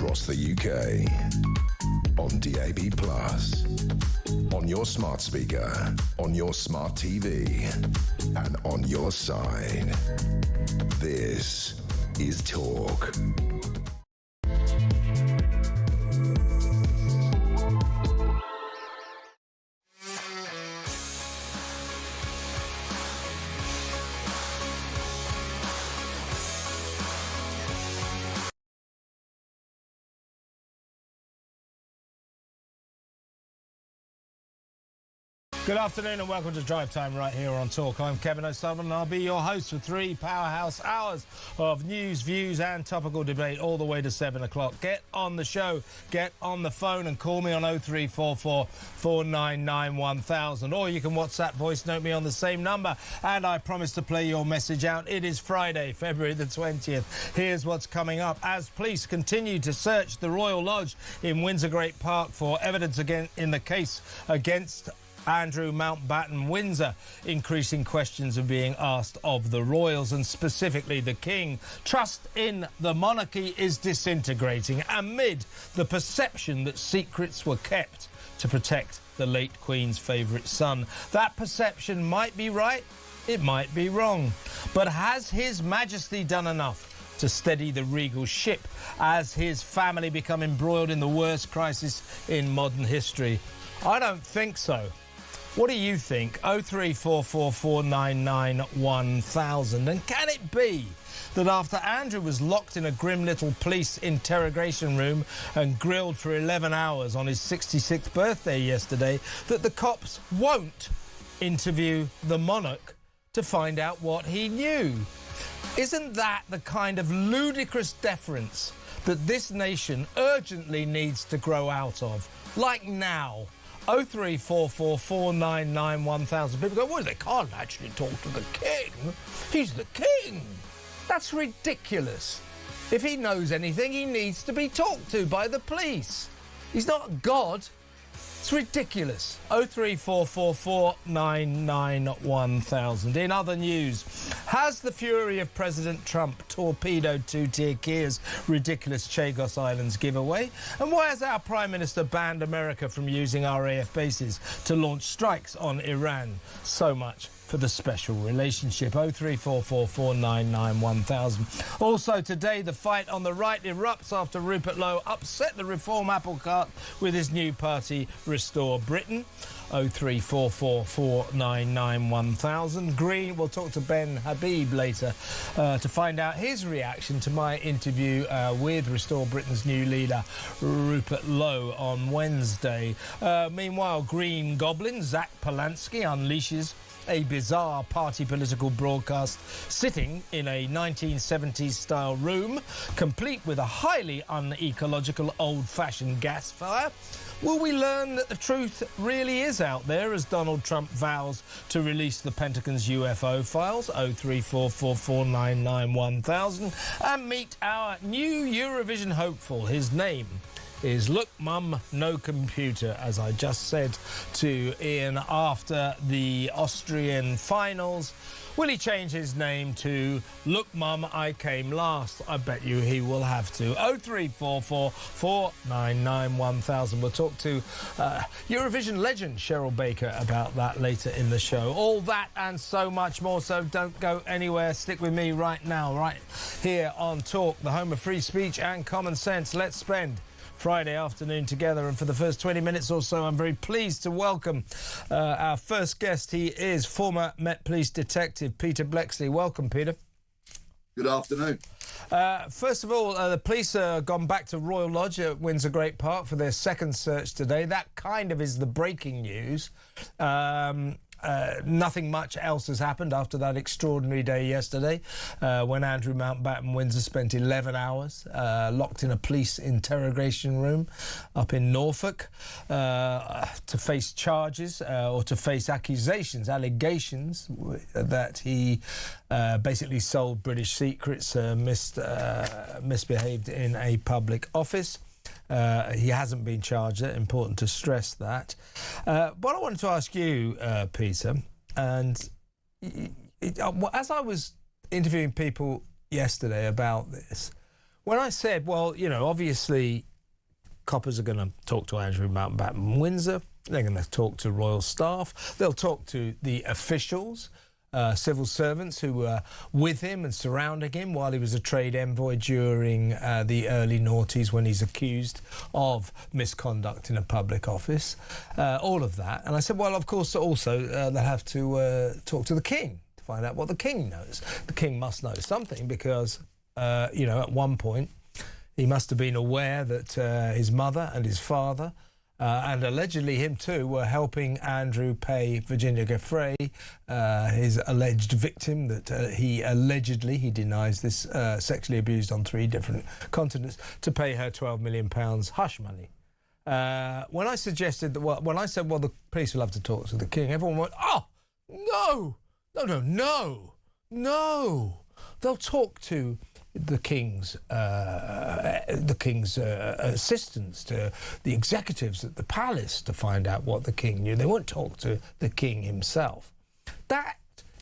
across the UK. On DAB+, on your smart speaker, on your smart TV, and on your side. This is Talk. Good afternoon and welcome to Drive Time right here on Talk. I'm Kevin O'Sullivan and I'll be your host for 3 powerhouse hours of news, views and topical debate all the way to 7 o'clock. Get on the show, get on the phone and call me on 0344 499 1000, or you can WhatsApp voice note me on the same number and I promise to play your message out. It is Friday, February the 20th. Here's what's coming up. As police continue to search the Royal Lodge in Windsor Great Park for evidence again in the case against Andrew Mountbatten Windsor, increasing questions are being asked of the royals and specifically the King. Trust in the monarchy is disintegrating amid the perception that secrets were kept to protect the late Queen's favourite son. That perception might be right, it might be wrong. But has His Majesty done enough to steady the regal ship as his family become embroiled in the worst crisis in modern history? I don't think so. What do you think? 0344 499 1000. And can it be that after Andrew was locked in a grim little police interrogation room and grilled for 11 hours on his 66th birthday yesterday, that the cops won't interview the monarch to find out what he knew? Isn't that the kind of ludicrous deference that this nation urgently needs to grow out of? Like now. 0344 499 1000. People go, well, they can't actually talk to the King. He's the King. That's ridiculous. If he knows anything, he needs to be talked to by the police. He's not God. It's ridiculous. 0344 499 1000. In other news, has the fury of President Trump torpedoed Turkey's ridiculous Chagos Islands giveaway? And why has our Prime Minister banned America from using RAF bases to launch strikes on Iran? So much for the special relationship. 0344 499 1000. Also today, the fight on the right erupts after Rupert Lowe upset the reform apple cart with his new party, Restore Britain. 0344 499 1000. Green, we'll talk to Ben Habib later to find out his reaction to my interview with Restore Britain's new leader, Rupert Lowe, on Wednesday. Meanwhile, Green Goblin, Zach Polanski, unleashes a bizarre party political broadcast sitting in a 1970s-style room, complete with a highly unecological old-fashioned gas fire. Will we learn that the truth really is out there as Donald Trump vows to release the Pentagon's UFO files? 0344 499 1000. And meet our new Eurovision hopeful. His name is Look Mum, No Computer, as I just said to Ian after the Austrian finals. Will he change his name to Look Mum, I Came Last? I bet you he will have to. 0344 499 1000. We'll talk to Eurovision legend Cheryl Baker about that later in the show. All that and so much more, so don't go anywhere. Stick with me right now, right here on Talk, the home of free speech and common sense. Let's spend Friday afternoon together, and for the first 20 minutes or so I'm very pleased to welcome our first guest. He is former Met Police detective Peter Bleksley. Welcome, Peter. Good afternoon. First of all, the police have gone back to Royal Lodge at Windsor Great Park for their second search today. That kind of is the breaking news. Nothing much else has happened after that extraordinary day yesterday when Andrew Mountbatten Windsor spent 11 hours locked in a police interrogation room up in Norfolk to face charges or to face allegations that he basically sold British secrets, misbehaved in a public office. He hasn't been charged yet, important to stress that. What I wanted to ask you, Peter, and as I was interviewing people yesterday about this, when I said, well, you know, obviously coppers are going to talk to Andrew Mountbatten Windsor, they're going to talk to royal staff, they'll talk to the officials, civil servants who were with him and surrounding him while he was a trade envoy during the early noughties when he's accused of misconduct in a public office, all of that. And I said, well, of course, also they'll have to talk to the king to find out what the king knows. The king must know something because, you know, at one point he must have been aware that his mother and his father and allegedly him too were helping Andrew pay Virginia Giuffre, his alleged victim that he denies this, sexually abused on 3 different continents, to pay her £12 million hush money. When I suggested that, when I said, well, the police will have to talk to the king, everyone went, oh, no, they'll talk to the king's assistants, to the executives at the palace to find out what the king knew. They won't talk to the king himself. That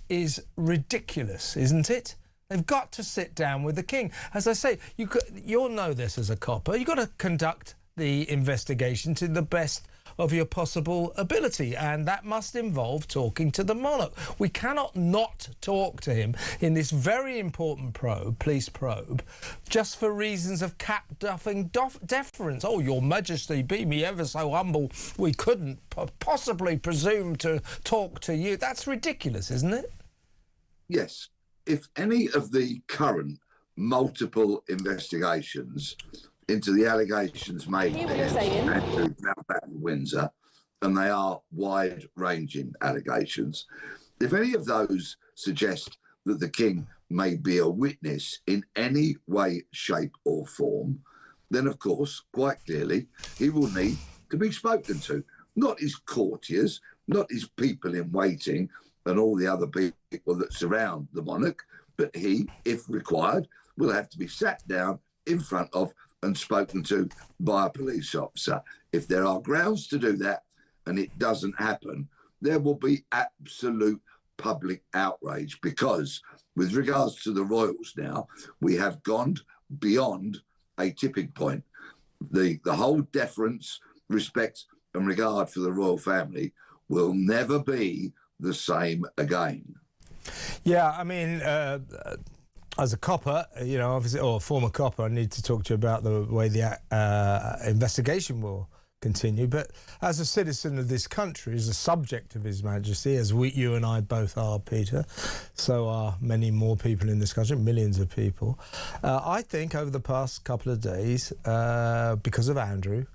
is ridiculous, isn't it? They've got to sit down with the king. As I say, you'll know this as a copper. You've got to conduct the investigation to the best of your possible ability, and that must involve talking to the monarch. We cannot not talk to him in this very important police probe, just for reasons of cap-duffing deference. Oh, your majesty, be me ever so humble, we couldn't possibly presume to talk to you. That's ridiculous, isn't it? Yes. If any of the current multiple investigations into the allegations made against Andrew Mountbatten Windsor, and they are wide-ranging allegations, if any of those suggest that the king may be a witness in any way, shape or form, then of course, quite clearly, he will need to be spoken to. Not his courtiers, not his people in waiting and all the other people that surround the monarch, but he, if required, will have to be sat down in front of and spoken to by a police officer. If there are grounds to do that and it doesn't happen, there will be absolute public outrage, because with regards to the royals now, we have gone beyond a tipping point. The whole deference, respect and regard for the royal family will never be the same again. Yeah, I mean, as a copper, you know, obviously, or a former copper, I need to talk to you about the way the investigation will continue. But as a citizen of this country, as a subject of His Majesty, as you and I both are, Peter, so are many more people in this country, millions of people. I think over the past couple of days, because of Andrew,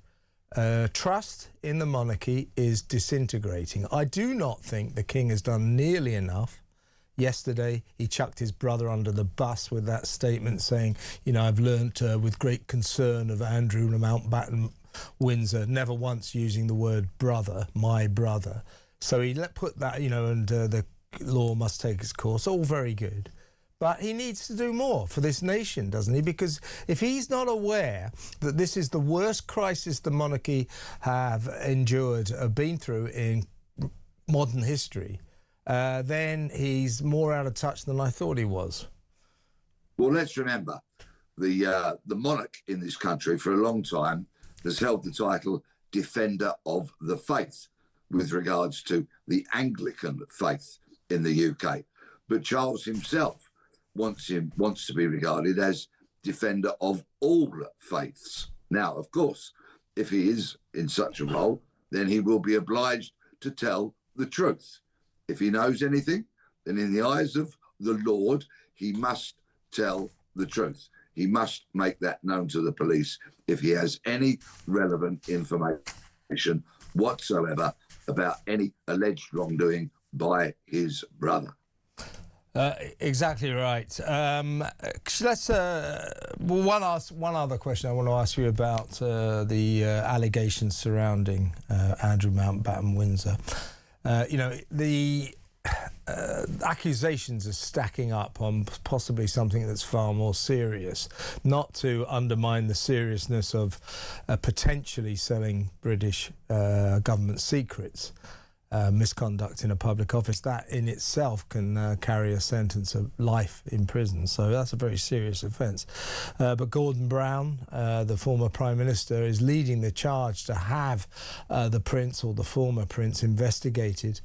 trust in the monarchy is disintegrating. I do not think the king has done nearly enough. Yesterday, he chucked his brother under the bus with that statement saying, you know, I've learnt with great concern of Andrew Mountbatten Windsor, never once using the word brother, my brother. So he put that, you know, and the law must take its course. All very good. But he needs to do more for this nation, doesn't he? Because if he's not aware that this is the worst crisis the monarchy have endured, been through in modern history, then he's more out of touch than I thought he was. Well, let's remember, the monarch in this country for a long time has held the title Defender of the Faith with regards to the Anglican faith in the UK. But Charles himself wants to be regarded as Defender of all faiths. Now, of course, if he is in such a role, then he will be obliged to tell the truth. If he knows anything, then in the eyes of the Lord, he must tell the truth. He must make that known to the police if he has any relevant information whatsoever about any alleged wrongdoing by his brother. Exactly right. Let's one other question I want to ask you about the allegations surrounding Andrew Mountbatten Windsor. You know, the accusations are stacking up on possibly something that's far more serious, not to undermine the seriousness of potentially selling British government secrets. misconduct in a public office, that in itself can carry a sentence of life in prison. So that's a very serious offence. But Gordon Brown, the former Prime Minister, is leading the charge to have the Prince, or the former Prince, investigated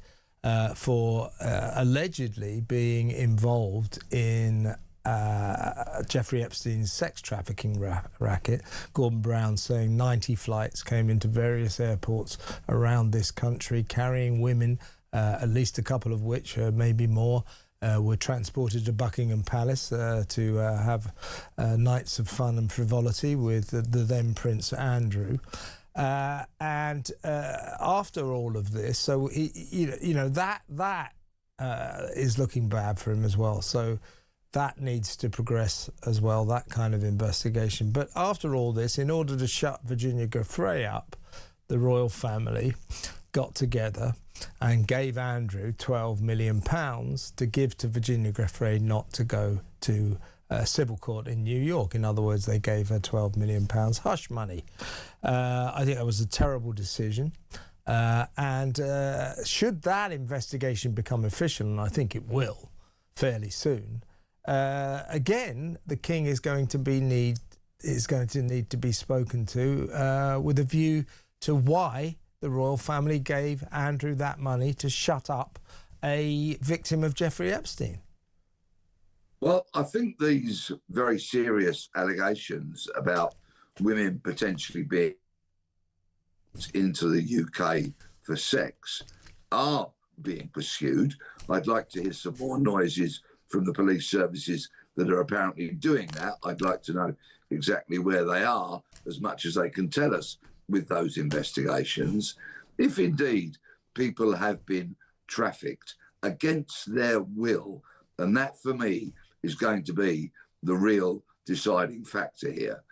for allegedly being involved in Jeffrey Epstein's sex trafficking racket. Gordon Brown saying 90 flights came into various airports around this country carrying women, at least a couple of which, maybe more, were transported to Buckingham Palace to have nights of fun and frivolity with the then Prince Andrew. And after all of this, so that is looking bad for him as well. So that needs to progress as well, that kind of investigation. But after all this, in order to shut Virginia Giuffre up, the royal family got together and gave Andrew £12 million to give to Virginia Giuffre, not to go to civil court in New York. In other words, they gave her £12 million hush money. I think that was a terrible decision. And should that investigation become official, and I think it will fairly soon, again, the king is going to need to be spoken to with a view to why the royal family gave Andrew that money to shut up a victim of Jeffrey Epstein. Well, I think these very serious allegations about women potentially being into the UK for sex are being pursued. I'd like to hear some more noises from the police services that are apparently doing that. I'd like to know exactly where they are, as much as they can tell us with those investigations. If indeed people have been trafficked against their will, and that for me is going to be the real deciding factor here.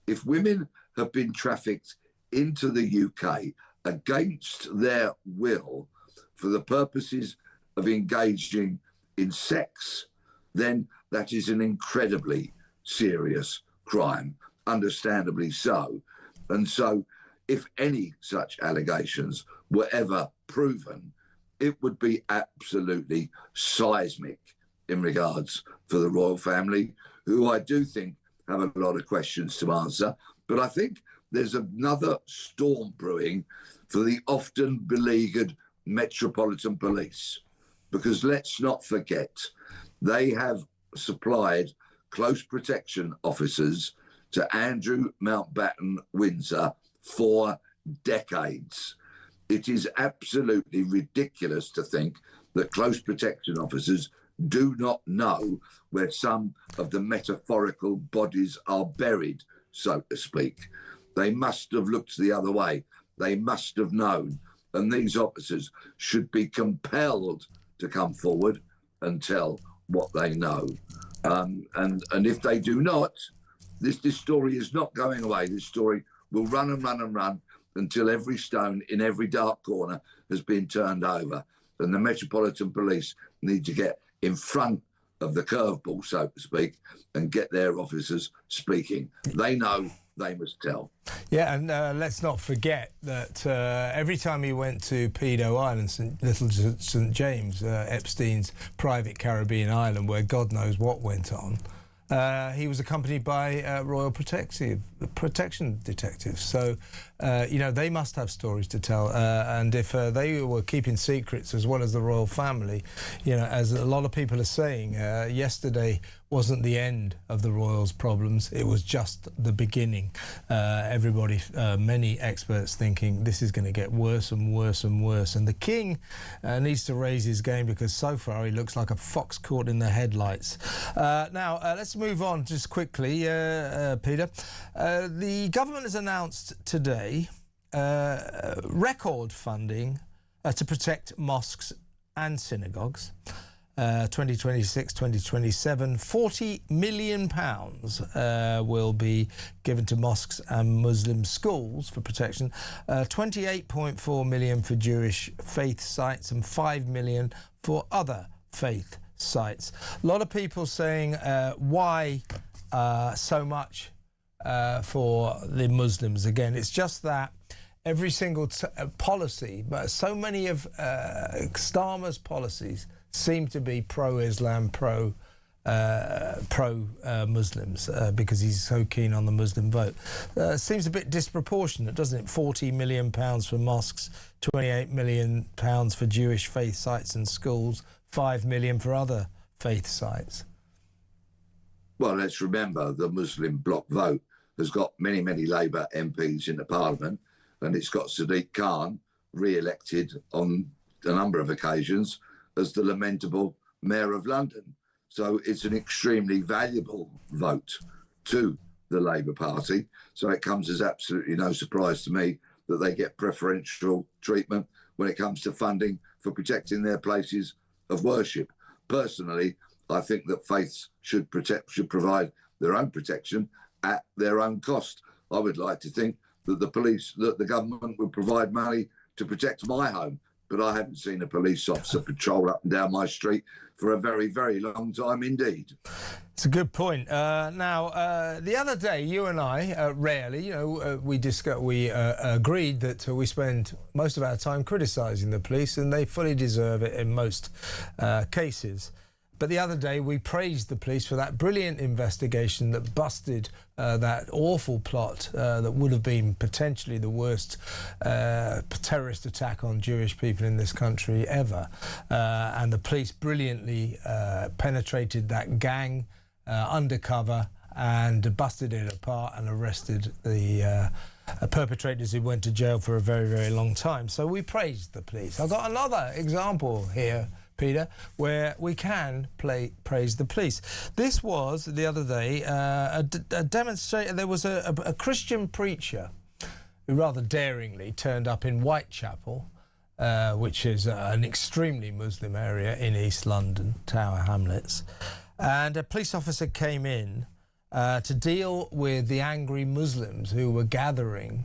If women have been trafficked into the UK against their will for the purposes of engaging in sex, then that is an incredibly serious crime, understandably so. And so if any such allegations were ever proven, it would be absolutely seismic in regards for the royal family, who I do think have a lot of questions to answer. But I think there's another storm brewing for the often beleaguered Metropolitan Police, because let's not forget, they have supplied close protection officers to Andrew Mountbatten Windsor for decades. It is absolutely ridiculous to think that close protection officers do not know where some of the metaphorical bodies are buried, so to speak. They must have looked the other way. They must have known. And these officers should be compelled to come forward and tell what they know. And if they do not, this story is not going away. This story will run and run and run until every stone in every dark corner has been turned over. And the Metropolitan Police need to get in front of the curveball, so to speak, and get their officers speaking. They know, they must tell. Yeah, and let's not forget that every time he went to Pedo Island, Little St James, Epstein's private Caribbean island, where God knows what went on, he was accompanied by Royal Protection detectives. So, they must have stories to tell. And if they were keeping secrets as well as the royal family, as a lot of people are saying, yesterday wasn't the end of the royals' problems. It was just the beginning. Everybody, many experts thinking this is going to get worse and worse and worse. And the king needs to raise his game, because so far he looks like a fox caught in the headlights. Now, let's move on just quickly, Peter. The government has announced today record funding to protect mosques and synagogues. 2026-2027, £40 million will be given to mosques and Muslim schools for protection, 28.4 million for Jewish faith sites and 5 million for other faith sites. A lot of people saying why so much for the Muslims. Again, it's just that every single policy, but so many of Starmer's policies seem to be pro-Islam, pro-Muslims, because he's so keen on the Muslim vote. Seems a bit disproportionate, doesn't it? £40 million for mosques, £28 million for Jewish faith sites and schools, £5 million for other faith sites. Well, let's remember the Muslim bloc vote has got many, many Labour MPs in the Parliament, and it's got Sadiq Khan re-elected on a number of occasions as the lamentable Mayor of London. So it's an extremely valuable vote to the Labour Party. So it comes as absolutely no surprise to me that they get preferential treatment when it comes to funding for protecting their places of worship. Personally, I think that faiths should provide their own protection at their own cost. I would like to think that the government would provide money to protect my home, but I haven't seen a police officer patrol up and down my street for a very, very long time indeed. It's a good point. The other day, you and I, rarely, we agreed that we spend most of our time criticising the police, and they fully deserve it in most cases. But the other day, we praised the police for that brilliant investigation that busted that awful plot that would have been potentially the worst terrorist attack on Jewish people in this country ever. And the police brilliantly penetrated that gang undercover and busted it apart and arrested the perpetrators who went to jail for a very, very long time. So we praised the police. I've got another example here, Peter, where we can praise the police. This was, the other day, a demonstration. There was a Christian preacher who rather daringly turned up in Whitechapel, which is an extremely Muslim area in East London, Tower Hamlets. And a police officer came in to deal with the angry Muslims who were gathering,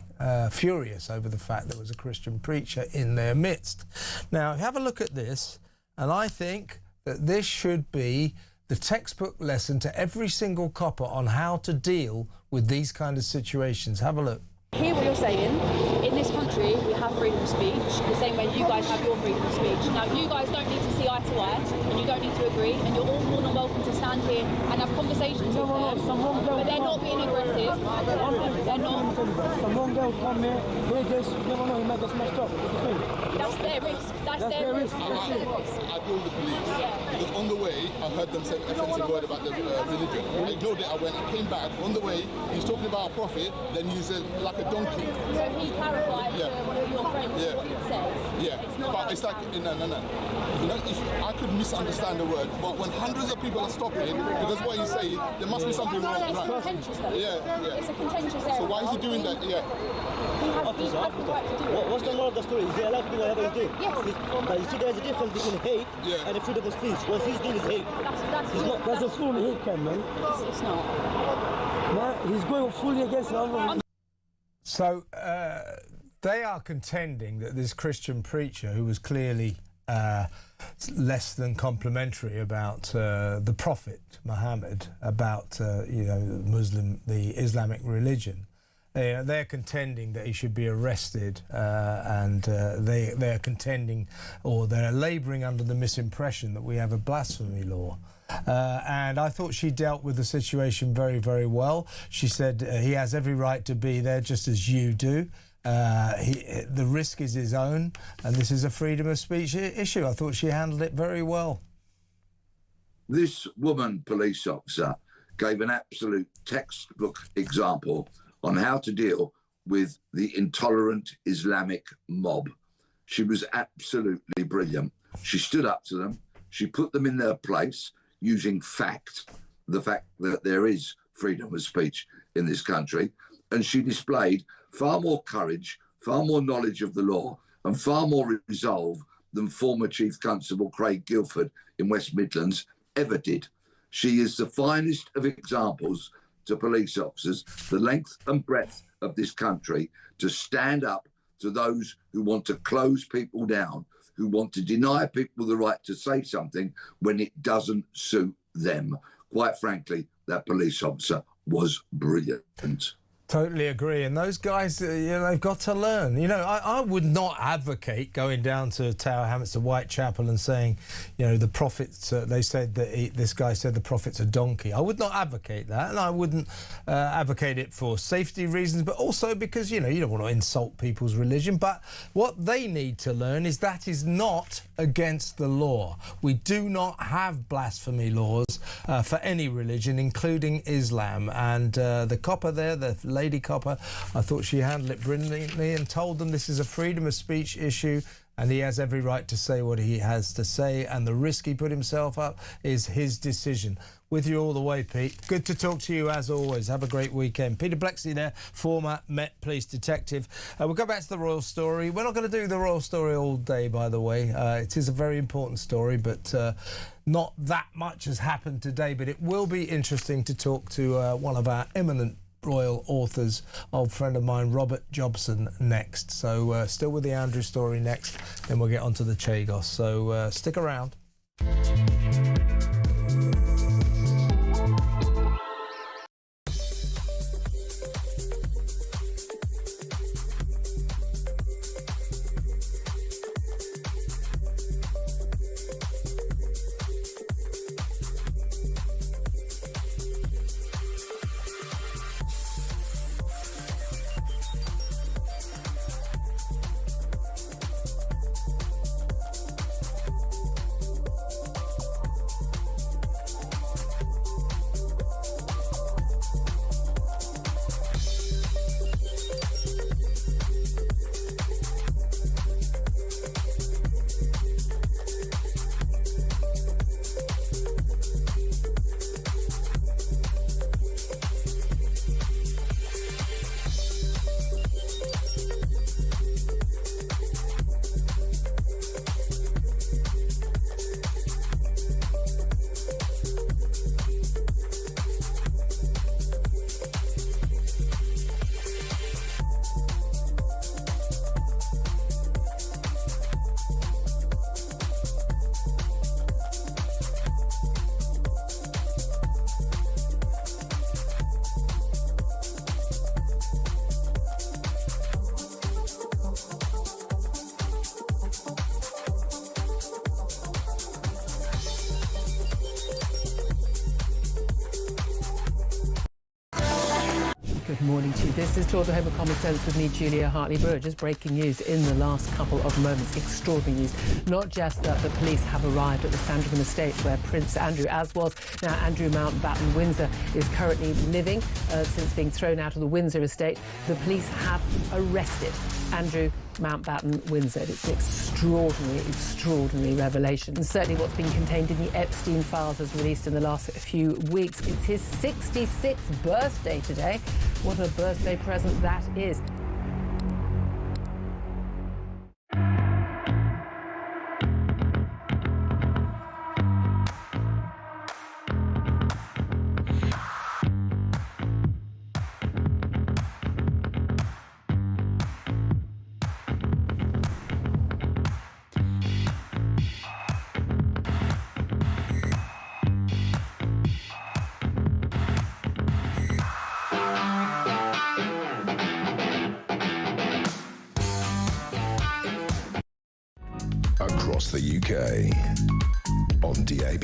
furious over the fact there was a Christian preacher in their midst. Now, have a look at this. And I think that this should be the textbook lesson to every single copper on how to deal with these kind of situations. Have a look. Hear what you're saying. In this country, we have freedom of speech, the same way you guys have your freedom of speech. Now, you guys don't need to see eye to eye, and you don't need to agree, and you're all more than welcome to stand here and have conversations with them, but they're not being aggressive. They're not. Someone else come here, hear this, you never know, he might get smashed up. That's their risk. That's their risk. I told the police, because on the way, I heard them say an offensive word about the religion. I ignored it, I came back. On the way, he's talking about a prophet, then he's like a donkey. So he clarified to one of your friends what he says. Yeah, but it's like, no. You know, if I could misunderstand the word, but when hundreds of people are stopping, because what he's saying, there must be something wrong. It's contentious though. Yeah. It's a contentious area. So why is he doing that? Yeah. He has the right to do it. What's the moral of the story? Is he allowed to do whatever he did? Yes. But you see, there's a difference between hate and the freedom of speech. What he's doing is hate. That's a full hate, man. It's not. No, he's going fully against Allah. So they are contending that this Christian preacher, who was clearly less than complimentary about the Prophet Muhammad, about the Islamic religion, they're contending that he should be arrested, and they're contending, or they're labouring under the misimpression that we have a blasphemy law. And I thought she dealt with the situation very, very well. She said he has every right to be there, just as you do. The risk is his own, and this is a freedom of speech issue. I thought she handled it very well. This woman police officer gave an absolute textbook example on how to deal with the intolerant Islamic mob. She was absolutely brilliant. She stood up to them. She put them in their place using fact, the fact that there is freedom of speech in this country. And she displayed far more courage, far more knowledge of the law, and far more resolve than former Chief Constable Craig Guilford in West Midlands ever did. She is the finest of examples to police officers, the length and breadth of this country, to stand up to those who want to close people down, who want to deny people the right to say something when it doesn't suit them. Quite frankly, that police officer was brilliant. Totally agree. And those guys, they've got to learn. I would not advocate going down to Tower Hamlets to Whitechapel and saying, the prophets, they said that this guy said the prophet's a donkey. I would not advocate that. And I wouldn't advocate it for safety reasons, but also because, you don't want to insult people's religion. But what they need to learn is that is not against the law. We do not have blasphemy laws for any religion, including Islam. And the copper there, the lady copper, I thought she handled it brilliantly and told them this is a freedom of speech issue and he has every right to say what he has to say, and the risk he put himself up is his decision. With you all the way, Pete. Good to talk to you as always. Have a great weekend. Peter Blexley there, former Met Police detective. We'll go back to the royal story. We're not going to do the royal story all day, by the way. It is a very important story, but not that much has happened today. But it will be interesting to talk to one of our eminent royal authors, old friend of mine, Robert Jobson, next. So still with the Andrew story next, then we'll get on to the Chagos. So stick around. Good morning to you. This is Tour de Home of Common Sense with me, Julia Hartley-Brewer. Just breaking news in the last couple of moments. Extraordinary news. Not just that the police have arrived at the Sandringham estate where Prince Andrew, as was now Andrew Mountbatten Windsor, is currently living since being thrown out of the Windsor estate. The police have arrested Andrew Mountbatten Windsor. It's an extraordinary revelation. And certainly what's been contained in the Epstein files as released in the last few weeks. It's his 66th birthday today. What a birthday present that is. Across the UK, on DAB+,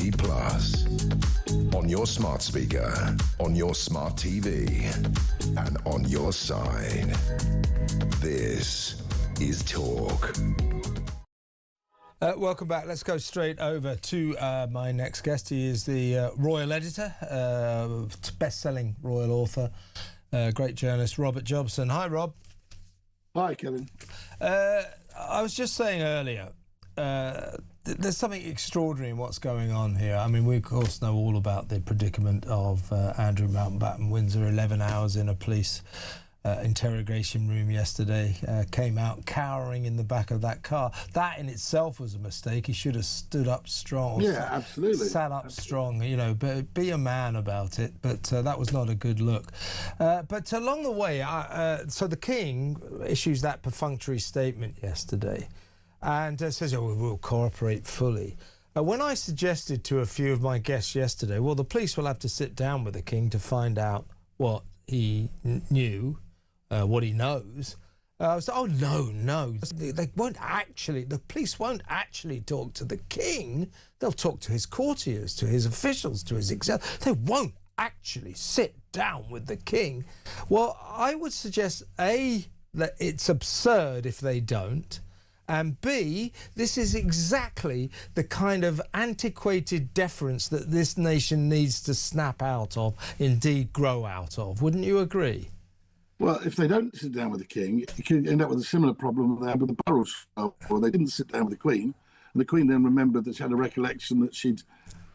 on your smart speaker, on your smart TV, and on your side. This is Talk. Welcome back. Let's go straight over to my next guest. He is the royal editor, best-selling royal author, great journalist, Robert Jobson. Hi, Rob. Hi, Kevin. I was just saying earlier, there's something extraordinary in what's going on here. I mean, we, of course, know all about the predicament of Andrew Mountbatten Windsor, 11 hours in a police interrogation room yesterday, came out cowering in the back of that car. That in itself was a mistake. He should have stood up strong. Yeah, absolutely. Sat up strong, you know, but be a man about it. But that was not a good look. But along the way, so the King issues that perfunctory statement yesterday and says, oh, we'll cooperate fully. When I suggested to a few of my guests yesterday, well, the police will have to sit down with the King to find out what he knew, what he knows. I was like, oh, no. They won't actually, the police won't actually talk to the king. They'll talk to his courtiers, to his officials, to his executives. They won't actually sit down with the king. Well, I would suggest, A, that it's absurd if they don't, and B, this is exactly the kind of antiquated deference that this nation needs to snap out of, indeed grow out of. Wouldn't you agree? Well, if they don't sit down with the king, you could end up with a similar problem they had with the Burrows, where they didn't sit down with the Queen, and the Queen then remembered that she had a recollection that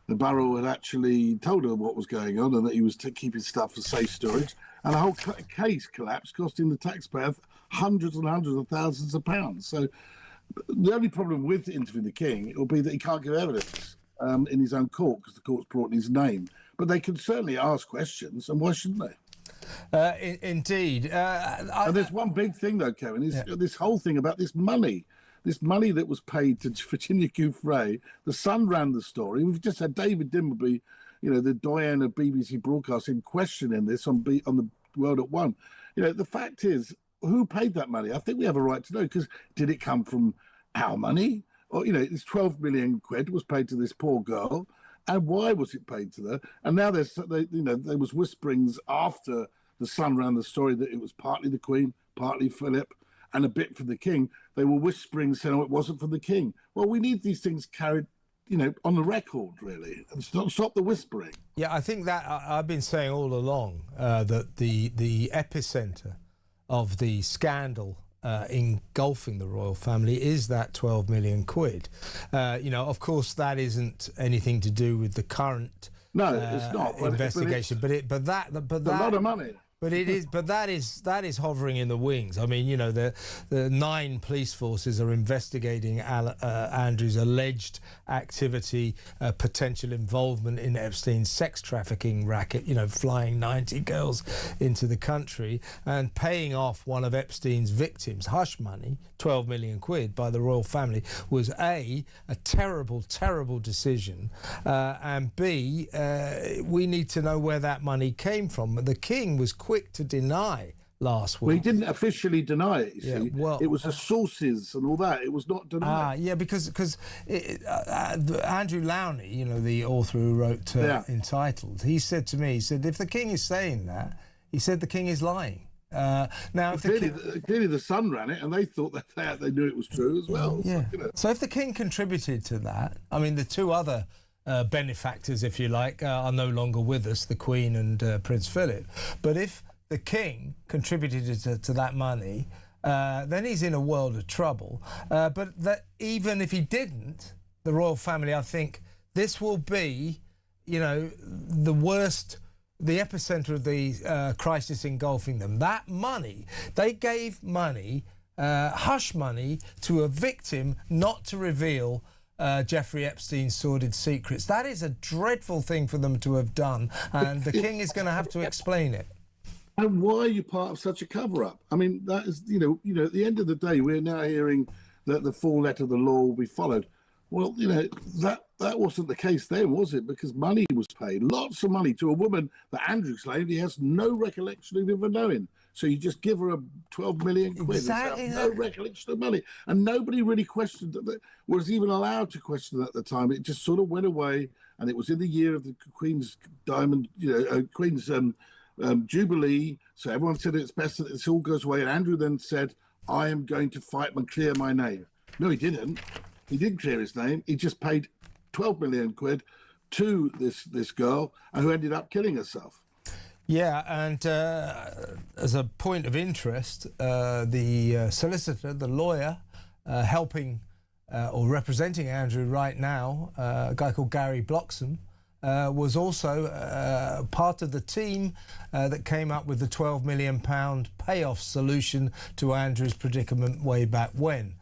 the Barrow had actually told her what was going on and that he was keeping stuff for safe storage, and the whole case collapsed, costing the taxpayer hundreds and hundreds of thousands of pounds. So the only problem with interviewing the king will be that he can't give evidence in his own court because the court's brought in his name. But they can certainly ask questions, and why shouldn't they? Indeed. And there's one big thing, though, Kevin, is this whole thing about this money that was paid to Virginia Giuffre. The Sun ran the story. We've just had David Dimbleby, the doyen of BBC Broadcasting, questioning this on the World at One. The fact is, who paid that money? I think we have a right to know, because did it come from our money? Or, it's 12 million quid was paid to this poor girl. And why was it paid to her? And now there was whisperings after the Sun ran the story that it was partly the Queen, partly Philip, and a bit for the King. They were whispering saying, it wasn't for the King. Well, we need these things carried, on the record, really, and stop the whispering. Yeah, I think that I've been saying all along that the epicentre of the scandal engulfing the royal family is that 12 million quid. Of course, that isn't anything to do with the current it's not investigation, but that a lot of money. But it is. But that is hovering in the wings. I mean, the 9 police forces are investigating Andrew's alleged activity, potential involvement in Epstein's sex trafficking racket. Flying 90 girls into the country and paying off one of Epstein's victims, hush money, 12 million quid, by the royal family, was a terrible, terrible decision, and B, we need to know where that money came from. The King was quick to deny last week. Well, he didn't officially deny it, you see. Well, it was the sources and all that. It was not denied. Because Andrew Lowney, the author who wrote Entitled, he said to me, if the King is saying that, he said the King is lying. Now, clearly the Sun ran it, and they thought that they knew it was true as well. Yeah. So if the King contributed to that, I mean, the two other benefactors, if you like, are no longer with us, the Queen and Prince Philip. But if the King contributed to that money, then he's in a world of trouble. But that even if he didn't, the royal family, I think this will be, the worst, the epicentre of the crisis engulfing them. That money, they gave money, hush money, to a victim not to reveal Jeffrey Epstein's sordid secrets. That is a dreadful thing for them to have done, and the King is going to have to explain it. And why are you part of such a cover-up? I mean, that is, at the end of the day, we're now hearing that the full letter of the law will be followed. Well, that wasn't the case then, was it? Because money was paid, lots of money, to a woman that Andrew claimed he has no recollection of ever knowing. So you just give her a 12 million quid. Exactly. No recollection of money. And nobody really questioned it, was even allowed to question it at the time. It just sort of went away. And it was in the year of the Queen's Diamond, Queen's Jubilee. So everyone said it's best that this all goes away. And Andrew then said, I am going to fight and clear my name. No, he didn't. He didn't clear his name. He just paid 12 million quid to this girl, who ended up killing herself. Yeah, and as a point of interest, the solicitor, the lawyer, helping or representing Andrew right now, a guy called Gary Bloxham, was also part of the team that came up with the £12 million payoff solution to Andrew's predicament way back when.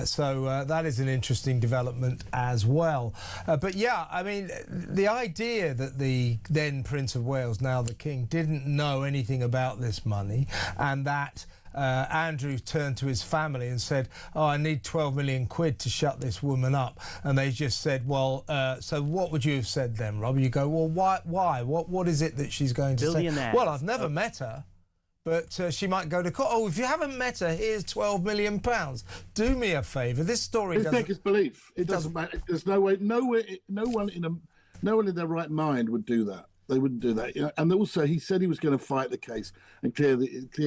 So that is an interesting development as well. But yeah, I mean, the idea that the then Prince of Wales, now the King, didn't know anything about this money, and that Andrew turned to his family and said, "Oh, I need 12 million quid to shut this woman up," and they just said, "Well, so what would you have said then, Rob?" You go, "Well, why? What is it that she's going to say?" "Well, I've never met her, but she might go to court." "Oh, if you haven't met her, here's 12 million pounds. Do me a favour." This story doesn't... take his belief. It doesn't matter. There's no way, no one in their right mind would do that. They wouldn't do that. You know? And also, he said he was going to fight the case and clear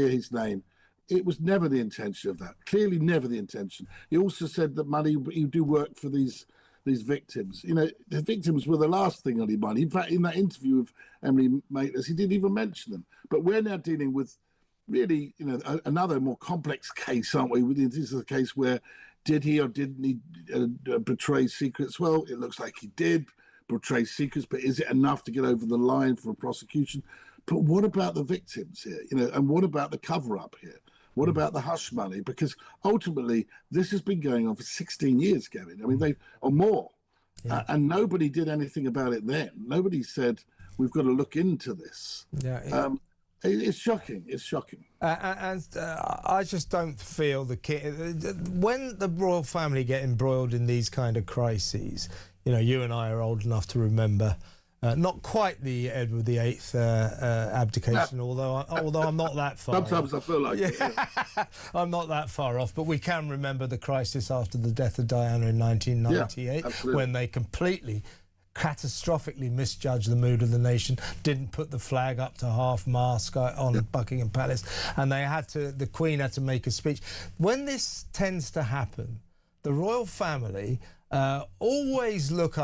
his name. It was never the intention of that. Clearly, never the intention. He also said that money, you do work for these victims. You know, the victims were the last thing on his mind. In fact, in that interview with Emily Maitlis, he didn't even mention them. But we're now dealing with really, you know, another more complex case, aren't we? This is a case where did he or didn't he betray secrets? Well, it looks like he did betray secrets, but is it enough to get over the line for a prosecution? But what about the victims here? You know, and what about the cover-up here? What about the hush money? Because ultimately, this has been going on for 16 years, Gavin. I mean, or more. Yeah. And nobody did anything about it then. Nobody said, we've got to look into this. Yeah, it's shocking. It's shocking. And I just don't feel the king... When the royal family get embroiled in these kind of crises, you know, you and I are old enough to remember... not quite the Edward VIII abdication, although I'm not that far. Sometimes off. I feel like I'm not that far off, but we can remember the crisis after the death of Diana in 1998, when they completely, catastrophically misjudged the mood of the nation, didn't put the flag up to half-mast on Buckingham Palace, and the Queen had to make a speech. When this tends to happen, the royal family always look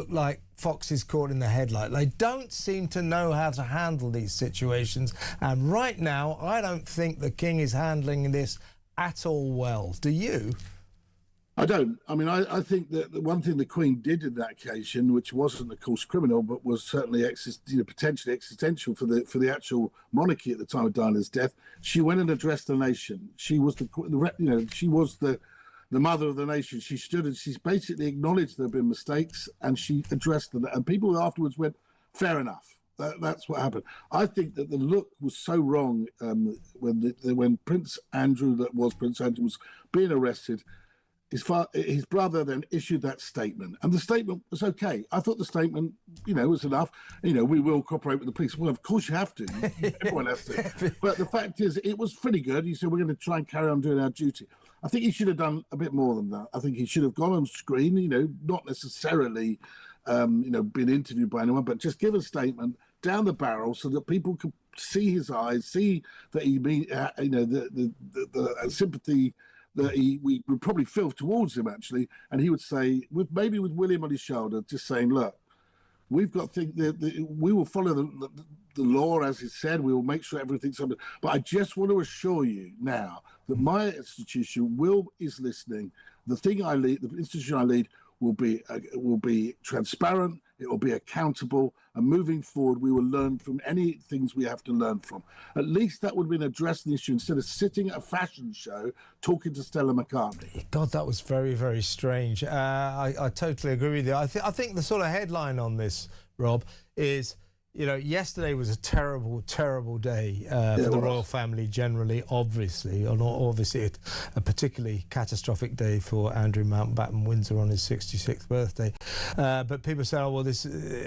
like foxes caught in the headlight. They don't seem to know how to handle these situations, and right now I don't think the King is handling this at all well. Do you? I don't. I mean, I think that the one thing the Queen did in that occasion, which wasn't, of course, criminal, but was certainly potentially existential for the actual monarchy at the time of Diana's death, she went and addressed the nation. She was she was the mother of the nation. She stood and she's basically acknowledged there have been mistakes, and she addressed them. And people afterwards went, fair enough. That's what happened. I think that the look was so wrong when Prince Andrew was being arrested. His brother then issued that statement, and the statement was okay. I thought the statement, was enough. We will cooperate with the police. Well, of course you have to. Everyone has to. But the fact is, it was pretty good. He said, we're going to try and carry on doing our duty. I think he should have done a bit more than that. I think he should have gone on screen, not necessarily, been interviewed by anyone, but just give a statement down the barrel so that people could see his eyes, see that he mean, the sympathy that we would probably feel towards him, actually. And he would say, maybe with William on his shoulder, just saying, look, we've got things we will follow the law, as he said. We will make sure everything's under. But I just want to assure you now that my institution is listening. The thing I lead, the institution I lead, will be transparent. It will be accountable, and moving forward, we will learn from any things we have to learn from. At least that would have been addressing the issue instead of sitting at a fashion show talking to Stella McCartney. God, that was very, very strange. I totally agree with you. I think the sort of headline on this, Rob, is, yesterday was a terrible, terrible day for the royal family generally, obviously, or not obviously, a particularly catastrophic day for Andrew Mountbatten Windsor on his 66th birthday. But people say,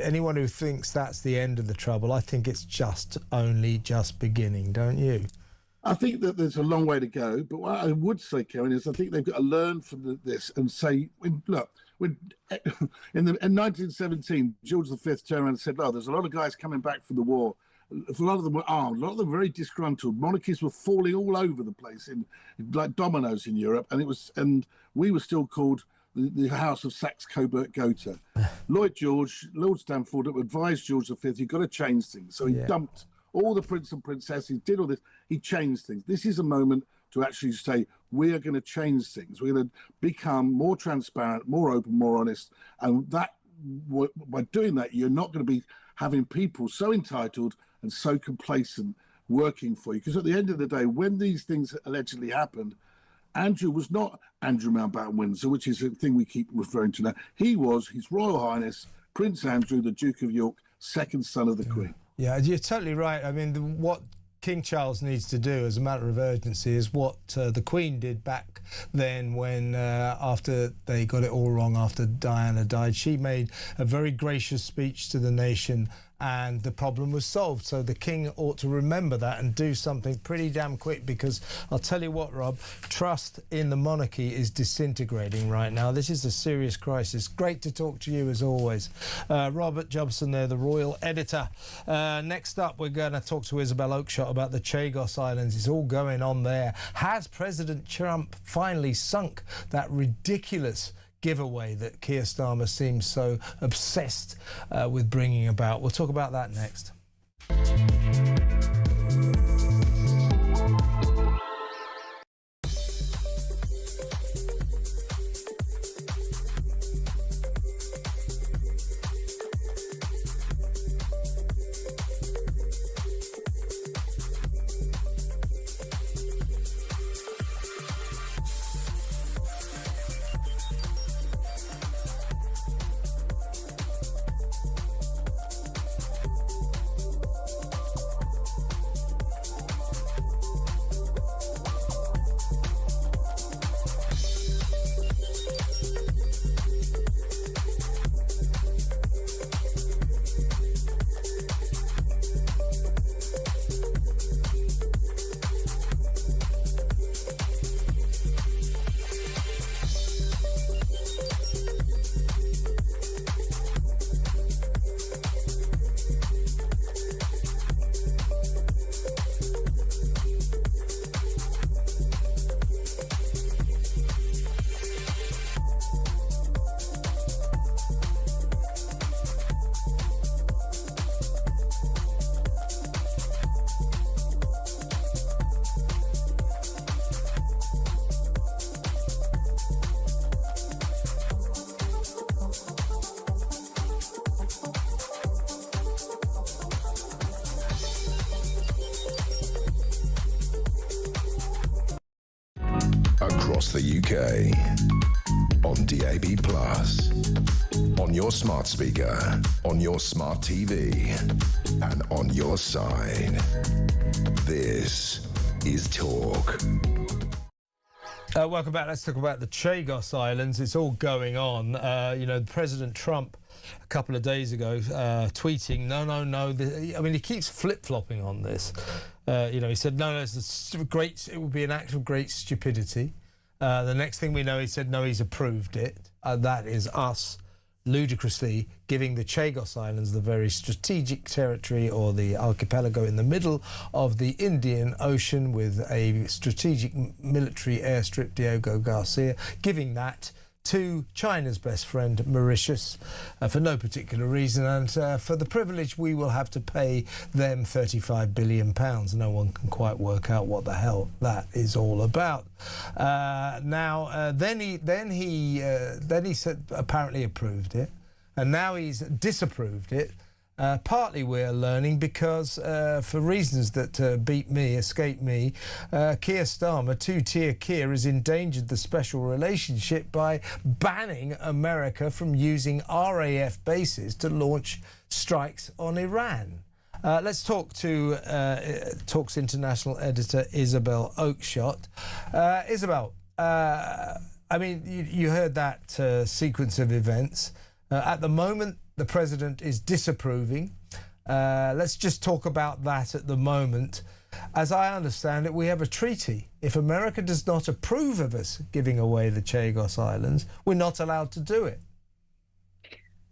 anyone who thinks that's the end of the trouble, I think it's only just beginning, don't you? I think that there's a long way to go, but what I would say, Karen, is I think they've got to learn from this and say, look, in 1917, George V turned around and said, there's a lot of guys coming back from the war. A lot of them were armed, a lot of them very disgruntled. Monarchies were falling all over the place, like dominoes in Europe, and we were still called the House of Saxe-Coburg-Gotha. Lord Stamford advised George V, you've got to change things. So he dumped all the prince and princesses, did all this. He changed things. This is a moment to actually say, we are going to change things. We're going to become more transparent, more open, more honest. And by doing that, you're not going to be having people so entitled and so complacent working for you. Because at the end of the day, when these things allegedly happened, Andrew was not Andrew Mountbatten Windsor, which is a thing we keep referring to now. He was His Royal Highness Prince Andrew, the Duke of York, second son of the Queen. Yeah, you're totally right. I mean, what King Charles needs to do as a matter of urgency is what the Queen did back then when after they got it all wrong after Diana died. She made a very gracious speech to the nation and the problem was solved. So the King ought to remember that and do something pretty damn quick, because I'll tell you what, Rob, trust in the monarchy is disintegrating right now. This is a serious crisis. Great to talk to you as always. Robert Jobson there, the royal editor. Next up, we're going to talk to Isabel Oakeshott about the Chagos Islands. It's all going on there. Has President Trump finally sunk that ridiculous giveaway that Keir Starmer seems so obsessed with bringing about? We'll talk about that next. Across the UK, on DAB+, on your smart speaker, on your smart TV, and on your side. This is Talk. Welcome back. Let's talk about the Chagos Islands. It's all going on. You know, President Trump a couple of days ago tweeting, no. I mean, he keeps flip-flopping on this. You know, he said, no, it's a great, it would be an act of great stupidity. The next thing we know, he said, no, he's approved it. That is us ludicrously giving the Chagos Islands, the very strategic territory or the archipelago in the middle of the Indian Ocean with a strategic military airstrip, Diego Garcia, giving that to China's best friend, Mauritius, for no particular reason, and for the privilege we will have to pay them £35 billion. No one can quite work out what the hell that is all about. Then he said apparently approved it, and now he's disapproved it. Partly we're learning because, for reasons that escape me, Keir Starmer, two-tier Keir, has endangered the special relationship by banning America from using RAF bases to launch strikes on Iran. Let's talk to Talk's international editor, Isabel Oakeshott. Isabel, I mean, you heard that sequence of events. At the moment, the president is disapproving. Let's just talk about that at the moment. As I understand it, we have a treaty. If America does not approve of us giving away the Chagos Islands, we're not allowed to do it.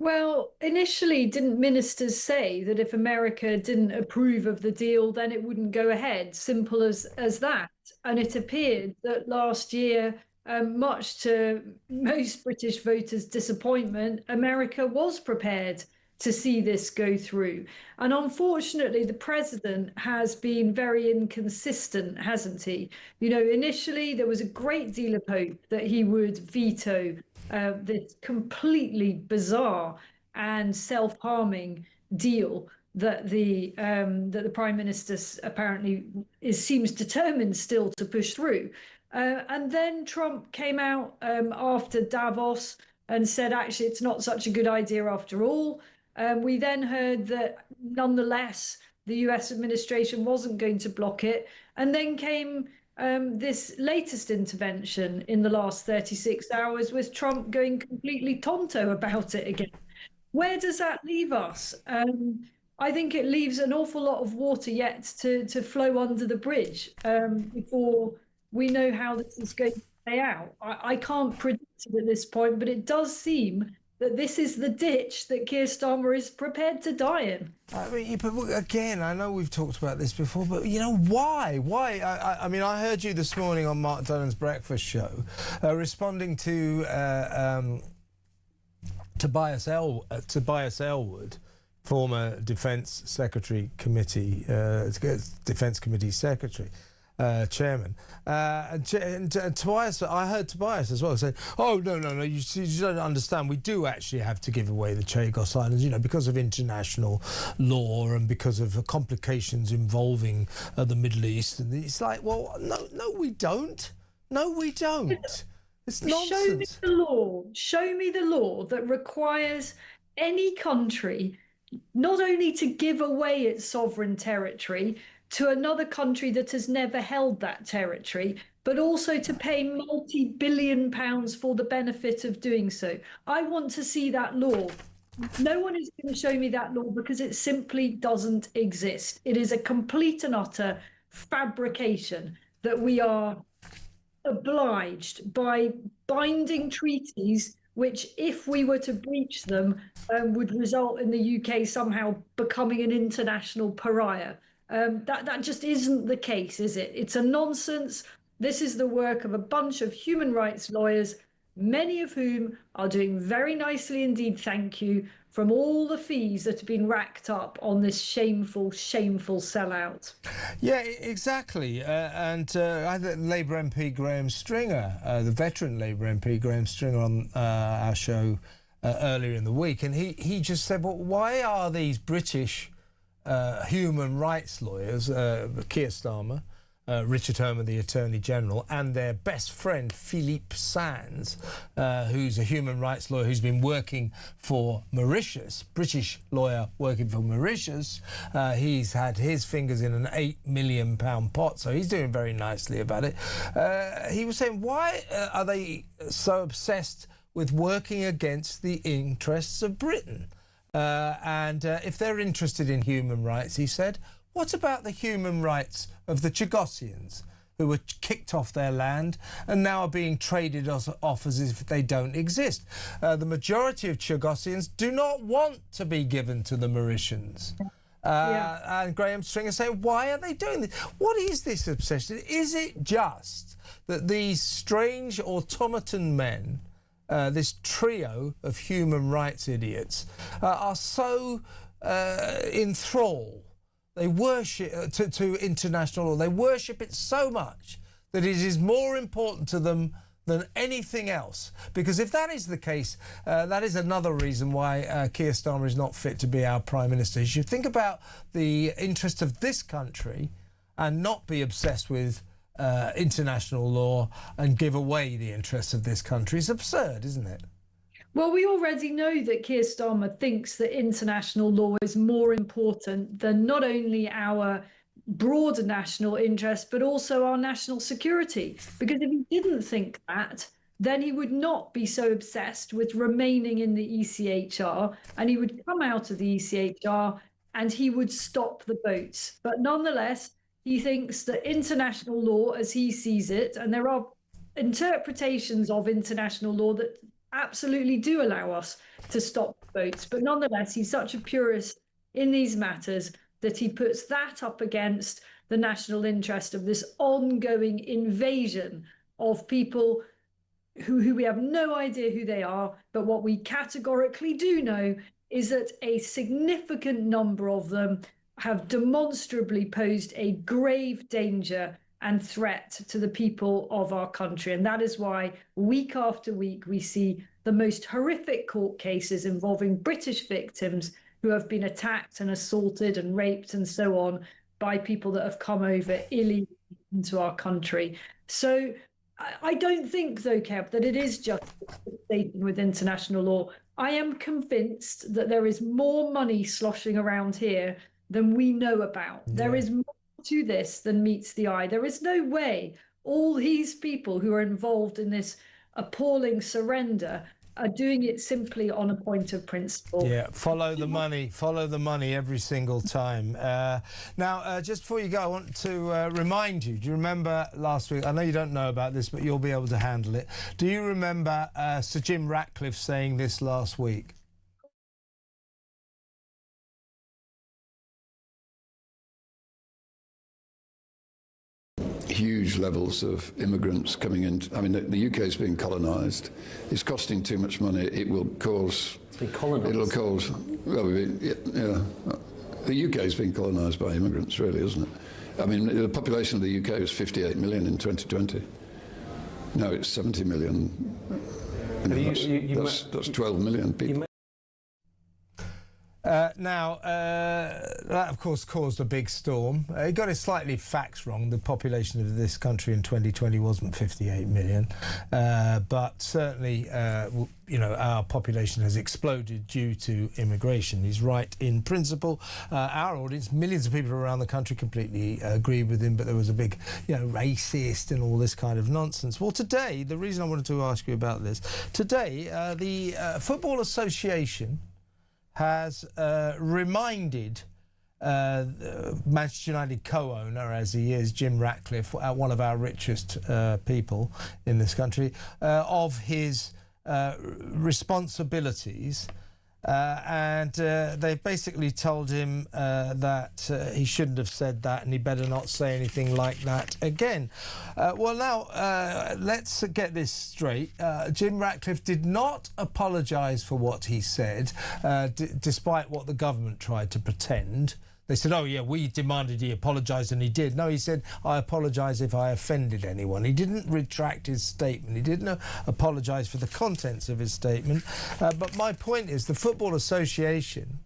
Well, initially, didn't ministers say that if America didn't approve of the deal, then it wouldn't go ahead? Simple as that. And it appeared that last year, much to most British voters' disappointment, America was prepared to see this go through. And unfortunately, the president has been very inconsistent, hasn't he? You know, initially, there was a great deal of hope that he would veto this completely bizarre and self-harming deal that the Prime Minister apparently seems determined still to push through. And then Trump came out after Davos and said, actually, it's not such a good idea after all. We then heard that nonetheless, the US administration wasn't going to block it. And then came this latest intervention in the last 36 hours with Trump going completely tonto about it again. Where does that leave us? I think it leaves an awful lot of water yet to flow under the bridge before we know how this is going to play out. I can't predict it at this point, but it does seem that this is the ditch that Keir Starmer is prepared to die in. I mean, but again, I know we've talked about this before, but you know, why? Why? I mean, I heard you this morning on Mark Donan's breakfast show responding to Tobias Ellwood, former Defence Committee Secretary. Chairman. And Tobias, I heard Tobias as well say, oh, no, you don't understand. We do actually have to give away the Chagos Islands, you know, because of international law and because of complications involving the Middle East. And it's like, well, no, we don't. No, we don't. It's nonsense. Show me the law. Show me the law that requires any country not only to give away its sovereign territory to another country that has never held that territory, but also to pay multi-billion pounds for the benefit of doing so. I want to see that law. No one is going to show me that law because it simply doesn't exist. It is a complete and utter fabrication that we are obliged by binding treaties which, if we were to breach them, would result in the UK somehow becoming an international pariah. That just isn't the case, is it? It's a nonsense. This is the work of a bunch of human rights lawyers, many of whom are doing very nicely indeed, thank you, from all the fees that have been racked up on this shameful sellout. Yeah, exactly. And I think Labour MP Graham Stringer, the veteran Labour MP Graham Stringer on our show earlier in the week, and he just said, well, why are these British human rights lawyers, Keir Starmer, Richard Herman, the Attorney General, and their best friend, Philippe Sands, who's a human rights lawyer who's been working for Mauritius, British lawyer working for Mauritius. He's had his fingers in an £8 million pot, so he's doing very nicely about it. He was saying, why are they so obsessed with working against the interests of Britain? And if they're interested in human rights, he said, what about the human rights of the Chagosians, who were kicked off their land and now are being traded off as if they don't exist? The majority of Chagosians do not want to be given to the Mauritians. And Graham Stringer said, why are they doing this? What is this obsession? Is it just that these strange automaton men, this trio of human rights idiots, are so enthralled? They worship to international law. They worship it so much that it is more important to them than anything else. Because if that is the case, that is another reason why Keir Starmer is not fit to be our Prime Minister. He should think about the interest of this country and not be obsessed with international law and give away the interests of this country. It's absurd, isn't it? Well, we already know that Keir Starmer thinks that international law is more important than not only our broader national interest, but also our national security. Because if he didn't think that, then he would not be so obsessed with remaining in the ECHR, and he would come out of the ECHR and he would stop the boats. But nonetheless, he thinks that international law, as he sees it, and there are interpretations of international law that absolutely do allow us to stop boats. But nonetheless, he's such a purist in these matters that he puts that up against the national interest of this ongoing invasion of people who we have no idea who they are. But what we categorically do know is that a significant number of them have demonstrably posed a grave danger and threat to the people of our country. And that is why week after week we see the most horrific court cases involving British victims who have been attacked and assaulted and raped and so on by people that have come over illegally into our country. So I don't think, though, Kev, that it is just stating with international law. I am convinced that there is more money sloshing around here than we know about. Yeah. There is more to this than meets the eye. There is no way all these people who are involved in this appalling surrender are doing it simply on a point of principle. Yeah, follow the money every single time. Now, just before you go, I want to remind you, do you remember last week, I know you don't know about this, but you'll be able to handle it. Do you remember Sir Jim Ratcliffe saying this last week? Huge levels of immigrants coming in. I mean, the UK is being colonised. It's costing too much money. It will cause. It'll cause. Well, yeah. The UK is being colonised by immigrants, really, isn't it? I mean, the population of the UK was 58 million in 2020. Now it's 70 million. That's 12 million people. That, of course, caused a big storm. He got his slightly facts wrong. The population of this country in 2020 wasn't 58 million. But certainly, our population has exploded due to immigration. He's right in principle. Our audience, millions of people around the country completely agree with him, but there was a big, racist and all this kind of nonsense. Well, today, the reason I wanted to ask you about this, today, the Football Association has reminded Manchester United co-owner, as he is, Jim Ratcliffe, one of our richest people in this country, of his responsibilities. And they've basically told him that he shouldn't have said that and he better not say anything like that again. Well, now, let's get this straight. Jim Ratcliffe did not apologise for what he said, despite what the government tried to pretend. They said, oh, yeah, we demanded he apologise, and he did. No, he said, I apologise if I offended anyone. He didn't retract his statement. He didn't apologise for the contents of his statement. But my point is, the Football Association,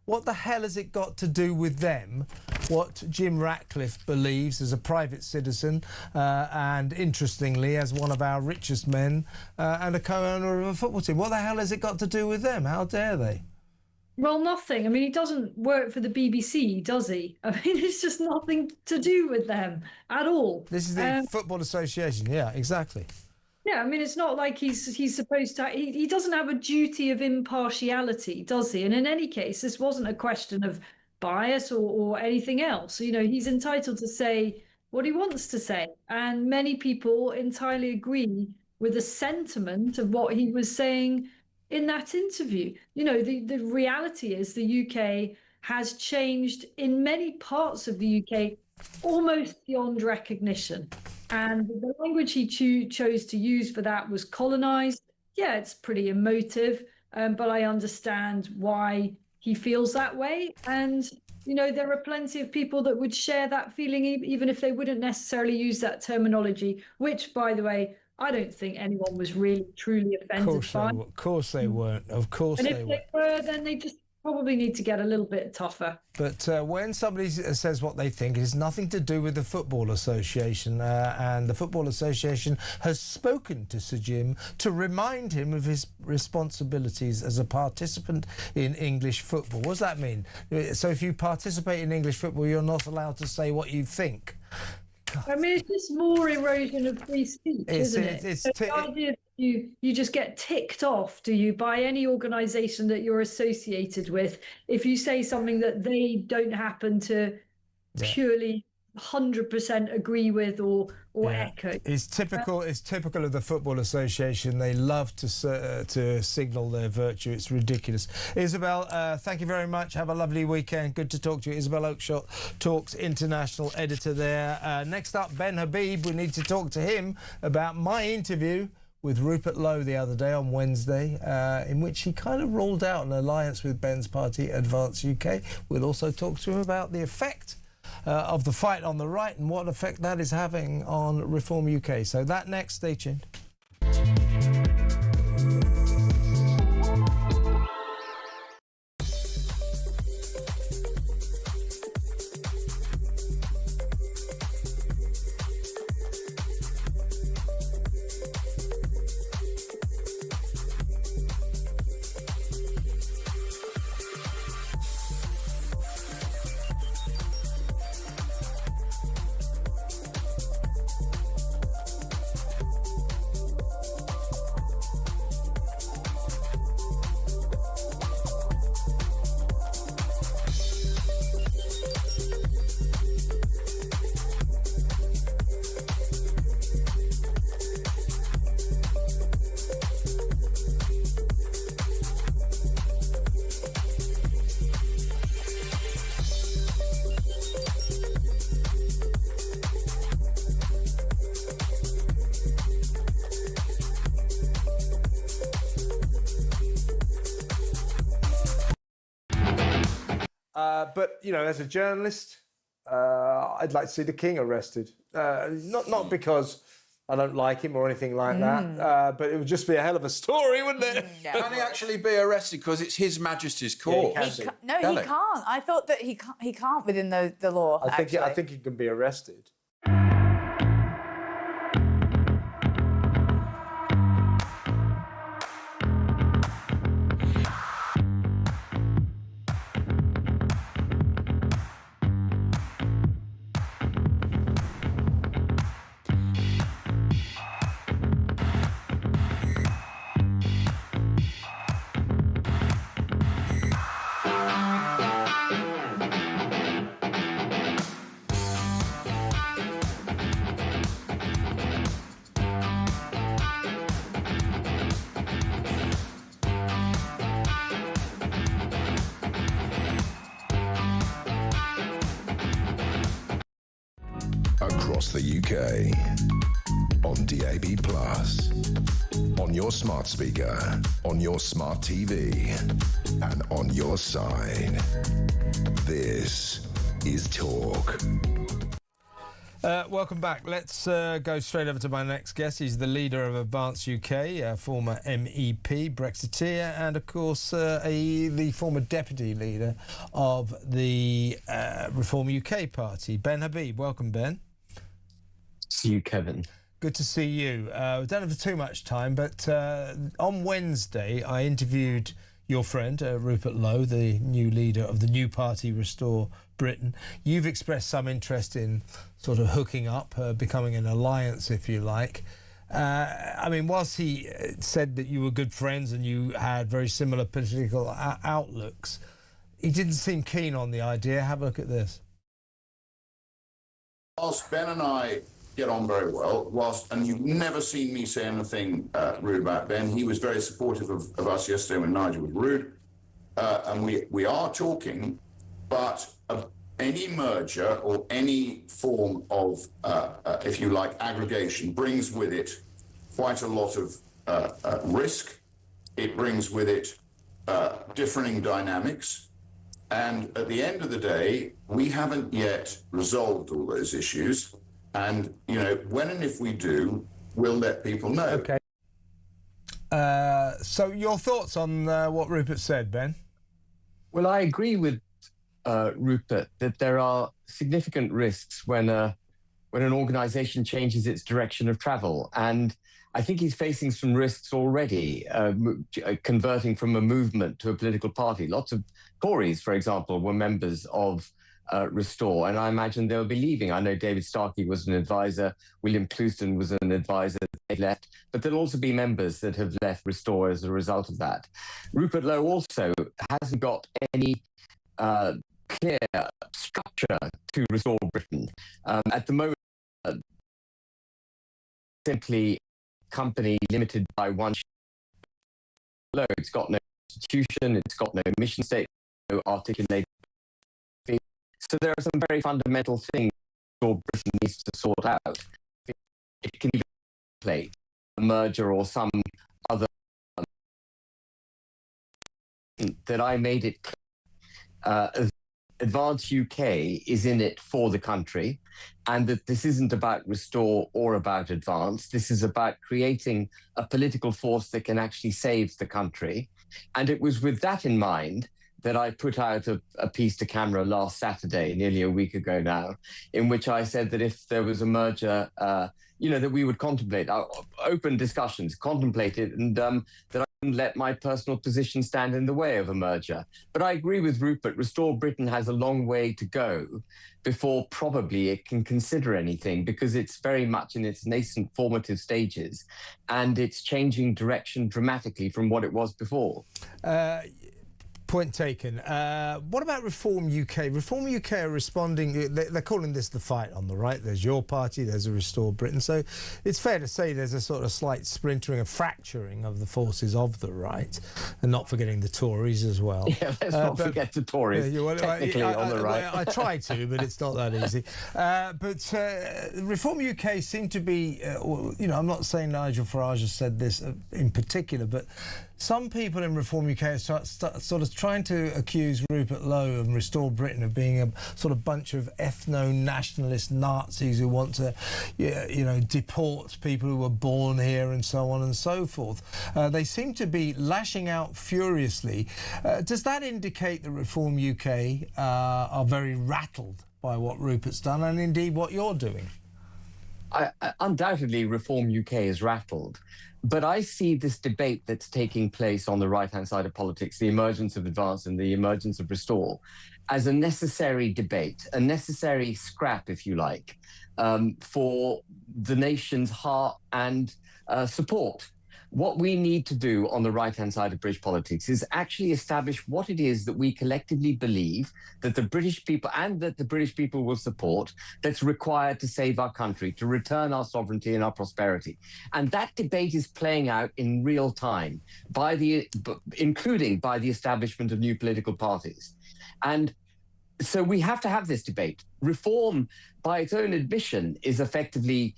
what the hell has it got to do with them, what Jim Ratcliffe believes as a private citizen and, interestingly, as one of our richest men and a co-owner of a football team? What the hell has it got to do with them? How dare they? Well, nothing. I mean, he doesn't work for the BBC, does he? I mean, it's just nothing to do with them at all. This is the Football Association. Yeah, exactly. Yeah, I mean, it's not like he's supposed to. He doesn't have a duty of impartiality, does he? And in any case, this wasn't a question of bias or anything else. He's entitled to say what he wants to say. And many people entirely agree with the sentiment of what he was saying in that interview. The reality is the UK has changed in many parts of the UK almost beyond recognition. And the language he chose to use for that was colonised. Yeah, it's pretty emotive, but I understand why he feels that way. And, there are plenty of people that would share that feeling, even if they wouldn't necessarily use that terminology, which, by the way, I don't think anyone was really, truly offended by. Of course they weren't. Of course they weren't. And if they were, then they just probably need to get a little bit tougher. But when somebody says what they think, it has nothing to do with the Football Association. And the Football Association has spoken to Sir Jim to remind him of his responsibilities as a participant in English football. What does that mean? So if you participate in English football, you're not allowed to say what you think. I mean, it's just more erosion of free speech, isn't it? The idea that you just get ticked off, do you, by any organisation that you're associated with if you say something that they don't happen to purely 100% agree with or echo. It's typical of the Football Association. They love to signal their virtue. It's ridiculous. Isabel, thank you very much. Have a lovely weekend. Good to talk to you. Isabel Oakeshott, Talks International editor there. Next up, Ben Habib. We need to talk to him about my interview with Rupert Lowe the other day on Wednesday, in which he kind of ruled out an alliance with Ben's party, Advance UK. We'll also talk to him about the effect of the fight on the right and what effect that is having on Reform UK. So that next, stay tuned. But, you know, as a journalist, I'd like to see the King arrested. Not because I don't like him or anything like that, but it would just be a hell of a story, wouldn't it? Yeah. Can he actually be arrested because it's His Majesty's court? No, he can't. I thought that he can't within the law. I think he can be arrested. Across the UK, on DAB+, on your smart speaker, on your smart TV, and on your side. This is Talk. Welcome back. Let's go straight over to my next guest. He's the leader of Advance UK, former MEP, Brexiteer, and of course the former deputy leader of the Reform UK party, Ben Habib. Welcome, Ben. See you, Kevin. Good to see you. We don't have too much time, but on Wednesday I interviewed your friend, Rupert Lowe, the new leader of the new party, Restore Britain. You've expressed some interest in sort of hooking up, becoming an alliance, if you like. I mean, whilst he said that you were good friends and you had very similar political outlooks, he didn't seem keen on the idea. Have a look at this. Whilst Ben and I get on very well, and you've never seen me say anything rude about Ben, he was very supportive of us yesterday when Nigel was rude, and we are talking, but any merger or any form of, if you like, aggregation brings with it quite a lot of risk. It brings with it differing dynamics. And at the end of the day, we haven't yet resolved all those issues. And, you know, when and if we do, we'll let people know. OK. So your thoughts on what Rupert said, Ben? Well, I agree with Rupert that there are significant risks when an organisation changes its direction of travel. And I think he's facing some risks already, converting from a movement to a political party. Lots of Tories, for example, were members of Restore, and I imagine they'll be leaving. I know David Starkey was an advisor, William Clouston was an advisor, they left, but there'll also be members that have left Restore as a result of that. Rupert Lowe also hasn't got any clear structure to Restore Britain. At the moment, simply company limited by one low. It's got no institution, it's got no mission statement, no articulated. So there are some very fundamental things Britain needs to sort out. It can even play a merger or some other that I made it clear. Advance UK is in it for the country, and that this isn't about Restore or about Advance. This is about creating a political force that can actually save the country. And it was with that in mind that I put out a piece to camera last Saturday, nearly a week ago now, in which I said that if there was a merger, that we would contemplate open discussions, contemplate it, and that I wouldn't let my personal position stand in the way of a merger. But I agree with Rupert, Restore Britain has a long way to go before probably it can consider anything, because it's very much in its nascent formative stages, and it's changing direction dramatically from what it was before. Point taken. What about Reform UK? Reform UK are responding, they're calling this the fight on the right. There's your party, there's a Restore Britain. So it's fair to say there's a sort of slight splintering and fracturing of the forces of the right, and not forgetting the Tories as well. Yeah, let's not forget the Tories, technically on the right. I try to, but it's not that easy. But Reform UK seem to be, I'm not saying Nigel Farage has said this in particular, but Some people in Reform UK are sort of trying to accuse Rupert Lowe and Restore Britain of being a sort of bunch of ethno-nationalist Nazis who want to, deport people who were born here and so on and so forth. They seem to be lashing out furiously. Does that indicate that Reform UK are very rattled by what Rupert's done and indeed what you're doing? Undoubtedly, Reform UK is rattled. But I see this debate that's taking place on the right-hand side of politics, the emergence of Advance and the emergence of Restore, as a necessary debate, a necessary scrap, if you like, for the nation's heart and support. What we need to do on the right-hand side of British politics is actually establish what it is that we collectively believe that the British people and that the British people will support that's required to save our country, to return our sovereignty and our prosperity. And that debate is playing out in real time, including by the establishment of new political parties. And so we have to have this debate. Reform, by its own admission, is effectively,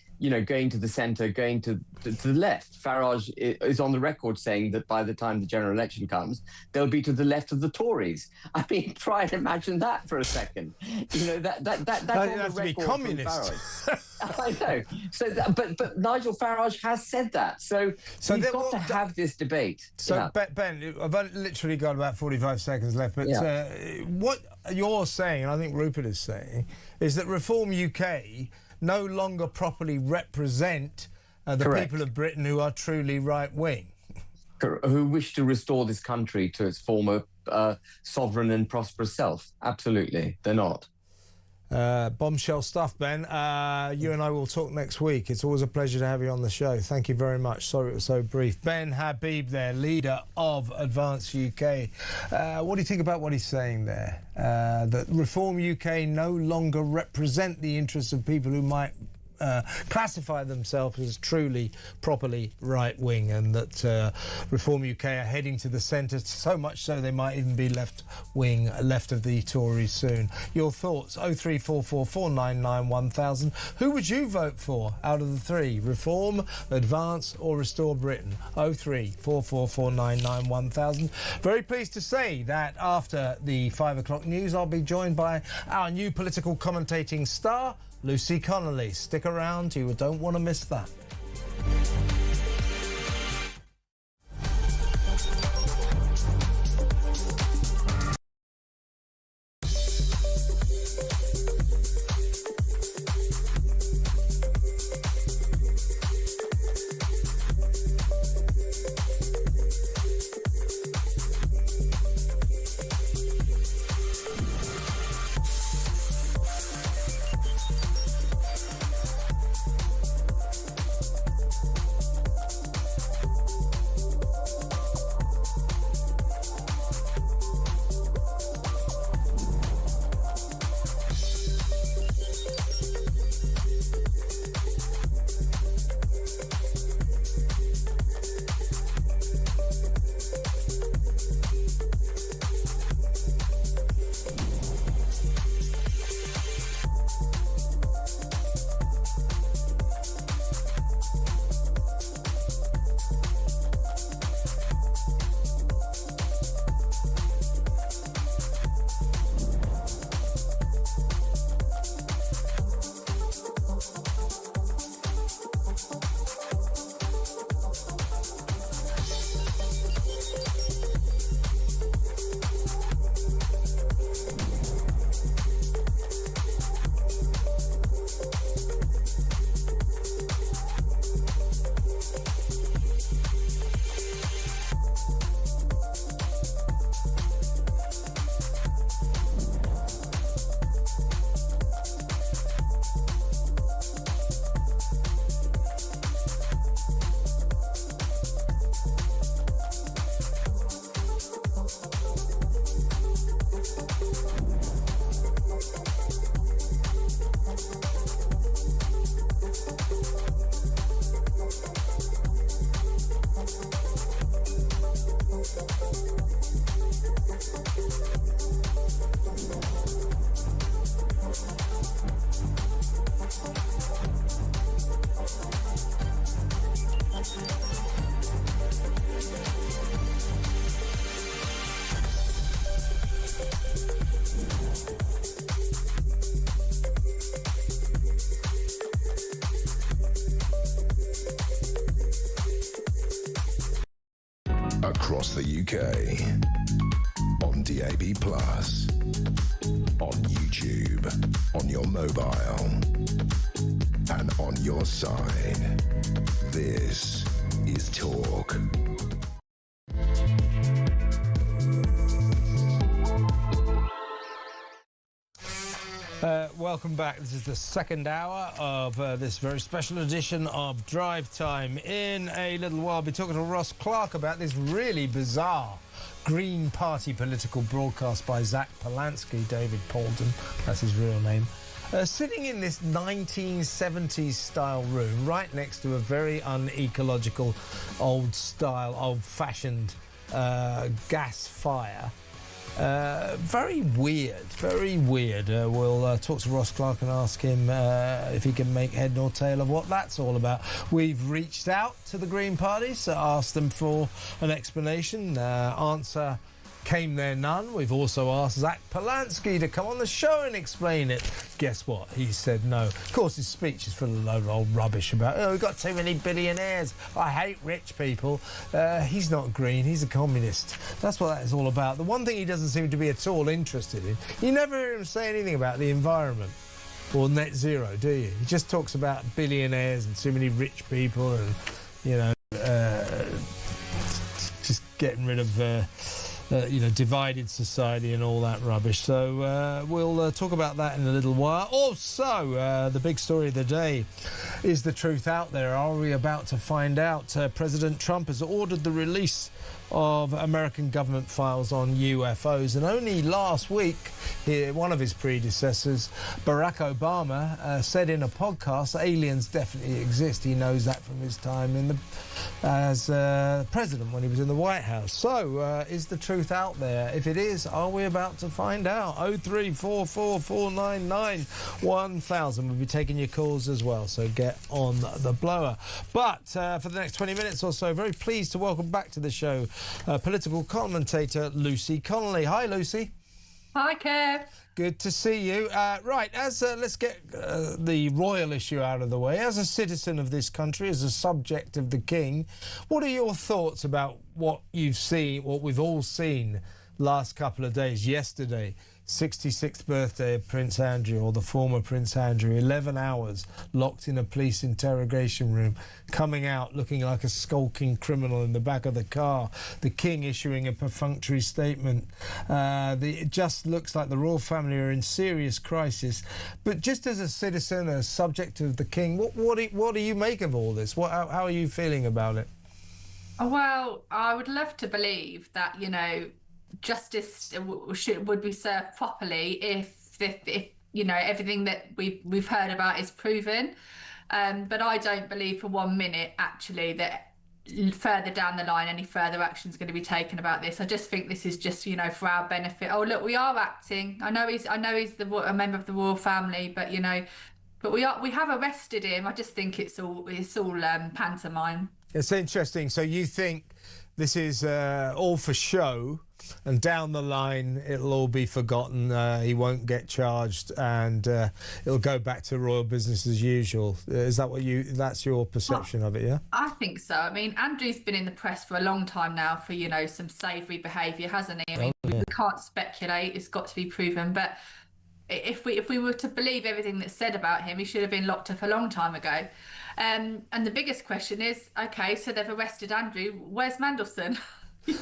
going to the centre, going to the left. Farage is on the record saying that by the time the general election comes, they'll be to the left of the Tories. I mean, try and imagine that for a second. That's on the record. To be communist. I know. So, but Nigel Farage has said that. So we've got to have this debate. So Ben, I've literally got about 45 seconds left. But what you're saying, and I think Rupert is saying, is that Reform UK no longer properly represent the people of Britain who are truly right-wing. Who wish to restore this country to its former sovereign and prosperous self. Absolutely, they're not. Bombshell stuff, Ben. You and I will talk next week. It's always a pleasure to have you on the show. Thank you very much. Sorry it was so brief. Ben Habib there, leader of Advance UK. What do you think about what he's saying there? That Reform UK no longer represent the interests of people who might classify themselves as truly, properly right-wing, and that Reform UK are heading to the centre, so much so they might even be left-wing, left of the Tories soon. Your thoughts? 0344 499 1000. Who would you vote for out of the three? Reform, Advance or Restore Britain? 0344 499 1000. Very pleased to say that after the 5 o'clock news, I'll be joined by our new political commentating star, Lucy Connolly. Stick around, you don't want to miss that. across the UK, on DAB+, on YouTube, on your mobile, and on your side. This is Talk. Welcome back. This is the second hour of this very special edition of Drive Time. In a little while, I'll be talking to Ross Clark about this really bizarre Green Party political broadcast by Zach Polanski, David Paulden, that's his real name, sitting in this 1970s style room right next to a very unecological, old-fashioned gas fire. Very weird, very weird. We'll talk to Ross Clark and ask him if he can make head nor tail of what that's all about. We've reached out to the Green Party, so asked them for an explanation. Answer came there none. We've also asked Zach Polanski to come on the show and explain it. Guess what? He said no. Of course, his speech is full of a load of old rubbish about, oh, we've got too many billionaires. I hate rich people. He's not green. He's a communist. That's what that is all about. The one thing he doesn't seem to be at all interested in, you never hear him say anything about the environment or net zero, do you? He just talks about billionaires and too many rich people and, you know, just getting rid of... divided society and all that rubbish. So we'll talk about that in a little while. Also, the big story of the day is the truth out there. Are we about to find out? President Trump has ordered the release of American government files on UFOs, and only last week one of his predecessors, Barack Obama, said in a podcast aliens definitely exist. He knows that from his time as president when he was in the White House. So is the truth out there? If it is, are we about to find out? 03444991000. We'll be taking your calls as well, so get on the blower. But for the next 20 minutes or so, very pleased to welcome back to the show political commentator Lucy Connolly. Hi, Lucy. Hi, Kev. Good to see you. Right, let's get the royal issue out of the way. As a citizen of this country, as a subject of the King, what are your thoughts about what you've seen, what we've all seen last couple of days? Yesterday, 66th birthday of Prince Andrew, or the former Prince Andrew, 11 hours locked in a police interrogation room, coming out looking like a skulking criminal in the back of the car, the King issuing a perfunctory statement. It just looks like the royal family are in serious crisis. But just as a citizen, a subject of the King, what do you make of all this? How are you feeling about it? Well, I would love to believe that, justice would be served properly if everything that we've heard about is proven, but I don't believe for 1 minute actually that further down the line any further action is going to be taken about this. I just think this is just for our benefit. Oh look, we are acting. I know he's a member of the royal family, but but we have arrested him. I just think it's all pantomime. It's interesting. So you think this is all for show, and down the line it'll all be forgotten, he won't get charged, and it'll go back to royal business as usual? Is that that's your perception of it? Yeah, I think so. I mean, Andrew's been in the press for a long time now for some savoury behaviour, hasn't he? I mean, we can't speculate, it's got to be proven, but if we were to believe everything that's said about him, he should have been locked up a long time ago. And the biggest question is, okay, so they've arrested Andrew, where's Mandelson?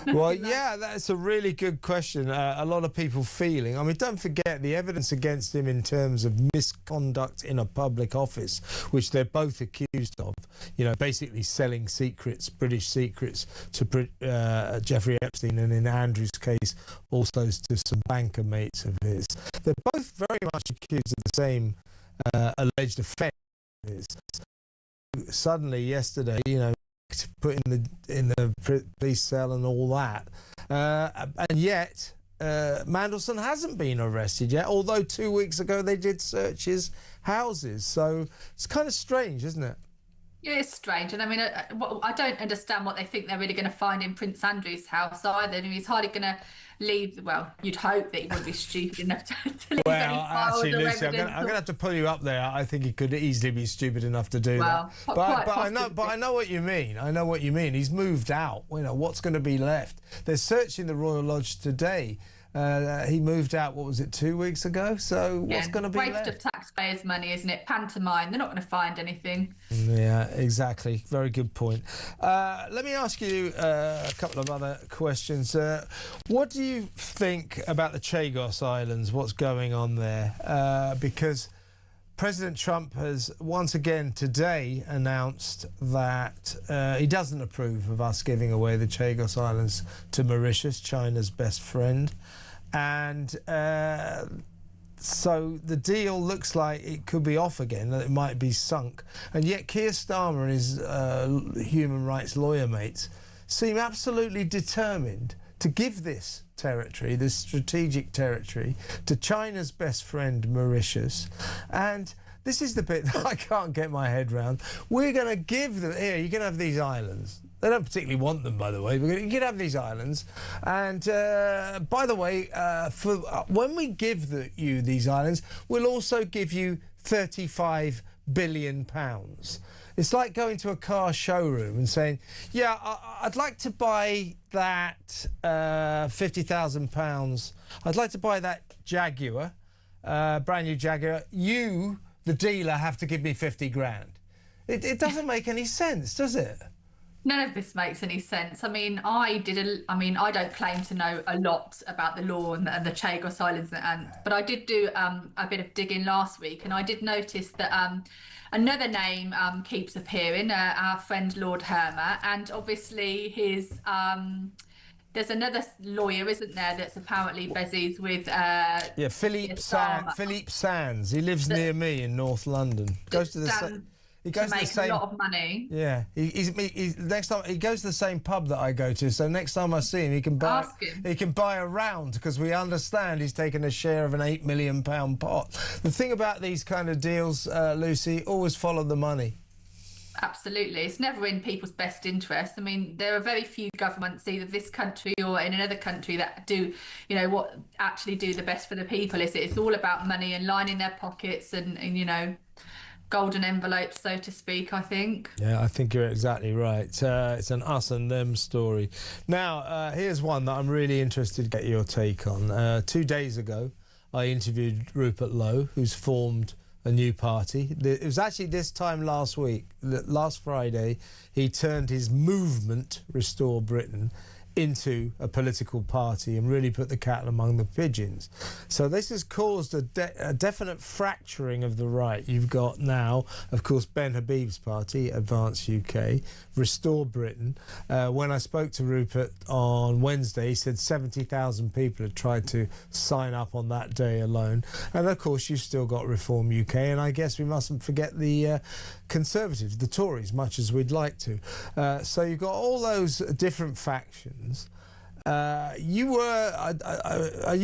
Well, yeah, that's a really good question. A lot of people feeling, I mean, don't forget the evidence against him in terms of misconduct in a public office, which they're both accused of, basically selling secrets, British secrets, to Jeffrey Epstein, and in Andrew's case also to some banker mates of his. They're both very much accused of the same alleged offence. Suddenly yesterday, put in the police cell and all that, and yet Mandelson hasn't been arrested yet, although 2 weeks ago they did search his houses. So it's kind of strange, isn't it? Yeah, it's strange. And I mean, I don't understand what they think they're really going to find in Prince Andrew's house either. I mean, he's hardly going to leave. Well, you'd hope that he wouldn't be stupid enough to leave any Well, files actually, or Lucy, I'm evidence. going to have to pull you up there. I think he could easily be stupid enough to do Well, that. quite But I know what you mean. I know what you mean. He's moved out. You know, what's going to be left? They're searching the Royal Lodge today. He moved out, what was it, 2 weeks ago? So what's going to be waste left? of taxpayers' money, isn't it? Pantomime. They're not going to find anything. Yeah, exactly. Very good point. Let me ask you a couple of other questions. What do you think about the Chagos Islands? What's going on there? Because President Trump has once again today announced that he doesn't approve of us giving away the Chagos Islands to Mauritius, China's best friend. And so the deal looks like it could be off again, that it might be sunk. And yet Keir Starmer and his human rights lawyer mates seem absolutely determined to give this territory, this strategic territory, to China's best friend, Mauritius. And this is the bit that I can't get my head round. We're going to give them, here, you can have these islands. They don't particularly want them, by the way. You can have these islands. And by the way, when we give you these islands, we'll also give you £35 billion. It's like going to a car showroom and saying, yeah, I'd like to buy that £50,000. I'd like to buy that Jaguar, brand new Jaguar. You, the dealer, have to give me 50 grand. It doesn't make any sense, does it? None of this makes any sense. I mean, I don't claim to know a lot about the law and the Chagos Islands, but I did do a bit of digging last week, and I did notice that another name keeps appearing, our friend Lord Hermer, and obviously his there's another lawyer, isn't there, that's apparently bezies with Philippe Sands. He lives near me in North London. He goes to the same, a lot of money. Yeah, next time he goes to the same pub that I go to. So next time I see him, he can buy a round, because we understand he's taken a share of an £8 million pot. The thing about these kind of deals, Lucy, always follow the money. Absolutely, it's never in people's best interest. I mean, there are very few governments, either this country or in another country, that do, what actually do the best for the people. It's all about money and lining their pockets and golden envelopes, so to speak, I think. Yeah, I think you're exactly right. It's an us and them story. Now, here's one that I'm really interested to get your take on. 2 days ago, I interviewed Rupert Lowe, who's formed a new party. It was actually this time last week, last Friday, he turned his movement, Restore Britain, into a political party and really put the cattle among the pigeons. So this has caused a definite fracturing of the right. You've got now, of course, Ben Habib's party, Advance UK, Restore Britain. When I spoke to Rupert on Wednesday, he said 70,000 people had tried to sign up on that day alone. And of course, you've still got Reform UK, and I guess we mustn't forget the Conservatives, the Tories, much as we'd like to. So you've got all those different factions. Are you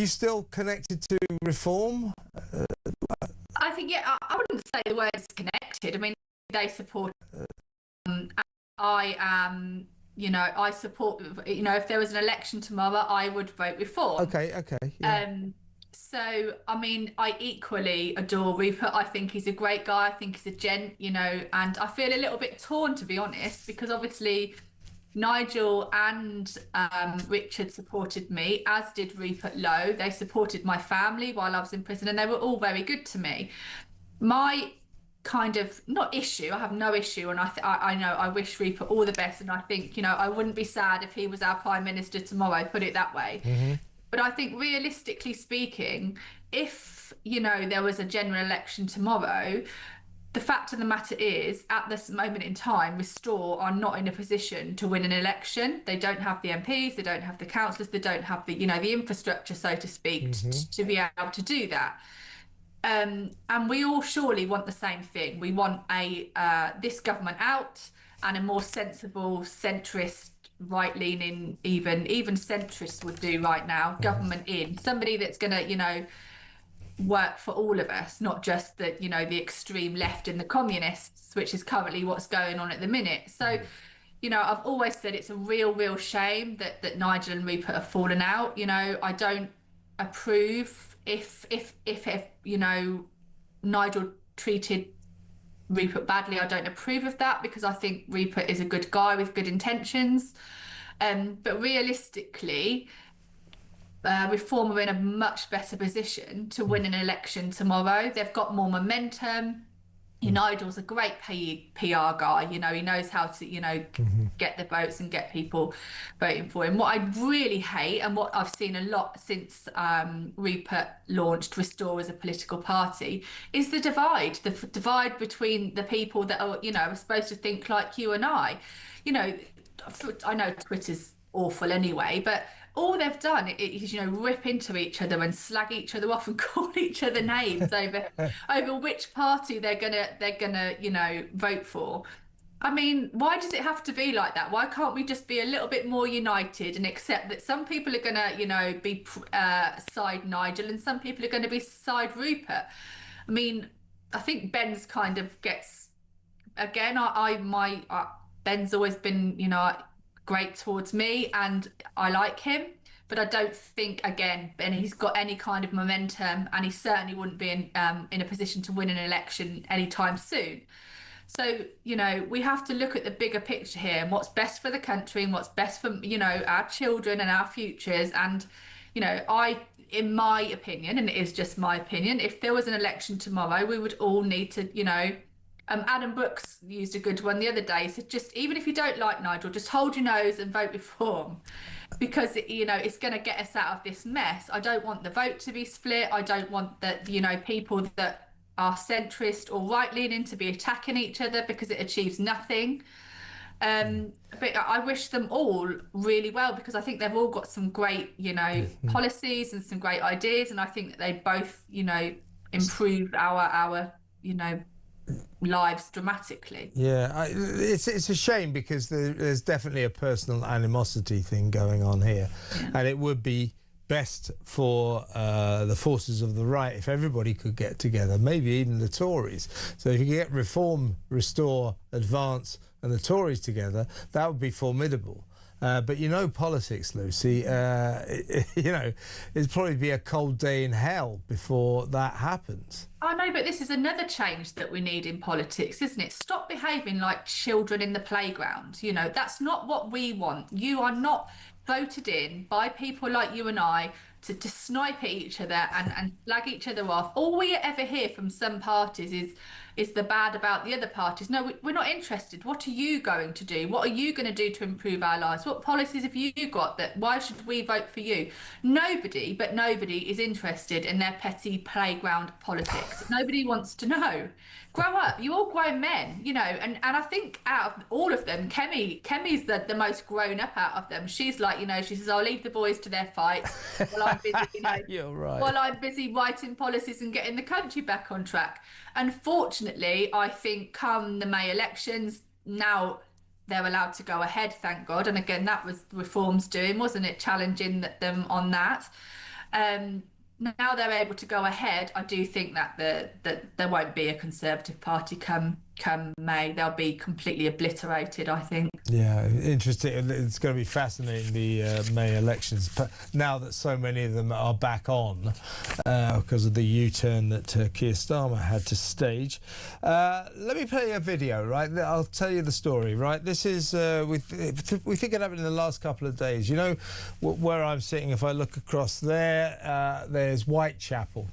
still connected to Reform? I think, yeah, I wouldn't say the word is connected. I mean, they support, I am, I support, if there was an election tomorrow, I would vote Reform. Okay. Yeah. So, I mean, I equally adore Rupert. I think he's a great guy. I think he's a gent, and I feel a little bit torn, to be honest, because obviously Nigel and Richard supported me, as did Rupert Lowe. They supported my family while I was in prison, and they were all very good to me. My kind of, not issue, I have no issue, and I know I wish Rupert all the best, and I think, I wouldn't be sad if he was our Prime Minister tomorrow, put it that way. Mm-hmm. But I think realistically speaking, if, there was a general election tomorrow, the fact of the matter is, at this moment in time, Restore are not in a position to win an election. They don't have the MPs, they don't have the councillors, they don't have the, the infrastructure, so to speak, to be able to do that. And we all surely want the same thing. We want this government out and a more sensible, centrist, right-leaning, even centrists would do right now, government in. Somebody that's going to, work for all of us, not just the, the extreme left and the communists, which is currently what's going on at the minute. So you know, I've always said it's a real shame that Nigel and Rupert have fallen out. You know, I don't approve if you know, Nigel treated Rupert badly. I don't approve of that, because I think Rupert is a good guy with good intentions. But realistically, Reform are in a much better position to win an election tomorrow. They've got more momentum. Nigel's a great PR guy. You know, he knows how to, you know, get the votes and get people voting for him. What I really hate, and what I've seen a lot since Rupert launched Restore as a political party, is the divide between the people that are, you know, are supposed to think like you and I. You know, I know Twitter's awful anyway, but all they've done is, you know, rip into each other and slag each other off and call each other names over which party they're gonna you know, vote for. I mean, why does it have to be like that? Why can't we just be a little bit more united and accept that some people are gonna, you know, be side Nigel and some people are gonna be side Rupert? I mean, I think Ben's kind of gets, again, Ben's always been, you know, great towards me and I like him, but I don't think, again, Ben, he's got any kind of momentum, and he certainly wouldn't be in a position to win an election anytime soon. So, you know, we have to look at the bigger picture here and what's best for the country and what's best for, you know, our children and our futures. And, you know, in my opinion, and it is just my opinion, if there was an election tomorrow, we would all need to, you know, Adam Brooks used a good one the other day. He said, just even if you don't like Nigel, just hold your nose and vote Reform, because, you know, it's going to get us out of this mess. I don't want the vote to be split. I don't want that, you know, people that are centrist or right-leaning to be attacking each other, because it achieves nothing. But I wish them all really well, because I think they've all got some great, you know, policies and some great ideas, and I think that they both, you know, improve our you know, lives dramatically. Yeah, it's a shame, because there's definitely a personal animosity thing going on here, and it would be best for the forces of the right if everybody could get together, maybe even the Tories. So if you get Reform, Restore, Advance and the Tories together, that would be formidable. But you know politics, Lucy, you know, it'd probably be a cold day in hell before that happens. I know, but this is another change that we need in politics, isn't it? Stop behaving like children in the playground. You know, that's not what we want. You are not voted in by people like you and I to snipe at each other and slag each other off. All we ever hear from some parties is the bad about the other parties. No, we're not interested. What are you going to do? What are you going to do to improve our lives? What policies have you got? That why should we vote for you? Nobody is interested in their petty playground politics. Nobody wants to know. Grow up. You're all grown men, you know, and I think out of all of them, Kemi's the most grown up out of them. She's like, you know, she says, I'll leave the boys to their fights while I'm busy, you know, You're right. while I'm busy writing policies and getting the country back on track. Unfortunately, I think come the May elections, now they're allowed to go ahead, thank God. And again, that was Reform's doing, wasn't it? Challenging them on that. Now they're able to go ahead. I do think that there won't be a Conservative Party come May. They'll be completely obliterated, I think. Yeah, interesting. It's going to be fascinating, the May elections, but now that so many of them are back on because of the U-turn that Keir Starmer had to stage. Let me play a video, right? I'll tell you the story, right? This is, we think it happened in the last couple of days. You know where I'm sitting, if I look across there, there's Whitechapel.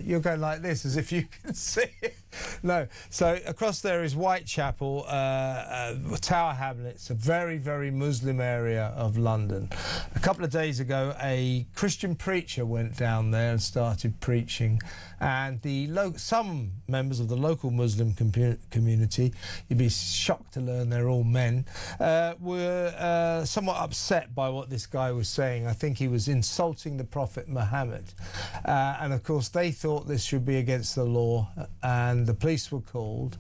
You're going like this, as if you can see it. No, so across there is Whitechapel, Tower Hamlets, a very, very Muslim area of London. A couple of days ago, a Christian preacher went down there and started preaching, and some members of the local Muslim community, you'd be shocked to learn they're all men, were somewhat upset by what this guy was saying. I think he was insulting the Prophet Muhammad, and of course they thought this should be against the law, and the police were called.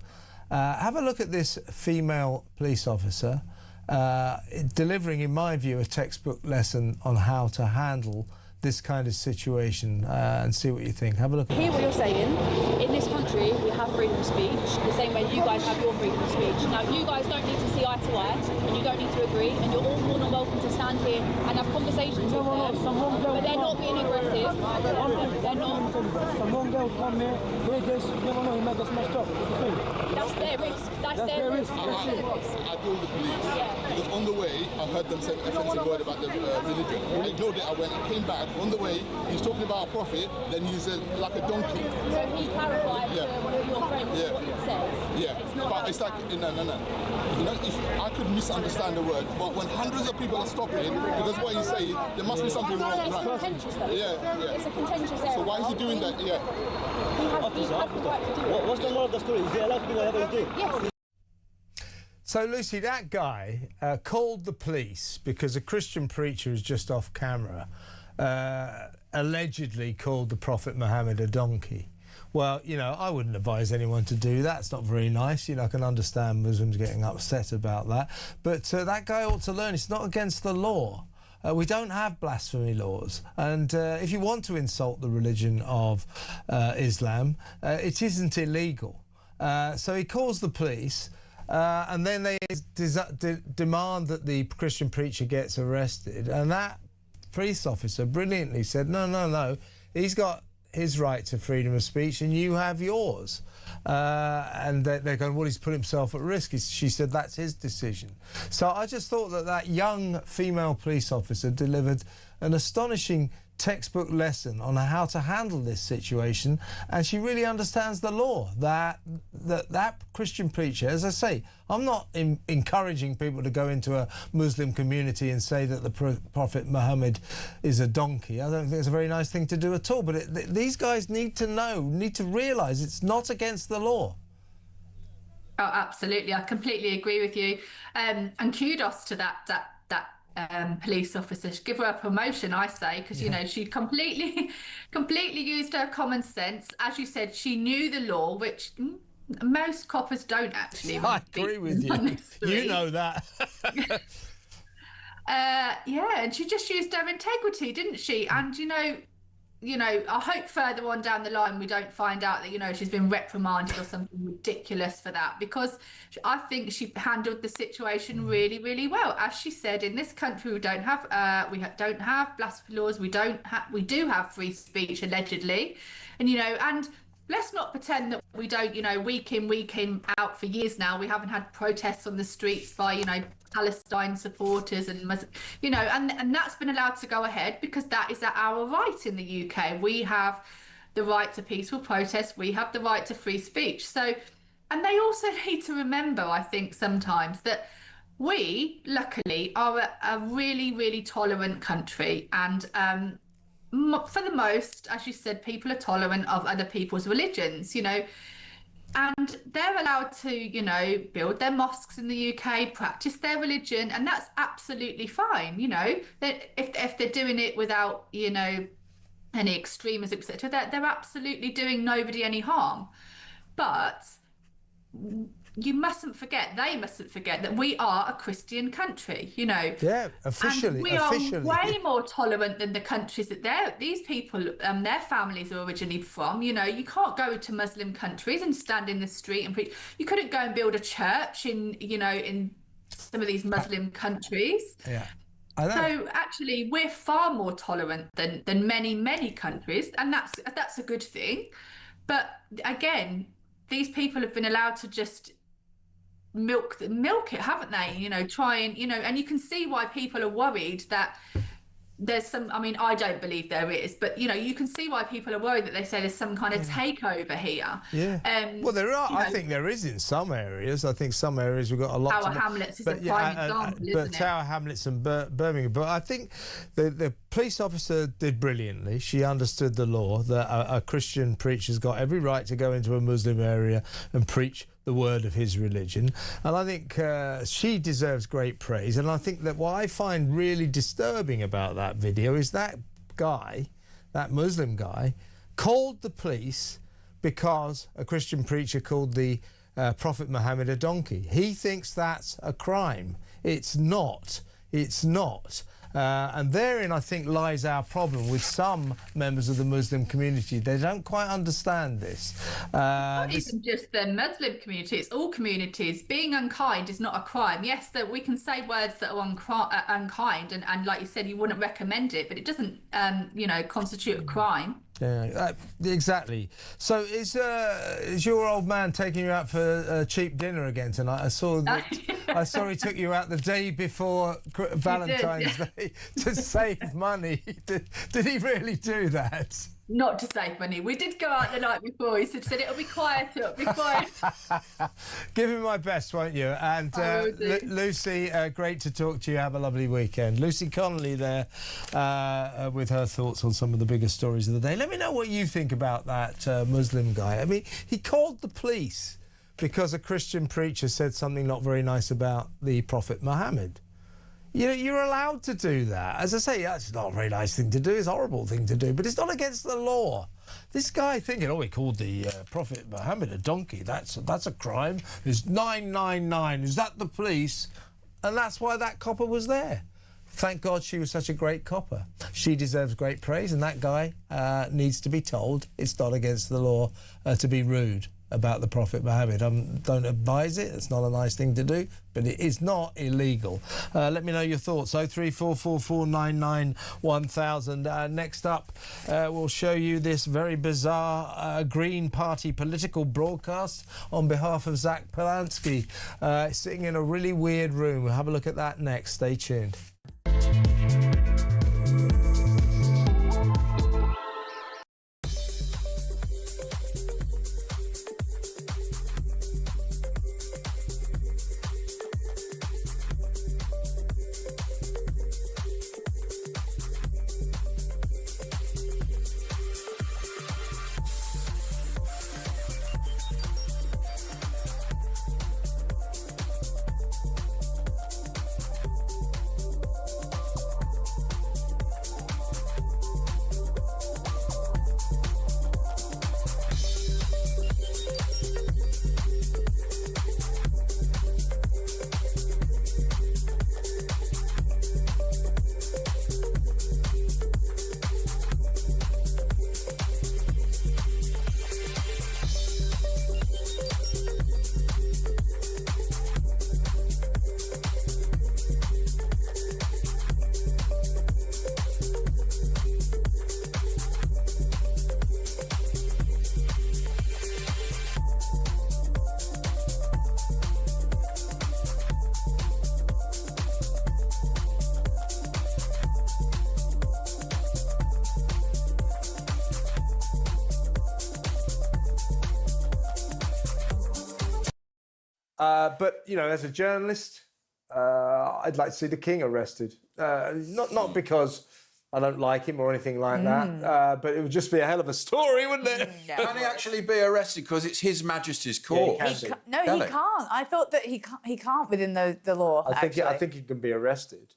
Have a look at this female police officer delivering, in my view, a textbook lesson on how to handle this kind of situation and see what you think. Have a look at Hear what you're saying. In this country, we have freedom of speech, the same way you guys have your freedom of speech. Now, you guys don't need to see eye to eye, and you don't need to agree, and you're all more than welcome to stand here and have conversations with them, but they're not being aggressive. They're not. Someone will come here, hear this, never know, he might get smashed up. That's their risk. That's their risk. I told the police, because on the way, I heard them say an offensive word about the religion. When I ignored it, I came back. On the way, he's talking about a prophet, then he's like a donkey. So he clarified to one of your friends what he said. Yeah, but it's like, no. You know, if I could misunderstand the word, but when hundreds of people are stopping, because what he's saying, there must be something wrong. It's contentious though. Yeah. It's a contentious area. So why is he doing that? Yeah. He has the right to do it. What's the moral of the story? Is he allowed to do whatever he did? Yes. So, Lucy, that guy called the police because a Christian preacher is just off camera, allegedly called the Prophet Muhammad a donkey. Well, you know, I wouldn't advise anyone to do that. It's not very nice. You know, I can understand Muslims getting upset about that. But that guy ought to learn it's not against the law. We don't have blasphemy laws. And if you want to insult the religion of Islam, it isn't illegal. So he calls the police. And then they demand that the Christian preacher gets arrested. And that police officer brilliantly said, no, he's got his right to freedom of speech and you have yours. And they're going, well, he's put himself at risk. She said that's his decision. So I just thought that young female police officer delivered an astonishing textbook lesson on how to handle this situation, and she really understands the law. That Christian preacher, as I say, I'm not encouraging people to go into a Muslim community and say that the Prophet Muhammad is a donkey. I don't think it's a very nice thing to do at all, but these guys need to realise it's not against the law. Oh, absolutely. I completely agree with you. And kudos to that police officer. Give her a promotion, I say, because you know she completely used her common sense. As you said, she knew the law, which most coppers don't actually. I agree with you. Honestly. You know that. Yeah, and she just used her integrity, didn't she? And you know, I hope further on down the line we don't find out that, you know, she's been reprimanded or something ridiculous for that, because I think she handled the situation really, really well. As she said, in this country we don't have blasphemy laws. We do have free speech allegedly, and you know, and let's not pretend that we don't. You know, week in out for years now, we haven't had protests on the streets by, you know, Palestine supporters and, you know, and that's been allowed to go ahead because that is our right in the UK. We have the right to peaceful protest. We have the right to free speech. So, and they also need to remember, I think, sometimes that we, luckily, are a really, really tolerant country. And for the most, as you said, people are tolerant of other people's religions, you know, and they're allowed to, you know, build their mosques in the UK, practice their religion, and that's absolutely fine. You know, if they're doing it without, you know, any extremism, etc., they're absolutely doing nobody any harm. But you mustn't forget, they mustn't forget that we are a Christian country, you know. Yeah, officially. And we are way more tolerant than the countries that these people, their families are originally from. You know, you can't go to Muslim countries and stand in the street and preach. You couldn't go and build a church in, you know, in some of these Muslim countries. Yeah. So actually, we're far more tolerant than many countries, and that's a good thing. But again, these people have been allowed to just milk it, haven't they? You know, try and, you know, and you can see why people are worried that there's some, I mean, I don't believe there is, but, you know, you can see why people are worried that they say there's some kind of takeover here. Yeah. Well, there are. I think there is in some areas. I think some areas we've got a lot. Tower Hamlets is a prime example, isn't it? Tower Hamlets and Birmingham. But I think the police officer did brilliantly. She understood the law that a Christian preacher's got every right to go into a Muslim area and preach the word of his religion, and I think she deserves great praise. And I think that what I find really disturbing about that video is that guy, that Muslim guy, called the police because a Christian preacher called the Prophet Muhammad a donkey. He thinks that's a crime. It's not. It's not. And therein, I think, lies our problem with some members of the Muslim community. They don't quite understand this. Not even just the Muslim community, it's all communities. Being unkind is not a crime. Yes, that we can say words that are unkind, and like you said, you wouldn't recommend it, but it doesn't, constitute a crime. Yeah, exactly. So is your old man taking you out for cheap dinner again tonight? I saw he took you out the day before Valentine's Day to save money. Did he really do that? Not to save money. We did go out the night before. He said it'll be quiet. Give him my best, won't you? And Lucy, great to talk to you. Have a lovely weekend. Lucy Connolly there with her thoughts on some of the biggest stories of the day. Let me know what you think about that Muslim guy. I mean, he called the police because a Christian preacher said something not very nice about the Prophet Muhammad. You're allowed to do that. As I say, that's not a very nice thing to do. It's a horrible thing to do, but it's not against the law. This guy thinking, he called the Prophet Muhammad a donkey. That's a crime. There's 999. Is that the police? And that's why that copper was there. Thank God she was such a great copper. She deserves great praise, and that guy needs to be told it's not against the law to be rude about the Prophet Muhammad. Don't advise it. It's not a nice thing to do, but it is not illegal. Let me know your thoughts. 03444991000. Next up, we'll show you this very bizarre Green Party political broadcast on behalf of Zach Polanski, sitting in a really weird room. We'll have a look at that next. Stay tuned. But, as a journalist, I'd like to see the king arrested. Not because I don't like him or anything like that, but it would just be a hell of a story, wouldn't it? Can he actually be arrested because it's His Majesty's court? He can't. I thought that he can't within the law. I think he can be arrested.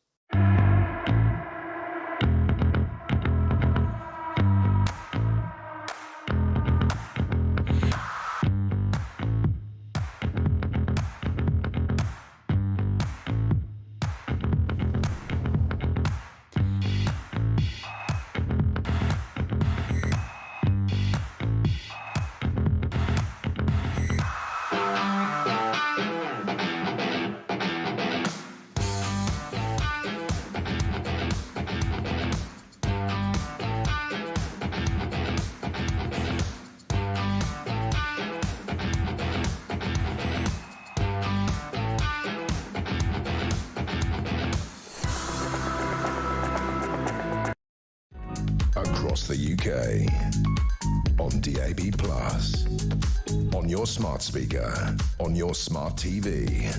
Across the UK, on DAB+, on your smart speaker, on your smart TV,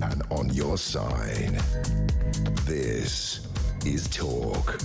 and on your side. This is Talk.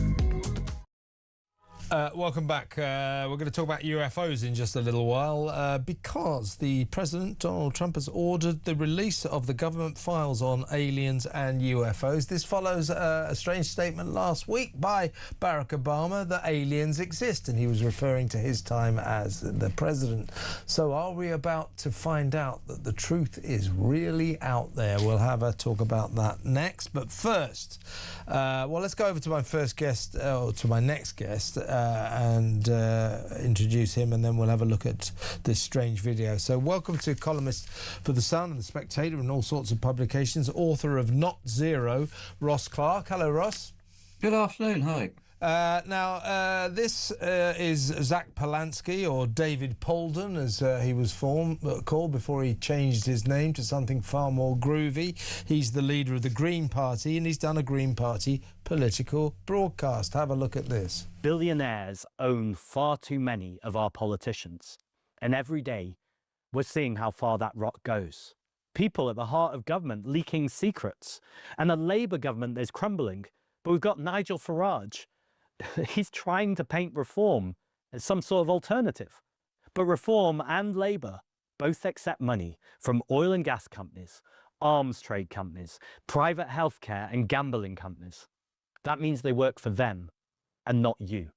Welcome back. We're going to talk about UFOs in just a little while because the President, Donald Trump, has ordered the release of the government files on aliens and UFOs. This follows a strange statement last week by Barack Obama that aliens exist, and he was referring to his time as the president. So are we about to find out that the truth is really out there? We'll have a talk about that next. But first, let's go over to my first guest, or to my next guest, and introduce him, and then we'll have a look at this strange video. So welcome to columnist for The Sun and The Spectator and all sorts of publications, author of Not Zero, Ross Clark. Hello, Ross. Good afternoon. Hi. This is Zach Polanski, or David Polden, as he was called before he changed his name to something far more groovy. He's the leader of the Green Party, and he's done a Green Party political broadcast. Have a look at this. Billionaires own far too many of our politicians, and every day we're seeing how far that rot goes. People at the heart of government leaking secrets, and a Labour government that's crumbling. But we've got Nigel Farage. He's trying to paint reform as some sort of alternative. But reform and Labour both accept money from oil and gas companies, arms trade companies, private healthcare and gambling companies. That means they work for them and not you.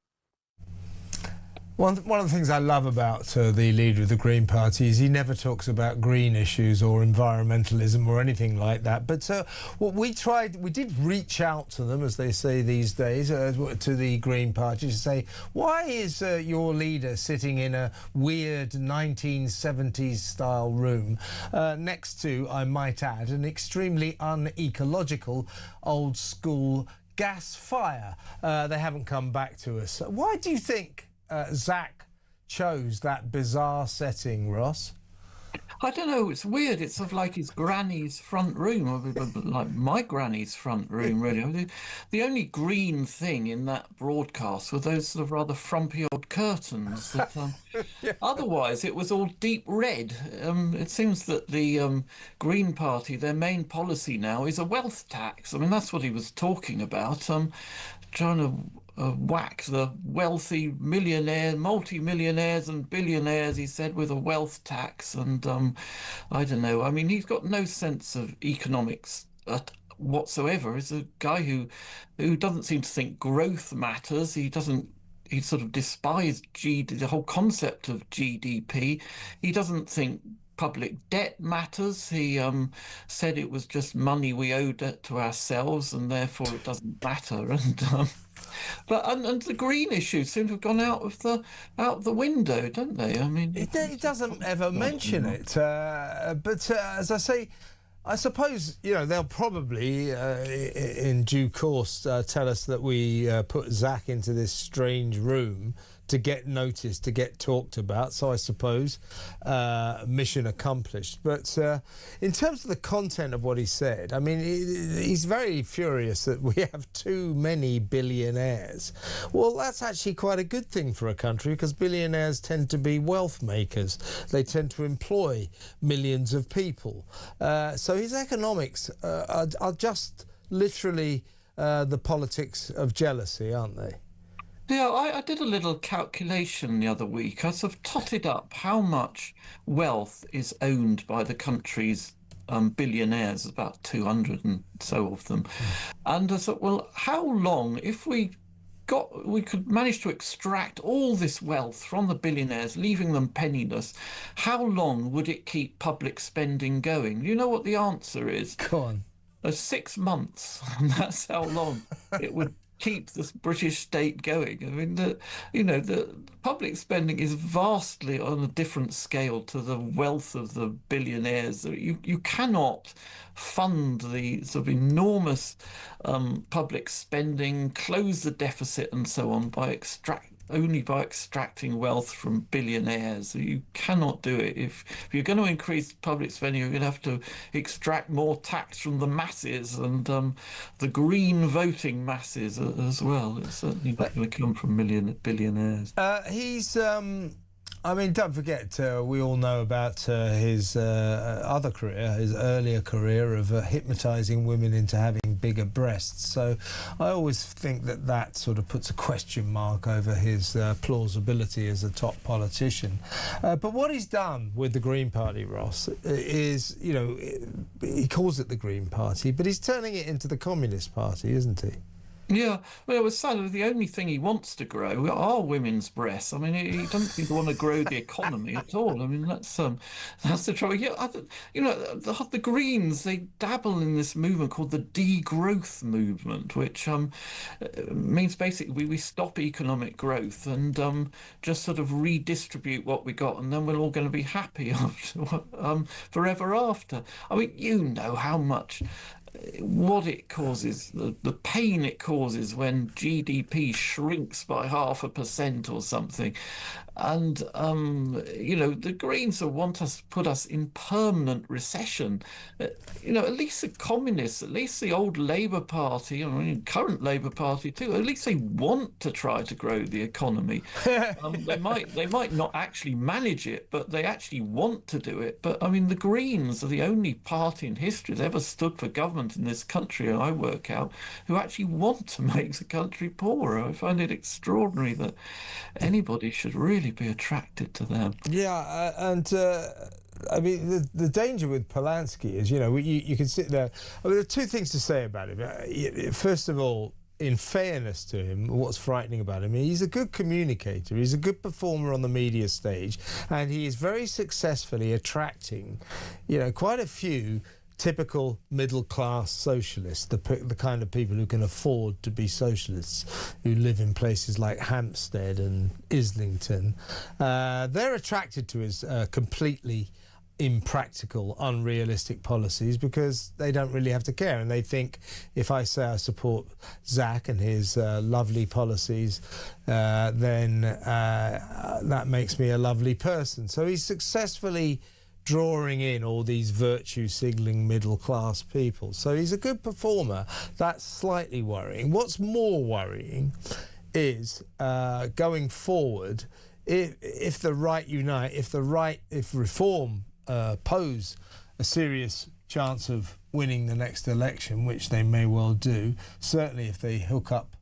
One of the things I love about the leader of the Green Party is he never talks about green issues or environmentalism or anything like that. But what we did reach out to them, as they say these days, to the Green Party to say, why is your leader sitting in a weird 1970s style room next to, I might add, an extremely unecological old school gas fire? They haven't come back to us. Why do you think Zach chose that bizarre setting, Ross? I don't know, it's weird. It's sort of like his granny's front room, or like my granny's front room, really. The only green thing in that broadcast were those sort of rather frumpy old curtains. That, yeah. Otherwise, it was all deep red. It seems that the Green Party, their main policy now is a wealth tax. I mean, that's what he was talking about, trying to whack the wealthy millionaires, multi-millionaires and billionaires, he said, with a wealth tax. And I don't know. I mean, he's got no sense of economics whatsoever. He's a guy who doesn't seem to think growth matters. He sort of despised the whole concept of GDP. He doesn't think public debt matters. He said it was just money we owed to ourselves, and therefore it doesn't matter. And the green issues seem to have gone out the window, don't they? I mean, he doesn't ever mention it. But as I say, I suppose they'll probably in due course tell us that we put Zach into this strange room to get noticed, to get talked about. So I suppose mission accomplished. But in terms of the content of what he said, I mean, he's very furious that we have too many billionaires. Well, that's actually quite a good thing for a country, because billionaires tend to be wealth makers. They tend to employ millions of people. So his economics are just literally the politics of jealousy, aren't they? Yeah, I did a little calculation the other week. I sort of totted up how much wealth is owned by the country's billionaires, about 200 and so of them. And I thought, well, how long, if we could manage to extract all this wealth from the billionaires, leaving them penniless, how long would it keep public spending going? You know what the answer is? Go on. 6 months, and that's how long it would keep this British state going. I mean, the public spending is vastly on a different scale to the wealth of the billionaires. You cannot fund the sort of enormous public spending, close the deficit and so on only by extracting wealth from billionaires. You cannot do it. If you're going to increase public spending, you're going to have to extract more tax from the masses and the green voting masses as well. It's certainly not going to come from billionaires. He's I mean, don't forget, we all know about his other career, his earlier career of hypnotising women into having bigger breasts. So I always think that that sort of puts a question mark over his plausibility as a top politician. But what he's done with the Green Party, Ross, is, you know, he calls it the Green Party, but he's turning it into the Communist Party, isn't he? Yeah, well, it was sad. The only thing he wants to grow are women's breasts. I mean, he doesn't seem to want to grow the economy at all. I mean, that's the trouble. Yeah, you know, the Greens, they dabble in this movement called the degrowth movement, which means basically we stop economic growth and just sort of redistribute what we got, and then we're all going to be happy forever after. I mean, you know how much. What it causes, the pain it causes when GDP shrinks by 0.5% or something. And, you know, the Greens will want us to put us in permanent recession. You know, at least the communists, at least the old Labour Party, I mean, current Labour Party too, at least they want to try to grow the economy. They might not actually manage it, but they actually want to do it. But, I mean, the Greens are the only party in history that ever stood for government in this country, I work out, who actually want to make the country poorer. I find it extraordinary that anybody should really be attracted to them. Yeah, and I mean, the danger with Polanski is, you know, you can sit there. I mean, there are two things to say about him. First of all, in fairness to him, what's frightening about him, he's a good communicator, he's a good performer on the media stage, and he is very successfully attracting, you know, quite a few typical middle-class socialists, the kind of people who can afford to be socialists, who live in places like Hampstead and Islington. They're attracted to his completely impractical, unrealistic policies because they don't really have to care, and they think if I say I support Zach and his lovely policies, then that makes me a lovely person. So he's successfully drawing in all these virtue-signalling middle-class people. So he's a good performer. That's slightly worrying. What's more worrying is going forward, if the right unite, if Reform pose a serious chance of winning the next election, which they may well do, certainly if they hook up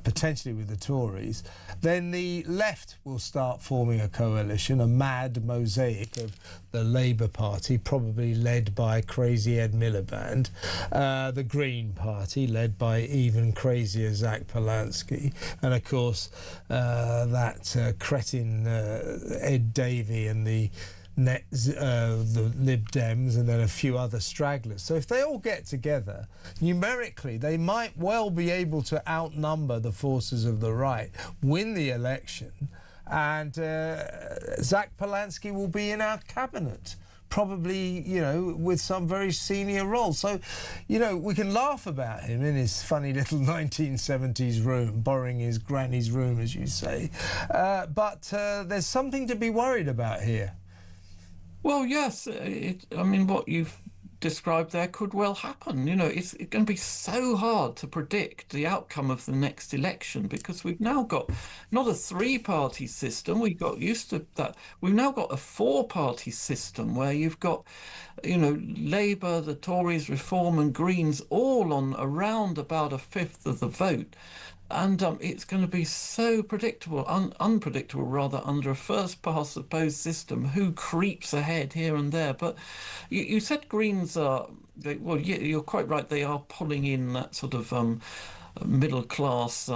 potentially with the Tories, then the left will start forming a coalition, a mad mosaic of the Labour Party, probably led by crazy Ed Miliband, the Green Party, led by even crazier Zach Polanski, and of course that cretin Ed Davey and the Lib Dems, and then a few other stragglers. So if they all get together, numerically, they might well be able to outnumber the forces of the right, win the election, and Zach Polanski will be in our cabinet, probably, you know, with some very senior role. So, you know, we can laugh about him in his funny little 1970s room, borrowing his granny's room, as you say, but there's something to be worried about here. Well, yes. I mean, what you've described there could well happen. You know, it's going to be so hard to predict the outcome of the next election because we've now got not a three-party system. We got used to that. We've now got a four-party system where you've got, you know, Labour, the Tories, Reform and Greens all on around about a fifth of the vote. And it's going to be so predictable, unpredictable rather, under a first-past-the-post system, who creeps ahead here and there. But you said Greens are, well, yeah, you're quite right, they are pulling in that sort of middle-class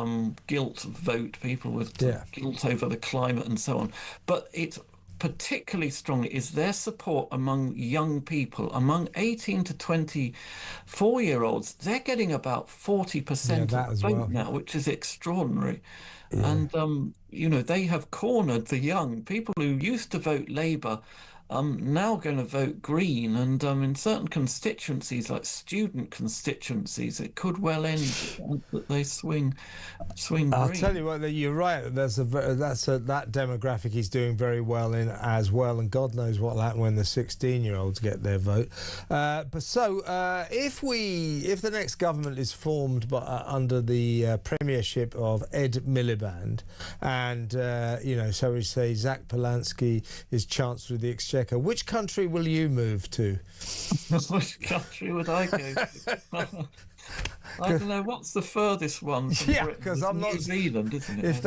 guilt vote, people with guilt over the climate and so on. But it's particularly strong is their support among young people, among 18 to 24-year-olds. They're getting about 40% of the vote now, which is extraordinary. Yeah. And, you know, they have cornered the young. People who used to vote Labour now going to vote Green, and in certain constituencies, like student constituencies, it could well end that they swing Green. I'll tell you what, you're right. That demographic is doing very well in as well, and God knows what will happen when the 16-year-olds get their vote. If the next government is formed under the premiership of Ed Miliband, and shall we say, Zach Polanski is Chancellor of the Exchequer, which country will you move to? Which country would I go to? I don't know. What's the furthest one from Britain? Because I'm not New Zealand, isn't it?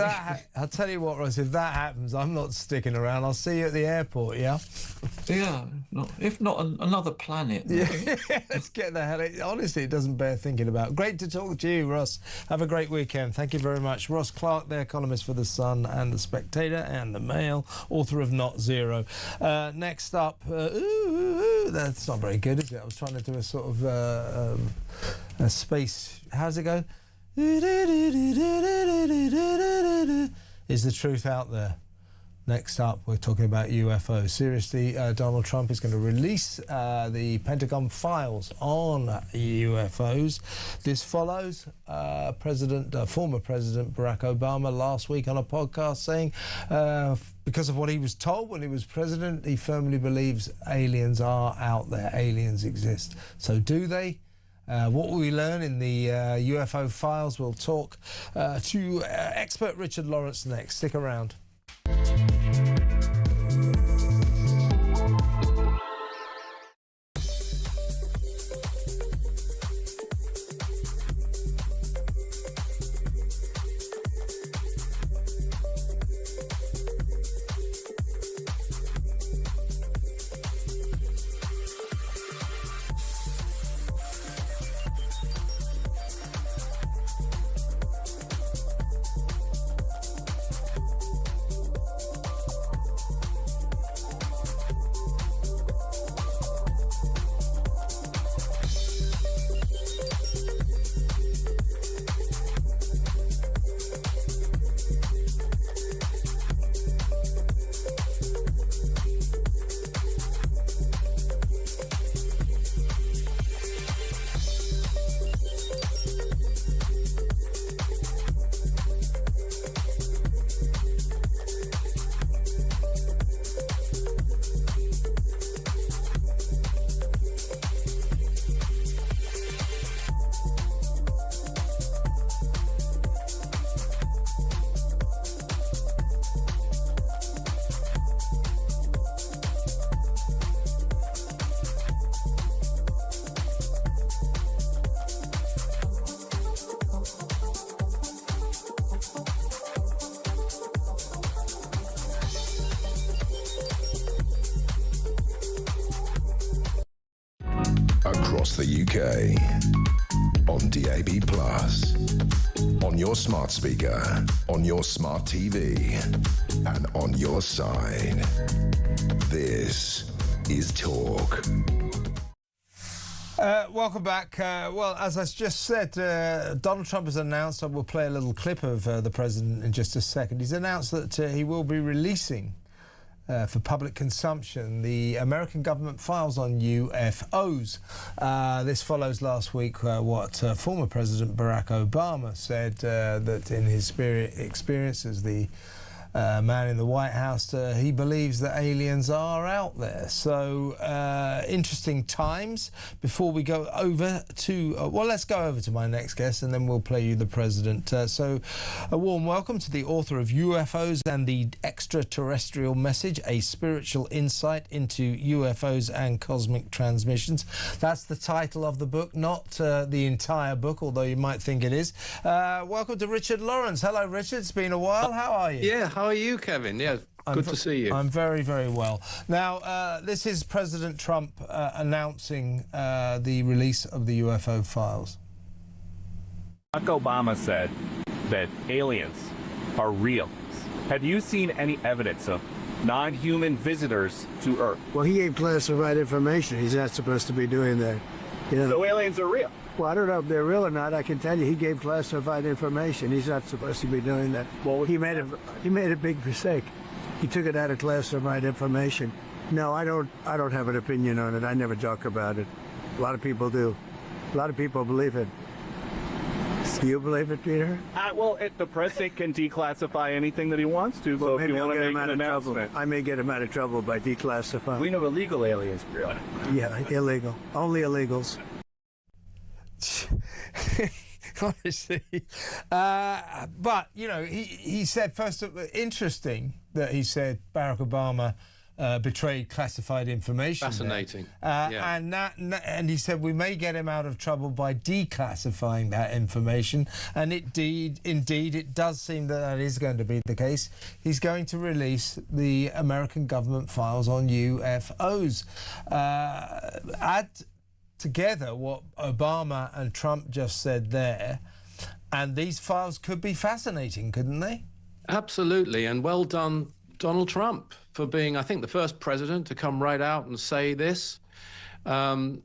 I'll tell you what, Ross. If that happens, I'm not sticking around. I'll see you at the airport. Yeah. Yeah. If not another planet. Yeah. Let's get the hell. Honestly, it doesn't bear thinking about. Great to talk to you, Ross. Have a great weekend. Thank you very much, Ross Clark, the columnist for the Sun and the Spectator and the Mail, author of Not Zero. Next up, that's not very good, is it? I was trying to do a sort of a space. How's it go? Is the truth out there? Next up, we're talking about UFOs. Seriously, Donald Trump is going to release the Pentagon files on UFOs. This follows former President Barack Obama last week on a podcast saying, because of what he was told when he was president, he firmly believes aliens are out there. Aliens exist. So do they? What will we learn in the UFO files? We'll talk to expert Richard Lawrence next. Stick around. Across the UK, on DAB+, on your smart speaker, on your smart TV, and on your side. This is Talk. Welcome back. Well, as I just said, Donald Trump has announced, and we'll play a little clip of the president in just a second. He's announced that he will be releasing for public consumption the American government files on UFOs. This follows last week what former President Barack Obama said that in his experience as the man in the White House, he believes that aliens are out there. So interesting times. Before we go over to let's go over to my next guest and then we'll play you the president. So a warm welcome to the author of UFOs and the Extraterrestrial Message, a spiritual insight into UFOs and cosmic transmissions. That's the title of the book, not the entire book, although you might think it is. Welcome to Richard Lawrence. Hello, Richard. It's been a while. How are you? Yeah, how are you, Kevin? Yeah, good to see you. I'm very, very well. Now, this is President Trump announcing the release of the UFO files. Barack Obama said that aliens are real. Have you seen any evidence of non-human visitors to Earth? Well, he gave classified information. He's not supposed to be doing that. You know, so aliens are real? Well, I don't know if they're real or not. I can tell you he gave classified information. He's not supposed to be doing that. Well, he made a big mistake. He took it out of classified information. No, I don't have an opinion on it. I never talk about it. A lot of people do. A lot of people believe it. Do you believe it, Peter? Well, the president can declassify anything that he wants to. So if you want to make an announcement, I may get him out of trouble by declassifying. we know illegal aliens, really. Yeah, illegal. Only illegals. Honestly, but you know, he said first. Interesting that he said Barack Obama betrayed classified information. Fascinating. And he said we may get him out of trouble by declassifying that information. And indeed, it does seem that is going to be the case. He's going to release the American government files on UFOs. Add together what Obama and Trump just said there, and these files could be fascinating, couldn't they? Absolutely, and well done, Donald Trump, for being, I think, the first president to come right out and say this. And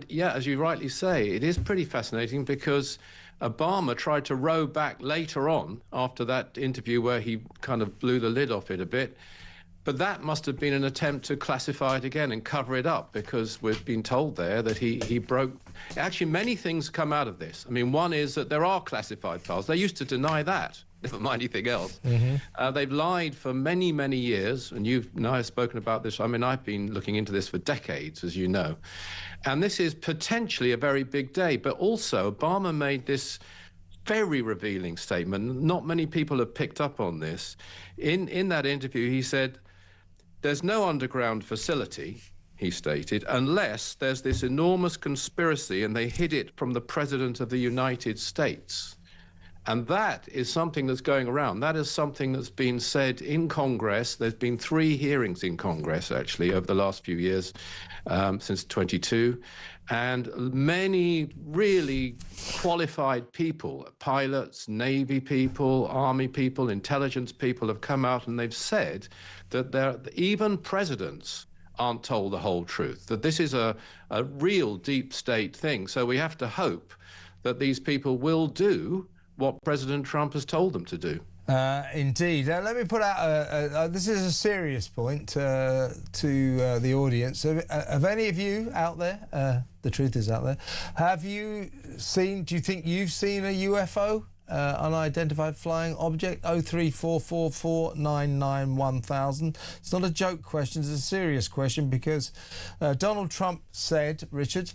yeah, as you rightly say, it is pretty fascinating because Obama tried to row back later on after that interview where he kind of blew the lid off it a bit. But that must have been an attempt to classify it again and cover it up, because we've been told there that he broke... Actually, many things come out of this. I mean, one is that there are classified files. They used to deny that, never mind anything else. They've lied for many, many years, and you've now spoken about this. I mean, I've been looking into this for decades, as you know. And this is potentially a very big day. But also, Obama made this very revealing statement. Not many people have picked up on this. In that interview, he said, there's no underground facility, he stated, unless there's this enormous conspiracy and they hid it from the President of the United States. And that is something that's going around. That is something that's been said in Congress. There's been 3 hearings in Congress, actually, over the last few years, since 22. And many really qualified people, pilots, Navy people, Army people, intelligence people have come out and they've said that even presidents aren't told the whole truth, that this is a real deep state thing. So we have to hope that these people will do what President Trump has told them to do. Indeed. Let me put out this is a serious point to the audience. Have any of you out there, the truth is out there, do you think you've seen a UFO, unidentified flying object? 03444991000. It's not a joke question, it's a serious question, because Donald Trump said, Richard,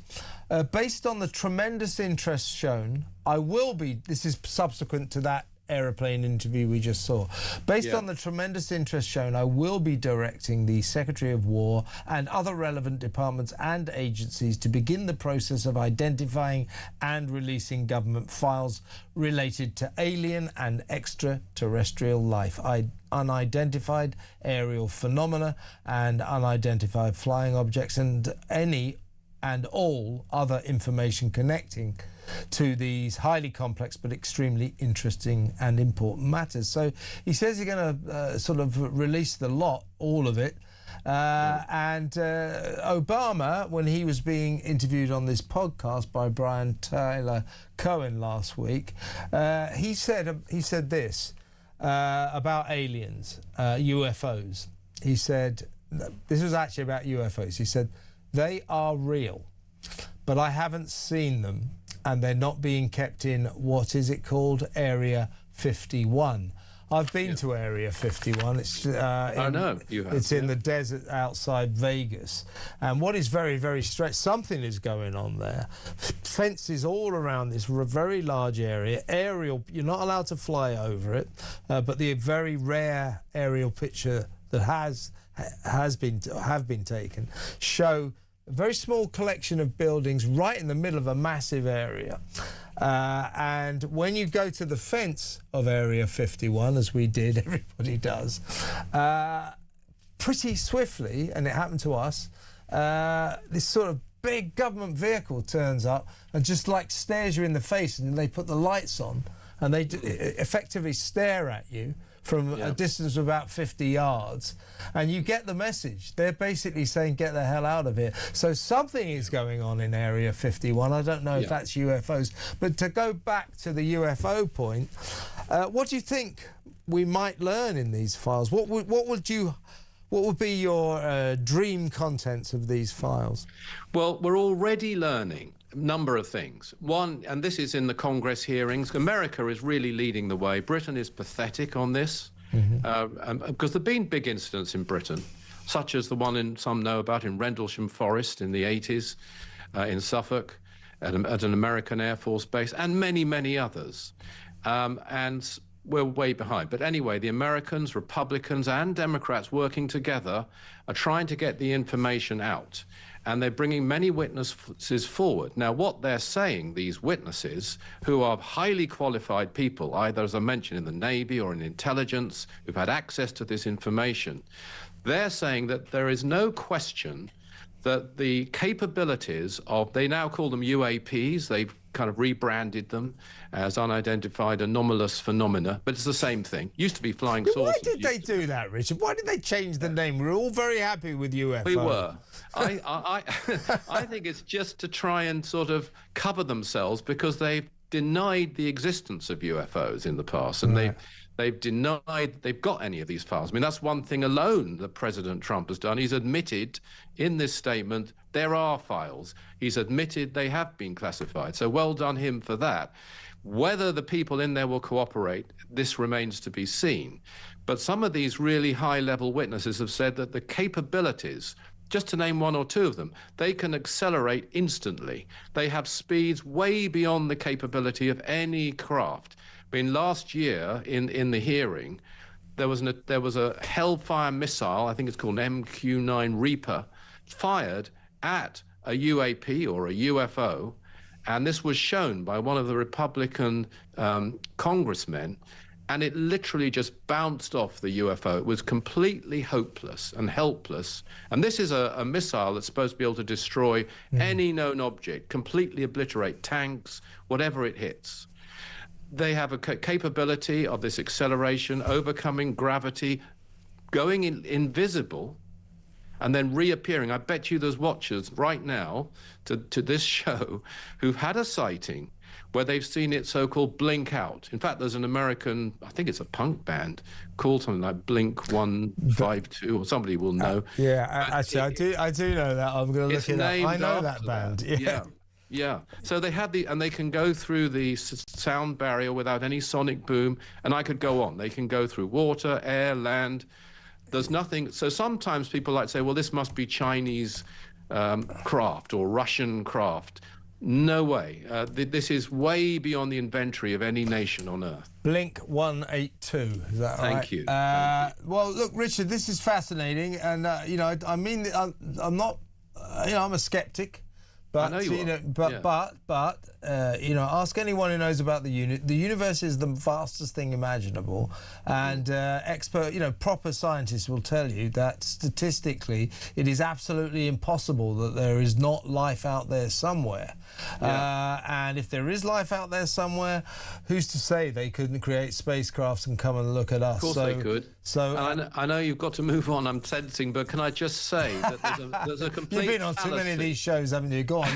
based on the tremendous interest shown, this is subsequent to that aeroplane interview we just saw. Based on the tremendous interest shown, I will be directing the Secretary of War and other relevant departments and agencies to begin the process of identifying and releasing government files related to alien and extraterrestrial life, unidentified aerial phenomena and unidentified flying objects, and any and all other information connecting to these highly complex but extremely interesting and important matters. So he says he's going to sort of release the lot, all of it. And Obama, when he was being interviewed on this podcast by Brian Tyler Cohen last week, he said this about aliens, UFOs. He said, this was actually about UFOs. He said, they are real, but I haven't seen them, and they're not being kept in, what is it called, Area 51. I've been to Area 51. It's I know you have. It's in the desert outside Vegas, and what is very, very strange, something is going on there. Fences all around this very large area. Aerial, you're not allowed to fly over it, but the very rare aerial picture that have been taken show a very small collection of buildings right in the middle of a massive area. And when you go to the fence of Area 51, as we did, everybody does, pretty swiftly, and it happened to us, this sort of big government vehicle turns up and just like stares you in the face, and they put the lights on and they effectively stare at you from a distance of about 50 yards, and you get the message. They're basically saying, get the hell out of here. So something is going on in Area 51. I don't know if that's UFOs. But to go back to the UFO point, what do you think we might learn in these files? What would you What would be your dream contents of these files? Well, we're already learning a number of things. One, and this is in the Congress hearings, America is really leading the way. Britain is pathetic on this, because there have been big incidents in Britain, such as the one some know about in Rendlesham Forest in the 80s, in Suffolk, at an American Air Force base, and many, many others. And we're way behind. But anyway, the Americans, Republicans and Democrats working together are trying to get the information out. And they're bringing many witnesses forward. Now, what they're saying, these witnesses, who are highly qualified people, either, as I mentioned, in the Navy or in intelligence, who've had access to this information, they're saying that there is no question that the capabilities of, they now call them UAPs, they've kind of rebranded them as unidentified anomalous phenomena, but it's the same thing. Used to be flying saucers. Why did they do that, Richard? Why did they change the name? We're all very happy with UFO. We were. I think it's just to try and sort of cover themselves, because they've denied the existence of UFOs in the past, and they've denied they've got any of these files. I mean, that's one thing alone that President Trump has done. He's admitted in this statement there are files. He's admitted they have been classified. So well done him for that. Whether the people in there will cooperate, this remains to be seen. But some of these really high-level witnesses have said that the capabilities, just to name one or two of them, they can accelerate instantly. They have speeds way beyond the capability of any craft. I mean, last year in the hearing, there was a Hellfire missile, I think it's called an MQ-9 Reaper, fired at a UAP or a UFO, and this was shown by one of the Republican congressmen, and it literally just bounced off the UFO. It was completely hopeless and helpless. And this is a missile that's supposed to be able to destroy any known object, completely obliterate tanks, whatever it hits. They have a capability of this acceleration, overcoming gravity, going invisible, and then reappearing. I bet you there's watchers right now to this show who've had a sighting where they've seen it so-called blink out. In fact, there's an American, I think it's a punk band, called something like Blink 152, or somebody will know. Actually, I do know that. I'm going to look it up. I know that band. Yeah. So they had and they can go through the sound barrier without any sonic boom, and I could go on. They can go through water, air, land. There's nothing. So sometimes people like to say, well, this must be Chinese craft or Russian craft. No way. This is way beyond the inventory of any nation on Earth. Blink 182, is that right? Thank you. Well, look, Richard, this is fascinating, and I mean, I'm not, I'm a skeptic. But, I know you are. But ask anyone who knows about the universe is the fastest thing imaginable, and proper scientists will tell you that statistically it is absolutely impossible that there is not life out there somewhere. And if there is life out there somewhere, who's to say they couldn't create spacecrafts and come and look at us? Of course they could. So I know you've got to move on, I'm sensing, but can I just say that there's a complete You've been on too many of these shows, haven't you? Go on.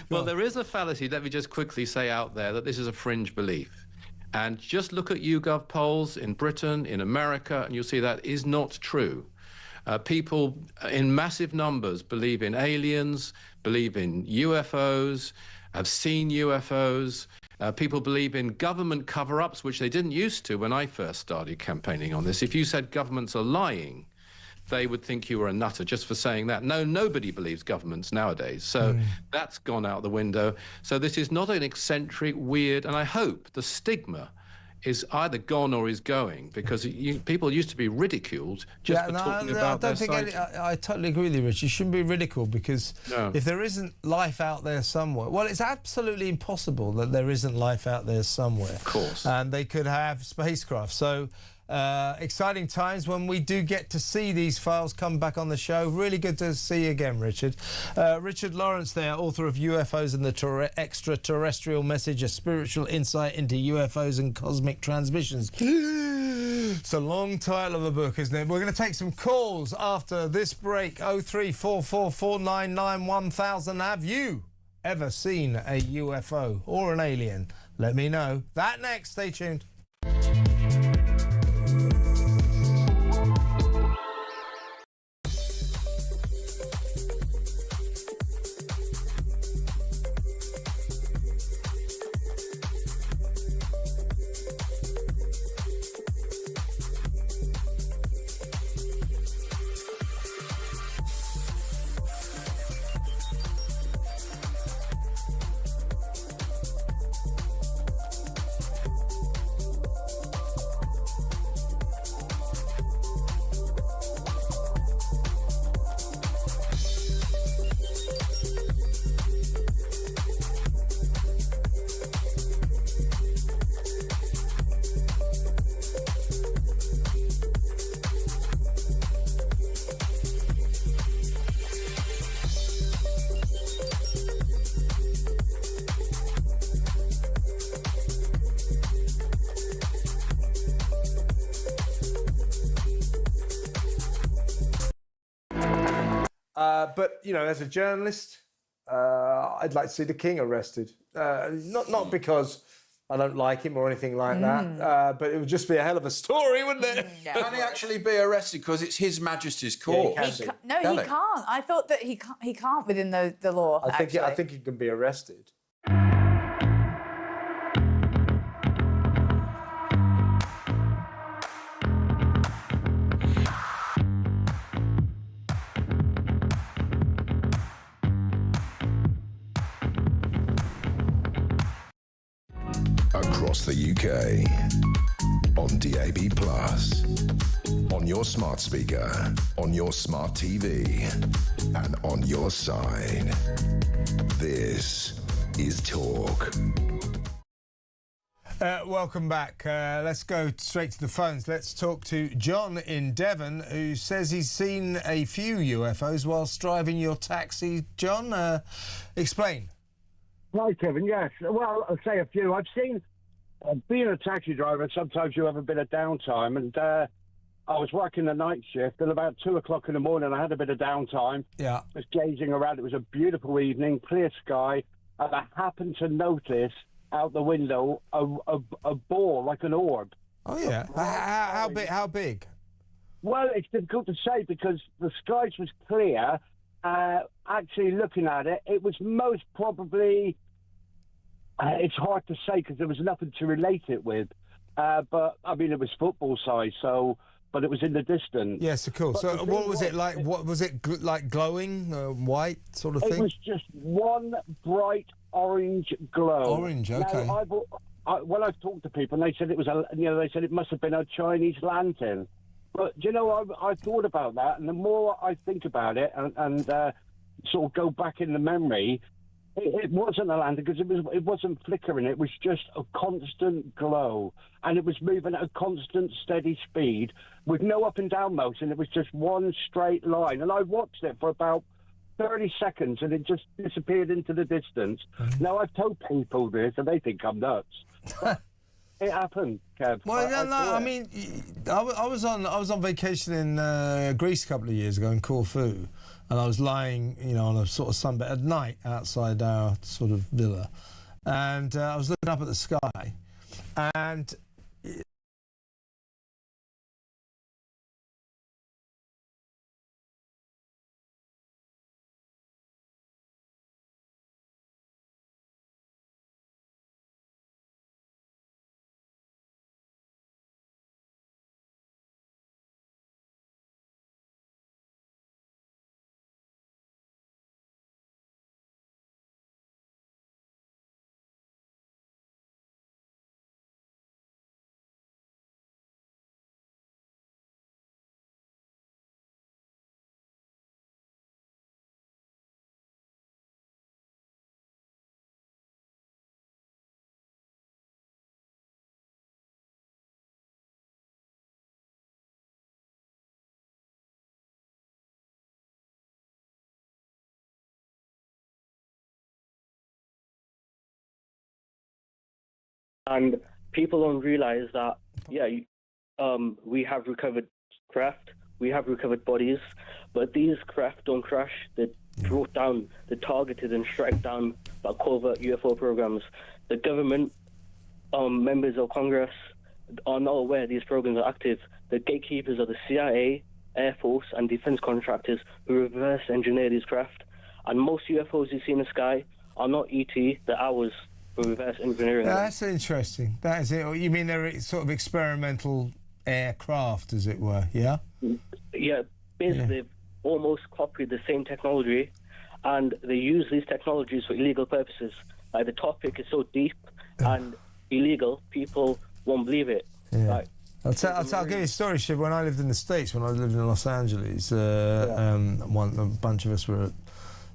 Well, there is a fallacy, let me just quickly say out there, that this is a fringe belief. And just look at YouGov polls in Britain, in America, and you'll see that is not true. People in massive numbers believe in aliens, believe in UFOs, have seen UFOs. People believe in government cover-ups, which they didn't used to when I first started campaigning on this. If you said governments are lying, they would think you were a nutter just for saying that. No, nobody believes governments nowadays. So that's gone out the window. So this is not an eccentric, weird, and I hope the stigma is either gone or is going, because people used to be ridiculed just for talking about their sighting. I totally agree with you, Rich. You shouldn't be ridiculed, because if there isn't life out there somewhere, well, it's absolutely impossible that there isn't life out there somewhere. Of course. And they could have spacecraft. So exciting times when we do get to see these files come back on the show. Really good to see you again, Richard. Richard Lawrence there, author of UFOs and the Extraterrestrial Message, a spiritual insight into UFOs and cosmic transmissions. It's a long title of a book, isn't it? We're going to take some calls after this break. 03444991000. Have you ever seen a UFO or an alien? Let me know. That next. Stay tuned. But, you know, as a journalist, I'd like to see the king arrested. Not because I don't like him or anything like that, but it would just be a hell of a story, wouldn't it? Can he actually be arrested because it's His Majesty's court? No, he can't. I thought that he can't within the law. I think he can be arrested. Across the UK, on DAB+, on your smart speaker, on your smart TV, and on your side. This is Talk. Welcome back. Let's go straight to the phones. Let's talk to John in Devon, who says he's seen a few UFOs whilst driving your taxi. John, explain. Hi, Kevin. Yes. Well, I'll say a few. I've seen, being a taxi driver, sometimes you have a bit of downtime. And I was working the night shift, and about 2 o'clock in the morning, I had a bit of downtime. Yeah. I was gazing around. It was a beautiful evening, clear sky. And I happened to notice out the window a ball, like an orb. Oh, yeah. How big? Well, it's difficult to say because the skies was clear. Actually looking at it, it was most probably, it's hard to say because there was nothing to relate it with. But, I mean, it was football size, so, but it was in the distance. Yes, of course. So what was it like? What was it like glowing, white sort of thing? It was just one bright orange glow. Orange, okay. Now, when I've talked to people, and they said it was they said it must have been a Chinese lantern. But, you know, I thought about that, and the more I think about it and sort of go back in the memory, it wasn't a lantern because it wasn't flickering. It was just a constant glow, and it was moving at a constant, steady speed with no up and down motion. It was just one straight line, and I watched it for about 30 seconds, and it just disappeared into the distance. Now, I've told people this, and they think I'm nuts. It happened, Kev. Well, I mean, I was on vacation in Greece a couple of years ago in Corfu, and I was lying, you know, on a sort of sunbed at night outside our sort of villa, and I was looking up at the sky, and And people don't realise that, we have recovered craft, we have recovered bodies, but these craft don't crash. They're brought down, they're targeted and struck down by covert UFO programs. The government, members of Congress are not aware these programs are active. The gatekeepers are the CIA, Air Force, and defense contractors who reverse engineer these craft. And most UFOs you see in the sky are not ET, they're ours. Reverse engineering. That's interesting. That is it. You mean they're sort of experimental aircraft, as it were? Yeah. Yeah. Basically, they've almost copied the same technology, and they use these technologies for illegal purposes. Like the topic is so deep and illegal, people won't believe it. Yeah. Like, I'll give you a story, Shiv. When I lived in the States, when I lived in Los Angeles, a bunch of us were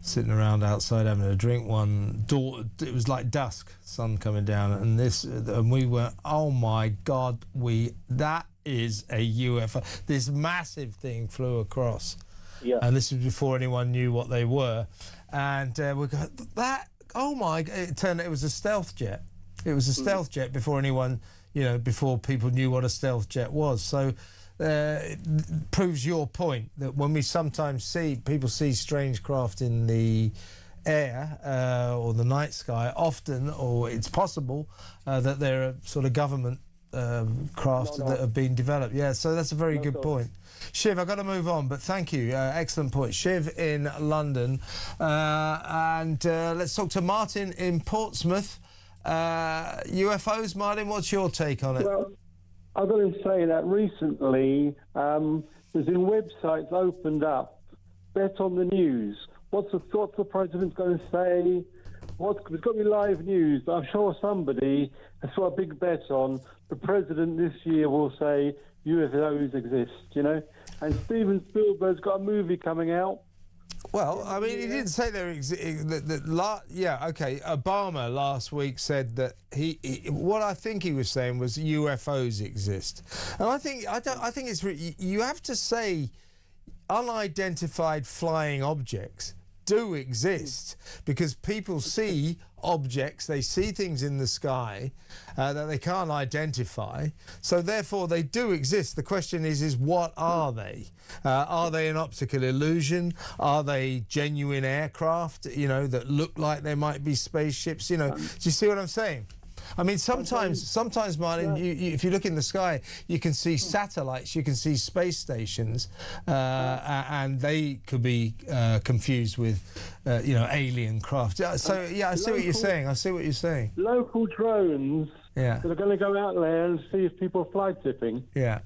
sitting around outside having a drink. It was like dusk, sun coming down, and we were, oh my God, that is a UFO. This massive thing flew across, and this was before anyone knew what they were, and we go, oh my! It turned out it was a stealth jet. It was a stealth jet before anyone, before people knew what a stealth jet was. So proves your point that when we sometimes see people see strange craft in the air or the night sky, often, or it's possible that there are sort of government craft that have been developed. Yeah, so that's a very good point. Shiv, I've got to move on, but thank you. Excellent point. Shiv in London. And let's talk to Martin in Portsmouth. UFOs, Martin, what's your take on it? Well, I've got to say that recently there's been websites opened up, bet on the news. What's the president going to say? It's got to be live news, but I'm sure somebody has got a big bet on the president this year will say UFOs exist, you know? And Steven Spielberg's got a movie coming out. Well, I mean, he didn't say there yeah, okay. Obama last week said that what I think he was saying was UFOs exist, and I think it's you have to say unidentified flying objects do exist, because people see objects, they see things in the sky that they can't identify, so therefore they do exist. The question is what are they? Are they an optical illusion? Are they genuine aircraft, you know, that look like they might be spaceships? You know, do you see what I'm saying? I mean, sometimes, Martin, if you look in the sky, you can see satellites, you can see space stations, and they could be confused with, you know, alien craft. So, yeah, I see what you're saying. I see what you're saying. Local drones that are going to go out there and see if people are fly tipping. Yeah.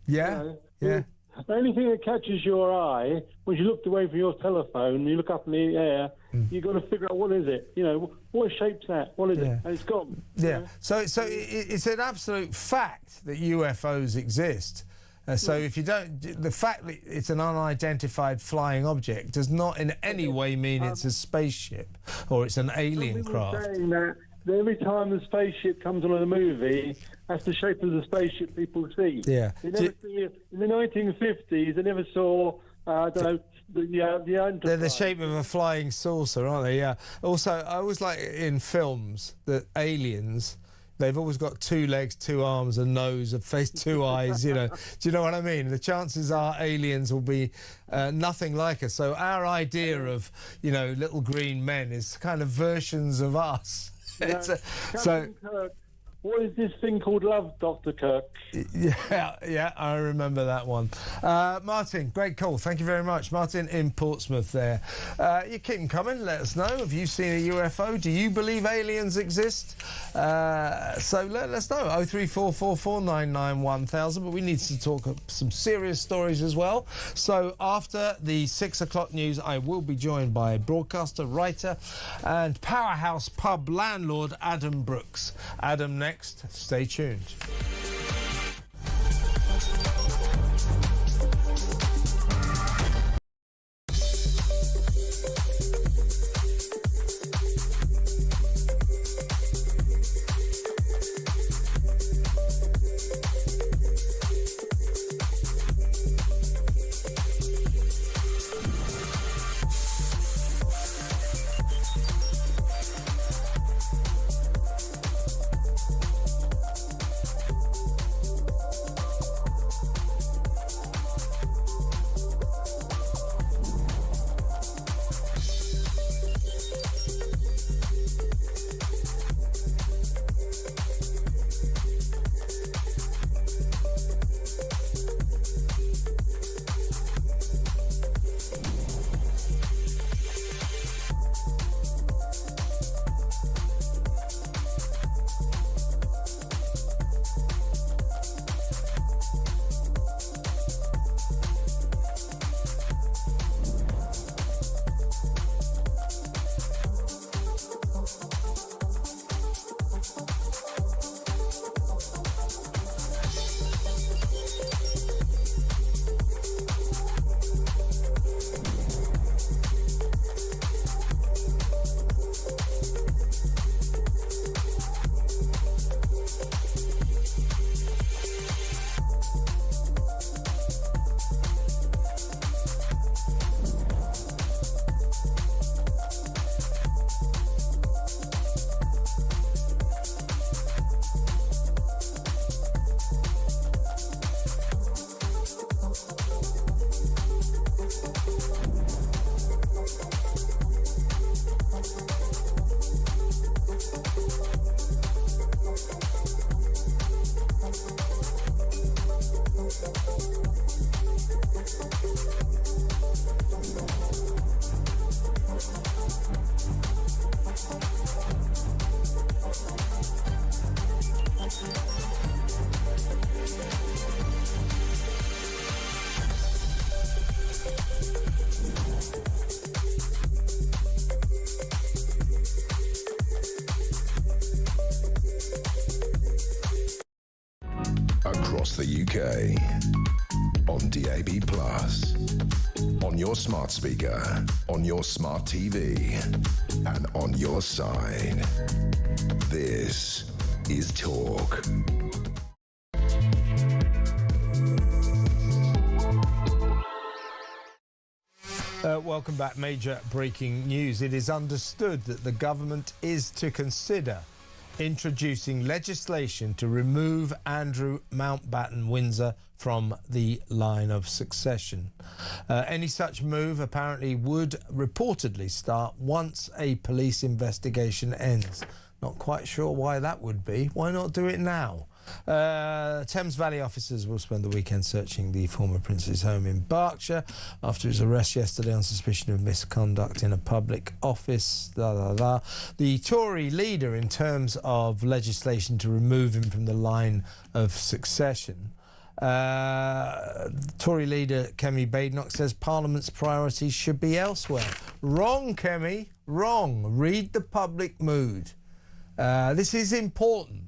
Yeah. You know, anything that catches your eye, when you looked away from your telephone, you look up in the air, you've got to figure out what is it. You know, what shape's that? What is it? And it's gone. Yeah. You know? So it's an absolute fact that UFOs exist. So if you don't, the fact that it's an unidentified flying object does not in any way mean it's a spaceship or it's an alien craft. Saying that every time the spaceship comes on in a movie, that's the shape of the spaceship people see. Yeah. They never see it. In the 1950s, they never saw, I don't know, the Enterprise. They're the shape of a flying saucer, aren't they? Yeah. Also, I always like in films that aliens, they've always got 2 legs, 2 arms, a nose, a face, 2 eyes, you know. Do you know what I mean? The chances are aliens will be nothing like us. So our idea of, you know, little green men is kind of versions of us. Captain Kirk, what is this thing called love, Dr. Kirk? Yeah, I remember that one. Martin, great call. Thank you very much. Martin in Portsmouth there. You keep them coming. Let us know. Have you seen a UFO? Do you believe aliens exist? So let us know. 03444991000. But we need to talk some serious stories as well. So after the 6 o'clock news, I will be joined by broadcaster, writer and powerhouse pub landlord Adam Brooks. Adam next. Stay tuned. across the UK. On DAB+, on your smart speaker, on your smart TV, and on your side. This is Talk. Welcome back. Major breaking news. It is understood that the government is to consider introducing legislation to remove Andrew Mountbatten Windsor from the line of succession. Any such move apparently would reportedly start once a police investigation ends. Not quite sure why that would be. Why not do it now? Thames Valley officers will spend the weekend searching the former Prince's home in Berkshire after his arrest yesterday on suspicion of misconduct in a public office. The Tory leader, in terms of legislation to remove him from the line of succession, Tory leader Kemi Badenoch says Parliament's priorities should be elsewhere. Wrong, Kemi, wrong. Read the public mood. This is important.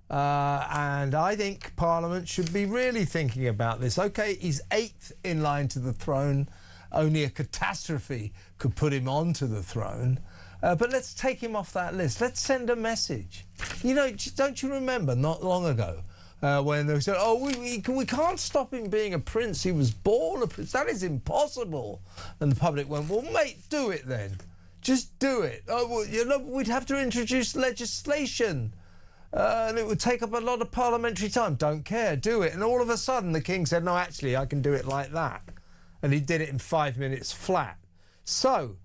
And I think Parliament should be really thinking about this. OK, he's 8th in line to the throne. Only a catastrophe could put him onto the throne. But let's take him off that list. Let's send a message. You know, don't you remember not long ago when they said, oh, we can't stop him being a prince. He was born a prince. That is impossible. And the public went, well, mate, do it then. Just do it. Oh, well, you know, we'd have to introduce legislation. And it would take up a lot of parliamentary time. Don't care, do it. And all of a sudden the king said, no, actually, I can do it like that. And he did it in 5 minutes flat. So,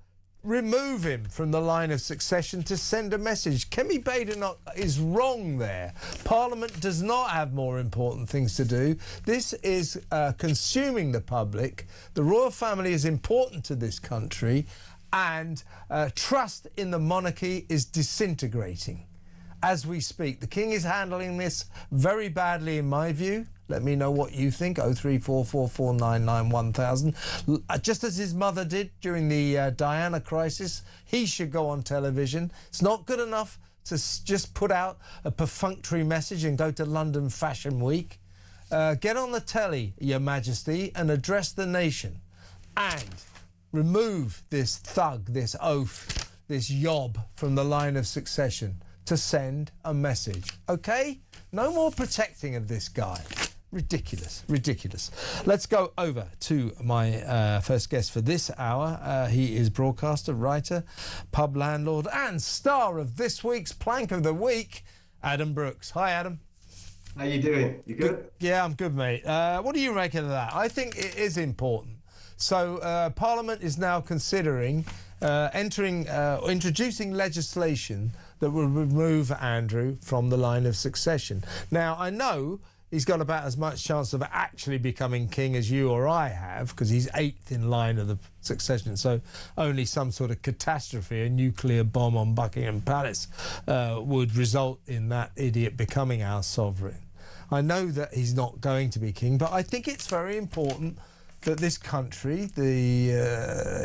remove him from the line of succession to send a message. Kemi Badenoch is wrong there. Parliament does not have more important things to do. This is consuming the public. The royal family is important to this country, and trust in the monarchy is disintegrating as we speak. The king is handling this very badly, in my view. Let me know what you think. 03444991000. Just as his mother did during the Diana crisis, he should go on television. It's not good enough to just put out a perfunctory message and go to London Fashion Week. Get on the telly, Your Majesty, and address the nation. And remove this thug, this oaf, this yob from the line of succession to send a message. OK? No more protecting of this guy. Ridiculous, ridiculous. Let's go over to my first guest for this hour. He is broadcaster, writer, pub landlord and star of this week's Plank of the Week, Adam Brooks. Hi, Adam. How you doing? You good? Yeah, I'm good, mate. What do you reckon of that? I think it is important. So Parliament is now considering introducing legislation that will remove Andrew from the line of succession. Now, I know he's got about as much chance of actually becoming king as you or I have, because he's 8th in line of the succession, so only some sort of catastrophe, a nuclear bomb on Buckingham Palace, would result in that idiot becoming our sovereign. I know that he's not going to be king, but I think it's very important that this country, the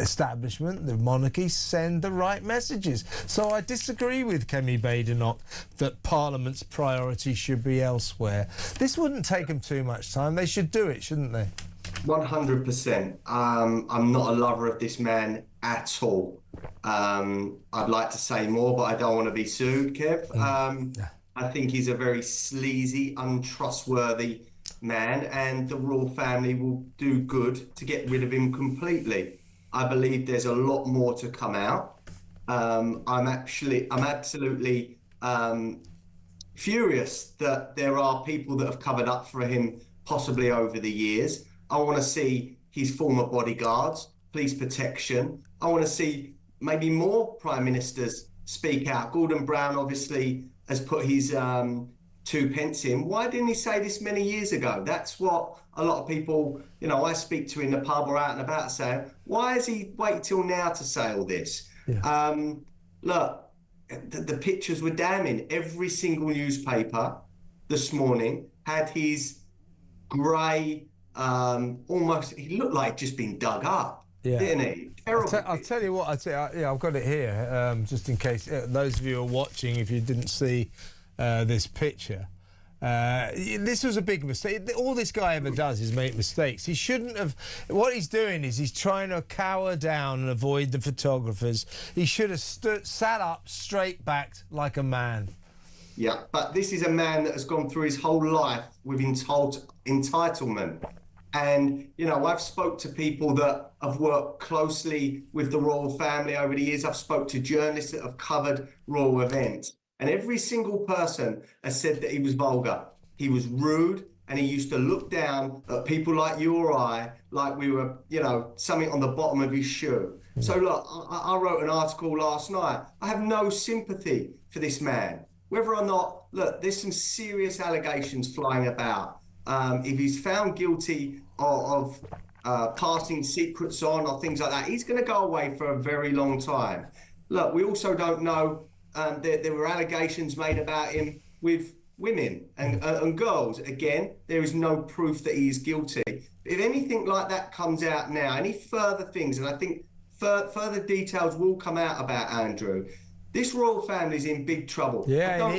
establishment, the monarchy, send the right messages. So I disagree with Kemi Badenoch that Parliament's priority should be elsewhere. This wouldn't take them too much time. They should do it, shouldn't they? 100%. I'm not a lover of this man at all. I'd like to say more, but I don't want to be sued, Kev. I think he's a very sleazy, untrustworthy man, and the royal family will do good to get rid of him completely. I believe there's a lot more to come out. I'm absolutely furious that there are people that have covered up for him possibly over the years. I want to see his former bodyguards, police protection. I want to see maybe more prime ministers speak out. Gordon Brown obviously has put his 2 pence in. Why didn't he say this many years ago? That's what a lot of people, you know, I speak to in the pub or out and about saying, why has he waited till now to say all this? Yeah. Look, the pictures were damning. Every single newspaper this morning had his grey, almost, he looked like just been dug up, didn't he? I'll tell you what, I've got it here, just in case those of you are watching, if you didn't see this picture. This was a big mistake. All this guy ever does is make mistakes. He shouldn't have. What he's doing is he's trying to cower down and avoid the photographers. He should have sat up, straight backed like a man. Yeah, but this is a man that has gone through his whole life with entitlement. And, you know, I've spoke to people that have worked closely with the royal family over the years. I've spoke to journalists that have covered royal events. And every single person has said that he was vulgar. He was rude, and he used to look down at people like you or I, like we were, you know, something on the bottom of his shoe. So look, I wrote an article last night. I have no sympathy for this man. Whether or not, look, there's some serious allegations flying about. If he's found guilty of passing secrets on or things like that, he's going to go away for a very long time. Look, we also don't know, there were allegations made about him with women and girls. Again, there is no proof that he is guilty. If anything like that comes out now, any further things, and I think further details will come out about Andrew, this royal family is in big trouble. Yeah,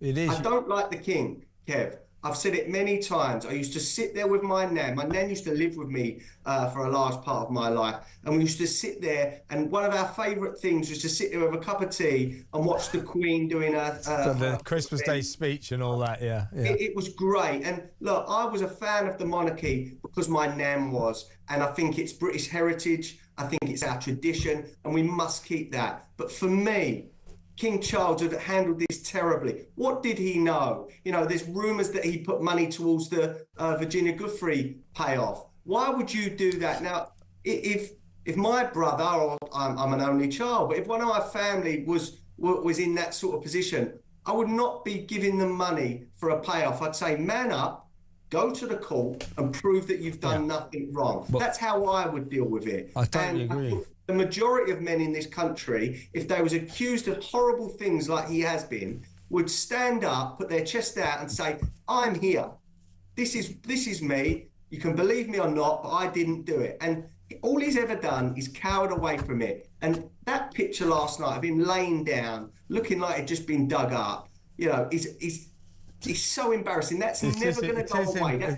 it is. I don't like the king, Kev. I've said it many times. I used to sit there with my nan. My nan used to live with me for a large part of my life. And we used to sit there, and one of our favourite things was to sit there with a cup of tea and watch the Queen doing the Christmas Day speech and all that, yeah. It was great. And look, I was a fan of the monarchy because my nan was. And I think it's British heritage. I think it's our tradition, and we must keep that. But for me, King Charles had handled this terribly. What did he know? You know, there's rumours that he put money towards the Virginia Giuffre payoff. Why would you do that? Now, if my brother, or I'm an only child, but if one of my family was in that sort of position, I would not be giving them money for a payoff. I'd say, man up, go to the court and prove that you've done nothing wrong. But that's how I would deal with it. I totally agree. The majority of men in this country, if they was accused of horrible things like he has been, would stand up, put their chest out and say, I'm here. This is me. You can believe me or not, but I didn't do it. And all he's ever done is cowered away from it. And that picture last night of him laying down, looking like he'd just been dug up, you know, it's so embarrassing. That's never going to go away.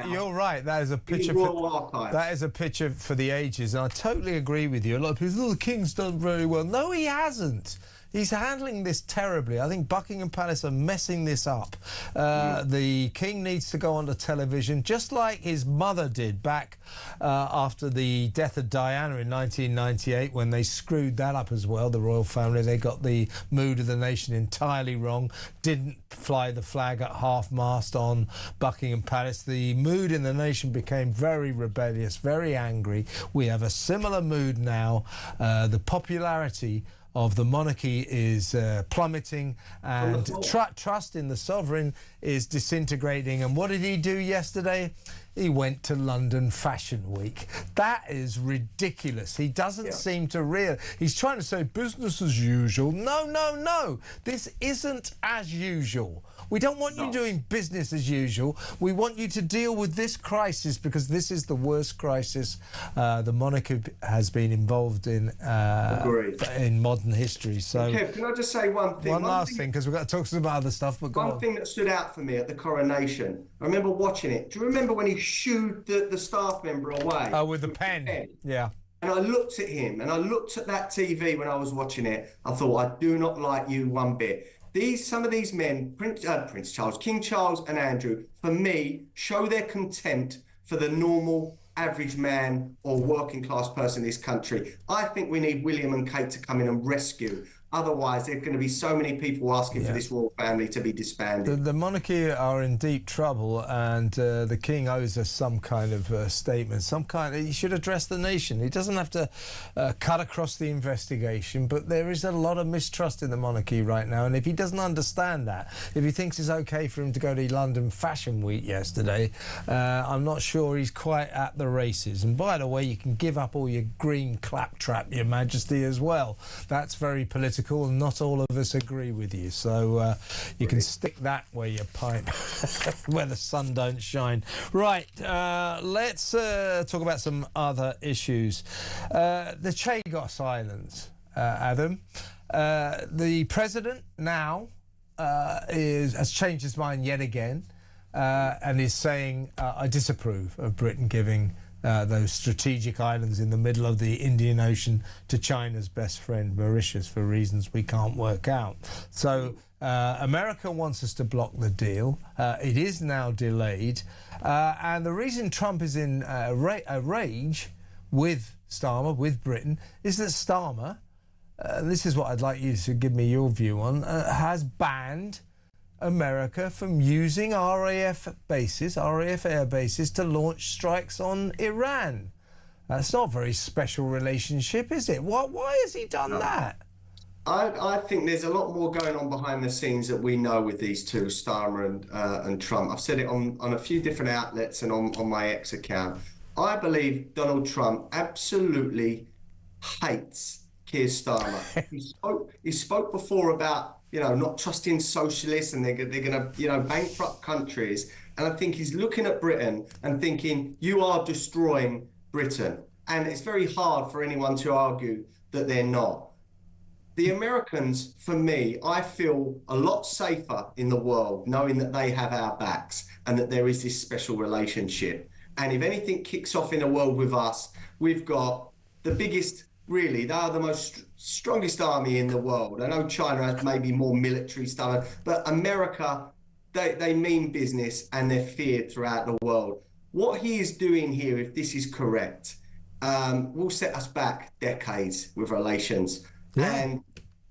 You're right. That is a picture. That is a picture for the ages. And I totally agree with you. A lot of people say, "Oh, the King's done very well." No, he hasn't. He's handling this terribly. I think Buckingham Palace are messing this up. The King needs to go onto television, just like his mother did back after the death of Diana in 1998, when they screwed that up as well, the royal family. They got the mood of the nation entirely wrong, didn't fly the flag at half-mast on Buckingham Palace. The mood in the nation became very rebellious, very angry. We have a similar mood now. The popularity of the monarchy is plummeting, and trust in the sovereign is disintegrating. And what did he do yesterday? He went to London Fashion Week. That is ridiculous. He doesn't seem to realize. He's trying to say business as usual. No, no, no. This isn't as usual. We don't want you doing business as usual. We want you to deal with this crisis, because this is the worst crisis the monarchy has been involved in modern history. So, Kev, can I just say one thing? One last thing, because we've got to talk about other stuff. But one thing that stood out for me at the coronation, I remember watching it. Do you remember when he shooed the staff member away? Oh, with the pen. Yeah. And I looked at him, and I looked at that TV when I was watching it. I thought, I do not like you one bit. Some of these men, Prince Charles, King Charles and Andrew, for me, show their contempt for the normal average man or working class person in this country. I think we need William and Kate to come in and rescue. Otherwise, there are going to be so many people asking for this royal family to be disbanded. The monarchy are in deep trouble, and the King owes us some kind of statement. He should address the nation. He doesn't have to cut across the investigation, but there is a lot of mistrust in the monarchy right now. And if he doesn't understand that, if he thinks it's okay for him to go to London Fashion Week yesterday, I'm not sure he's quite at the races. And by the way, you can give up all your green claptrap, Your Majesty, as well. That's very political. And not all of us agree with you, so you can stick that where you pipe, where the sun don't shine. Right, let's talk about some other issues. The Chagos Islands, Adam. The president now has changed his mind yet again and is saying, I disapprove of Britain giving those strategic islands in the middle of the Indian Ocean to China's best friend, Mauritius, for reasons we can't work out. So America wants us to block the deal. It is now delayed. And the reason Trump is in a rage with Starmer, with Britain, is that Starmer, this is what I'd like you to give me your view on, has banned America from using RAF air bases to launch strikes on Iran. That's not a very special relationship, is it? Why has he done that? I think there's a lot more going on behind the scenes that we know with these two, Starmer and Trump. I've said it on a few different outlets and on my X account. I believe Donald Trump absolutely hates Keir Starmer. He spoke before about, not trusting socialists and they're going to, bankrupt countries. And I think he's looking at Britain and thinking, you are destroying Britain. And it's very hard for anyone to argue that they're not. The Americans, for me, I feel a lot safer in the world knowing that they have our backs and that there is this special relationship. And if anything kicks off in the world with us, we've got the biggest, really, they are the strongest army in the world. I know China has maybe more military stuff, but America, they mean business and they're feared throughout the world. What he is doing here, if this is correct, will set us back decades with relations. Yeah. And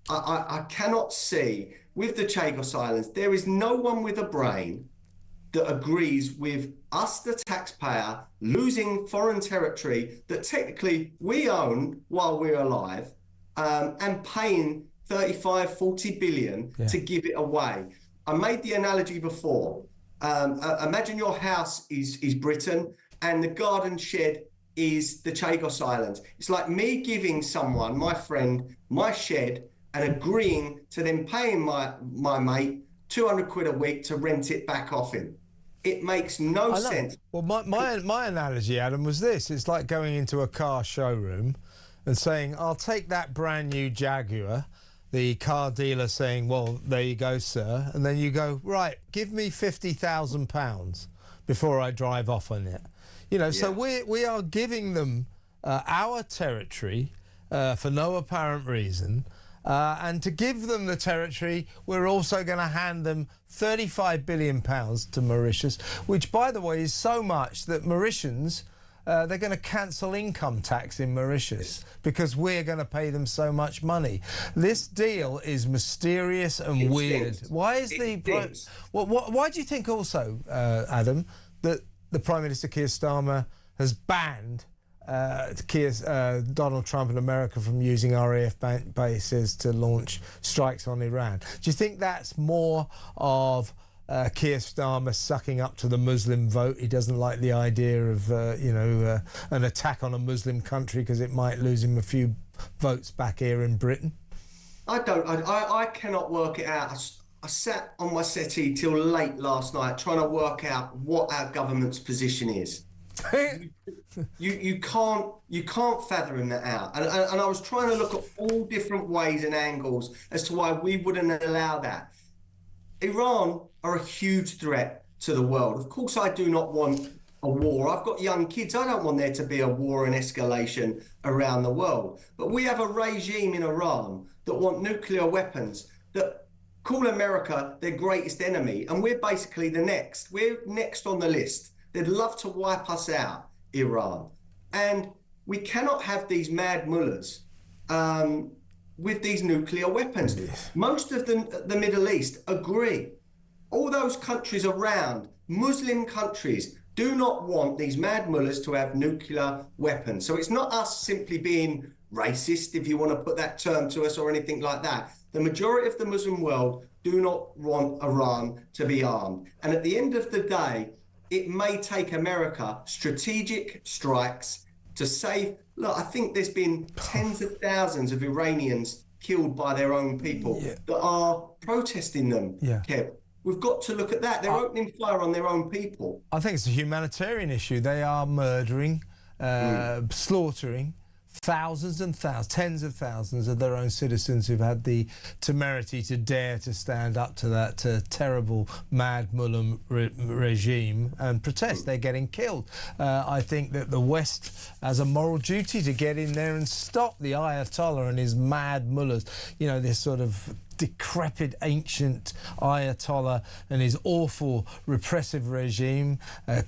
I cannot see, with the Chagos Islands, there is no one with a brain that agrees with us, the taxpayer, losing foreign territory that technically we own while we're alive, and paying 35, 40 billion to give it away. I made the analogy before. Imagine your house is Britain and the garden shed is the Chagos Islands. It's like me giving someone, my friend, my shed and agreeing to them paying my mate 200 quid a week to rent it back off him. It makes no sense. Well, my analogy, Adam, was this. It's like going into a car showroom and saying, I'll take that brand new Jaguar, the car dealer saying, well, there you go, sir. And then you go, right, give me £50,000 before I drive off on it. So we are giving them our territory for no apparent reason. And to give them the territory, we're also going to hand them £35 billion to Mauritius, which, by the way, is so much that Mauritians, they're going to cancel income tax in Mauritius because we're going to pay them so much money. This deal is mysterious and weird. Why is why do you think also, Adam, that the Prime Minister Keir Starmer has banned Donald Trump and America from using RAF bases to launch strikes on Iran? Do you think that's more of Keir Starmer sucking up to the Muslim vote? He doesn't like the idea of an attack on a Muslim country because it might lose him a few votes back here in Britain. I cannot work it out. I sat on my settee till late last night trying to work out what our government's position is. you can't fathom that out, and I was trying to look at all different ways and angles as to why we wouldn't allow that. Iran are a huge threat to the world. Of course, I do not want a war. I've got young kids. I don't want there to be a war and escalation around the world. But we have a regime in Iran that want nuclear weapons, that call America their greatest enemy, and we're basically the next. We're next on the list. They'd love to wipe us out, Iran. And we cannot have these mad mullahs with these nuclear weapons. Most of the Middle East agree. All those countries around, Muslim countries, do not want these mad mullahs to have nuclear weapons. So it's not us simply being racist, if you want to put that term to us, or anything like that. The majority of the Muslim world do not want Iran to be armed. And at the end of the day, it may take America strategic strikes to save. Look, I think there's been tens of thousands of Iranians killed by their own people that are protesting them, Kev. We've got to look at that. They're opening fire on their own people. I think it's a humanitarian issue. They are murdering, slaughtering thousands and thousands, tens of thousands of their own citizens who've had the temerity to dare to stand up to that terrible mad mullah regime and protest. They're getting killed. I think that the West has a moral duty to get in there and stop the Ayatollah and his mad mullahs. You know, this sort of decrepit ancient Ayatollah and his awful repressive regime,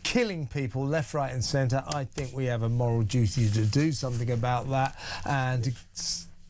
killing people left, right and centre. I think we have a moral duty to do something about that, and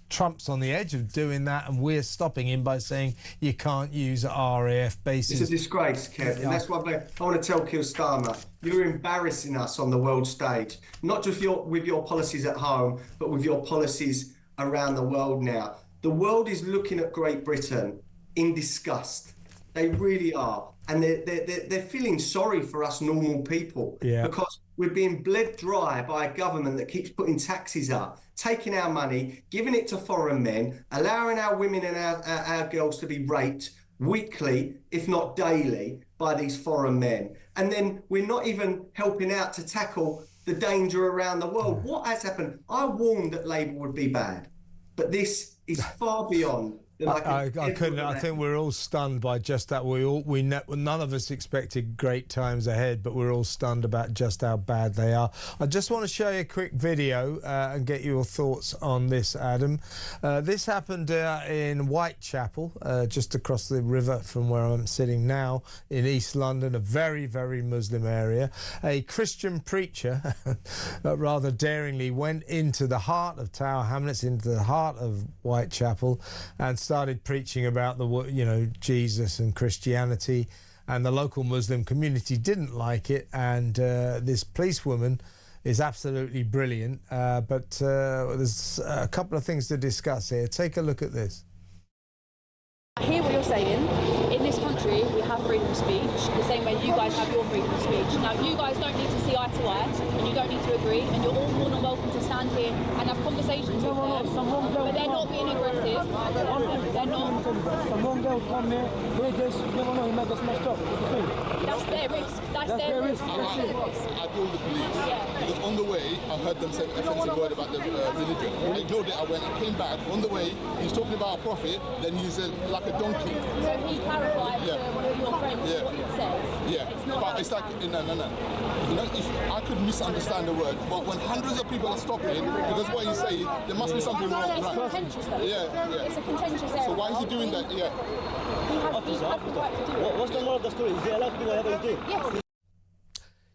Trump's on the edge of doing that, and we're stopping him by saying you can't use RAF bases. It's a disgrace, Kev, and that's why I want to tell Keir Starmer, you're embarrassing us on the world stage, not just with your policies at home, but with your policies around the world now. The world is looking at Great Britain in disgust. They really are. And they're feeling sorry for us normal people, because we're being bled dry by a government that keeps putting taxes up, taking our money, giving it to foreign men, allowing our women and our girls to be raped weekly, if not daily, by these foreign men. And then we're not even helping out to tackle the danger around the world. What has happened? I warned that Labour would be bad, but this is far beyond. I couldn't. I think we're all stunned by just that. None of us expected great times ahead, but we're all stunned about just how bad they are. I just want to show you a quick video and get your thoughts on this, Adam. This happened in Whitechapel, just across the river from where I'm sitting now in East London, a very, very Muslim area. A Christian preacher, rather daringly, went into the heart of Tower Hamlets, into the heart of Whitechapel, and started preaching about Jesus and Christianity, and the local Muslim community didn't like it, and this policewoman is absolutely brilliant, but there's a couple of things to discuss here. Take a look at this. I hear what you're saying. In this country, we have freedom of speech, the same way you guys have your freedom of speech. Now, you guys don't need to see eye to eye, and you don't need to agree, and you're all more than welcome to stand here and have conversations with them, but they're not being aggressive. They're not. Someone will come here, hear this, you never know, he might get smashed up. That's their risk. That's their risk. I told the police, because on the way, I heard them say offensive word about the religion. I ignored it, I came back. On the way, he's talking about a prophet, then he's like a donkey. So he clarified to one of your friends what he says. It's not but it's like, no. You know, if I could misunderstand the word, but when hundreds of people are stopping, because what he's saying, there must be something wrong. It's contentious though. It's a contentious area. So why is he doing that? He has the right to do it. What's the moral of the story? Is he allowed to do whatever he did? Yes.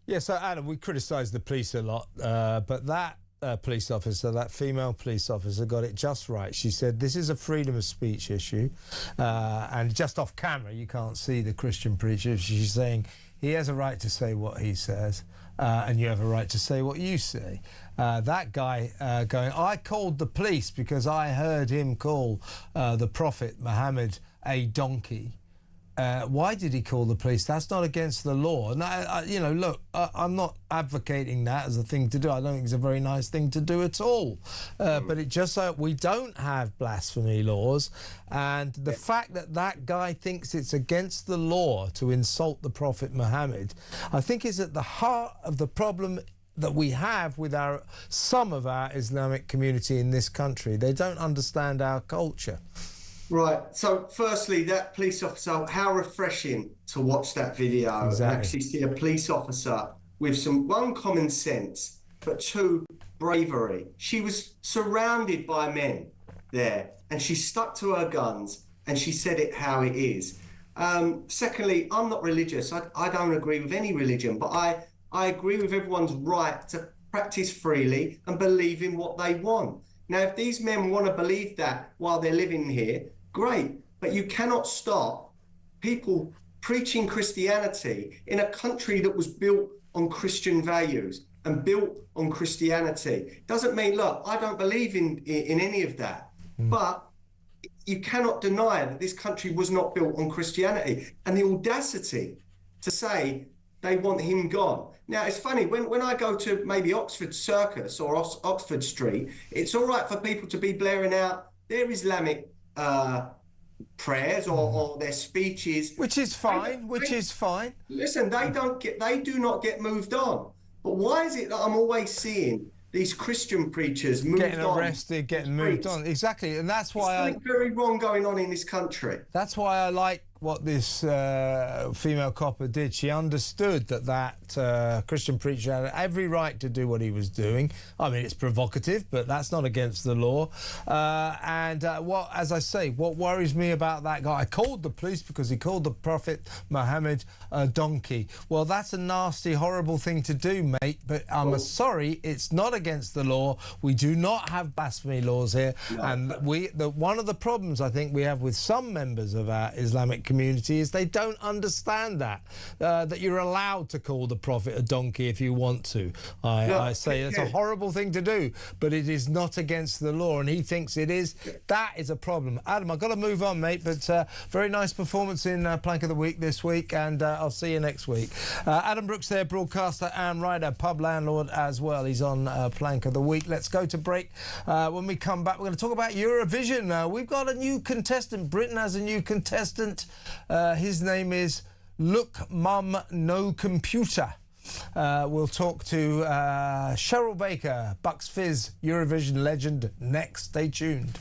Yeah, so Adam, we criticise the police a lot, but that police officer, that female police officer, got it just right. She said this is a freedom of speech issue, and just off camera you can't see the Christian preacher. She's saying he has a right to say what he says, and you have a right to say what you say. That guy going, I called the police because I heard him call the Prophet Muhammad a donkey. Why did he call the police? That's not against the law. Now, look, I'm not advocating that as a thing to do. I don't think it's a very nice thing to do at all. But it just we don't have blasphemy laws, and the fact that that guy thinks it's against the law to insult the Prophet Muhammad, I think is at the heart of the problem that we have with some of our Islamic community in this country. They don't understand our culture. Right. So, firstly, that police officer, how refreshing to watch that video and actually see a police officer with one, common sense, but two, bravery. She was surrounded by men there, and she stuck to her guns, and she said it how it is. Secondly, I'm not religious. I don't agree with any religion, but I agree with everyone's right to practice freely and believe in what they want. Now, if these men want to believe that while they're living here, great, but you cannot stop people preaching Christianity in a country that was built on Christian values and built on Christianity. Doesn't mean, look, I don't believe in any of that, but you cannot deny that this country was not built on Christianity, and the audacity to say they want him gone. Now, it's funny, when I go to maybe Oxford Circus or Oxford Street, it's all right for people to be blaring out their Islamic prayers or their speeches, which is fine. Listen, they do not get moved on. But why is it that I'm always seeing these Christian preachers moved on. Getting arrested, getting moved on. Exactly. And that's why There's something very wrong going on in this country. That's why I like what this female copper did. She understood that Christian preacher had every right to do what he was doing. I mean, it's provocative, but that's not against the law. As I say, what worries me about that guy, I called the police because he called the Prophet Muhammad a donkey. Well, that's a nasty, horrible thing to do, mate, but I'm sorry, it's not against the law. We do not have blasphemy laws here. No. And one of the problems I think we have with some members of our Islamic community is they don't understand that you're allowed to call the Prophet a donkey if you want to. I say it's a horrible thing to do, but it is not against the law, and he thinks it is. That is a problem. Adam, I've got to move on, mate, but very nice performance in Plank of the Week this week, and I'll see you next week. Adam Brooks there, broadcaster and writer, pub landlord as well. He's on Plank of the Week. Let's go to break. When we come back, we're going to talk about Eurovision. We've got a new contestant. Britain has a new contestant. His name is Look Mum No Computer. We'll talk to Cheryl Baker, Bucks Fizz Eurovision legend, next. Stay tuned.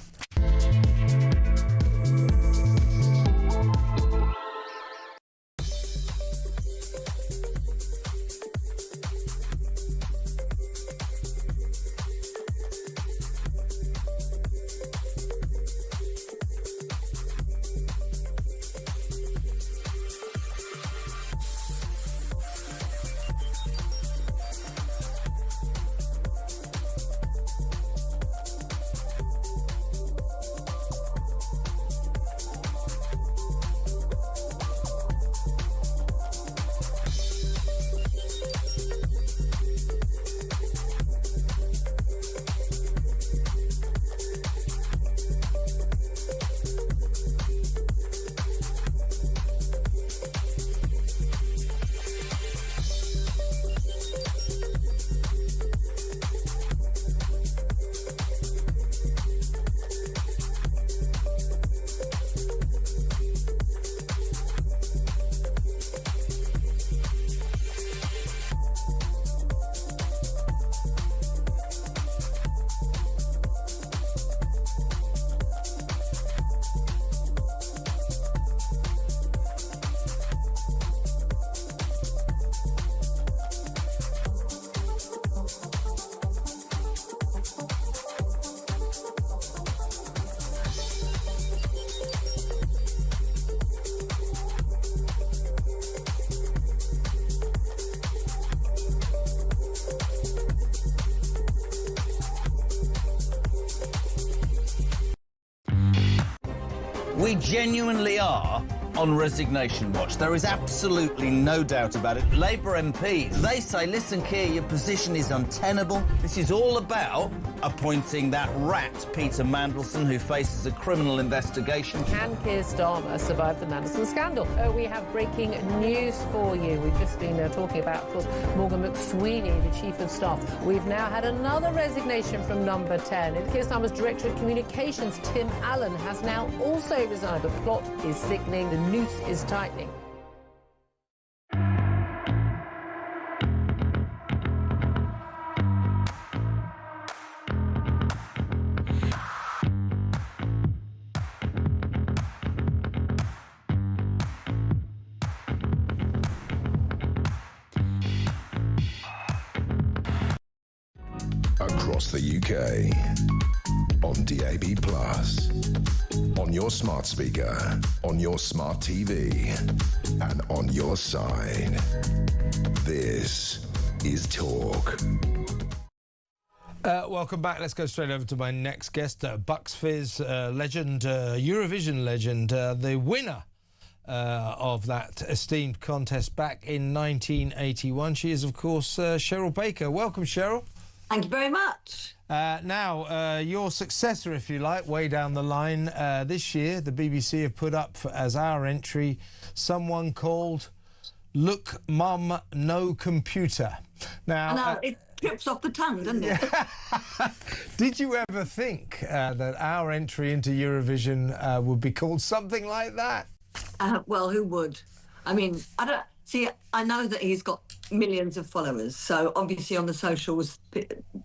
We genuinely are on resignation watch. There is absolutely no doubt about it. Labour MPs, they say, listen, Keir, your position is untenable. This is all about appointing that rat, Peter Mandelson, who faces a criminal investigation. Can Keir Starmer survive the Mandelson scandal? We have breaking news for you. We've just been talking about, of course, Morgan McSweeney, the Chief of Staff. We've now had another resignation from Number 10. And Keir Starmer's Director of Communications, Tim Allen, has now also resigned. The plot is thickening, the noose is tightening. Across the UK, on DAB+, on your smart speaker, on your smart TV, and on your side. This is Talk. Welcome back. Let's go straight over to my next guest, Bucks Fizz legend, Eurovision legend, the winner of that esteemed contest back in 1981. She is, of course, Cheryl Baker. Welcome, Cheryl. Thank you very much. Now, your successor, if you like, way down the line, this year, the BBC have put up as our entry someone called Look Mum No Computer. Now, it trips off the tongue, doesn't it? Did you ever think that our entry into Eurovision would be called something like that? Well, who would? I mean, I I know that he's got millions of followers, so obviously on the socials,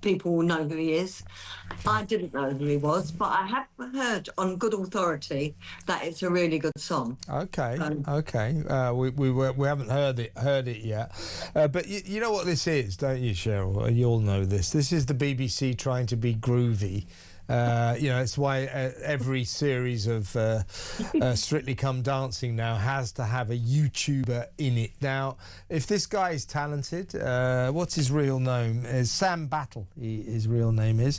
people will know who he is. I didn't know who he was, but I have heard on good authority that it's a really good song. Okay, okay. We haven't heard it yet, but you know what this is, don't you, Cheryl? You all know this. This is the BBC trying to be groovy. It's why every series of Strictly Come Dancing now has to have a YouTuber in it. Now, if this guy is talented, what's his real name? Sam Battle, his real name is.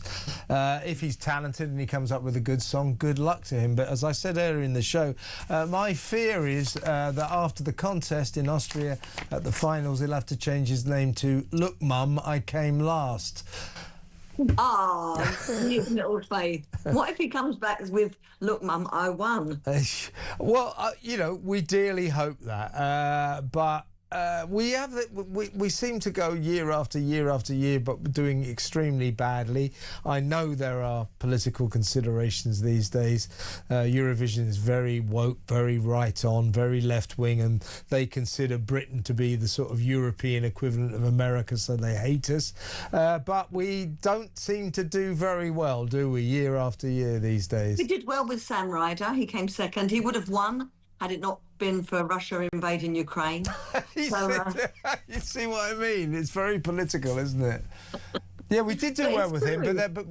If he's talented and he comes up with a good song, good luck to him. But as I said earlier in the show, my fear is that after the contest in Austria at the finals, he'll have to change his name to Look Mum, I Came Last. Little faith. What if he comes back with, look, Mum, I won? Well, we dearly hope that. But we seem to go year after year after year, but doing extremely badly. I know there are political considerations these days. Eurovision is very woke, very right on, very left wing, and they consider Britain to be the sort of European equivalent of America, so they hate us. But we don't seem to do very well, do we, year after year these days? We did well with Sam Ryder. He came second. He would have won had it not been for Russia invading Ukraine. You see what I mean? It's very political, isn't it? Yeah, we did do well with him, but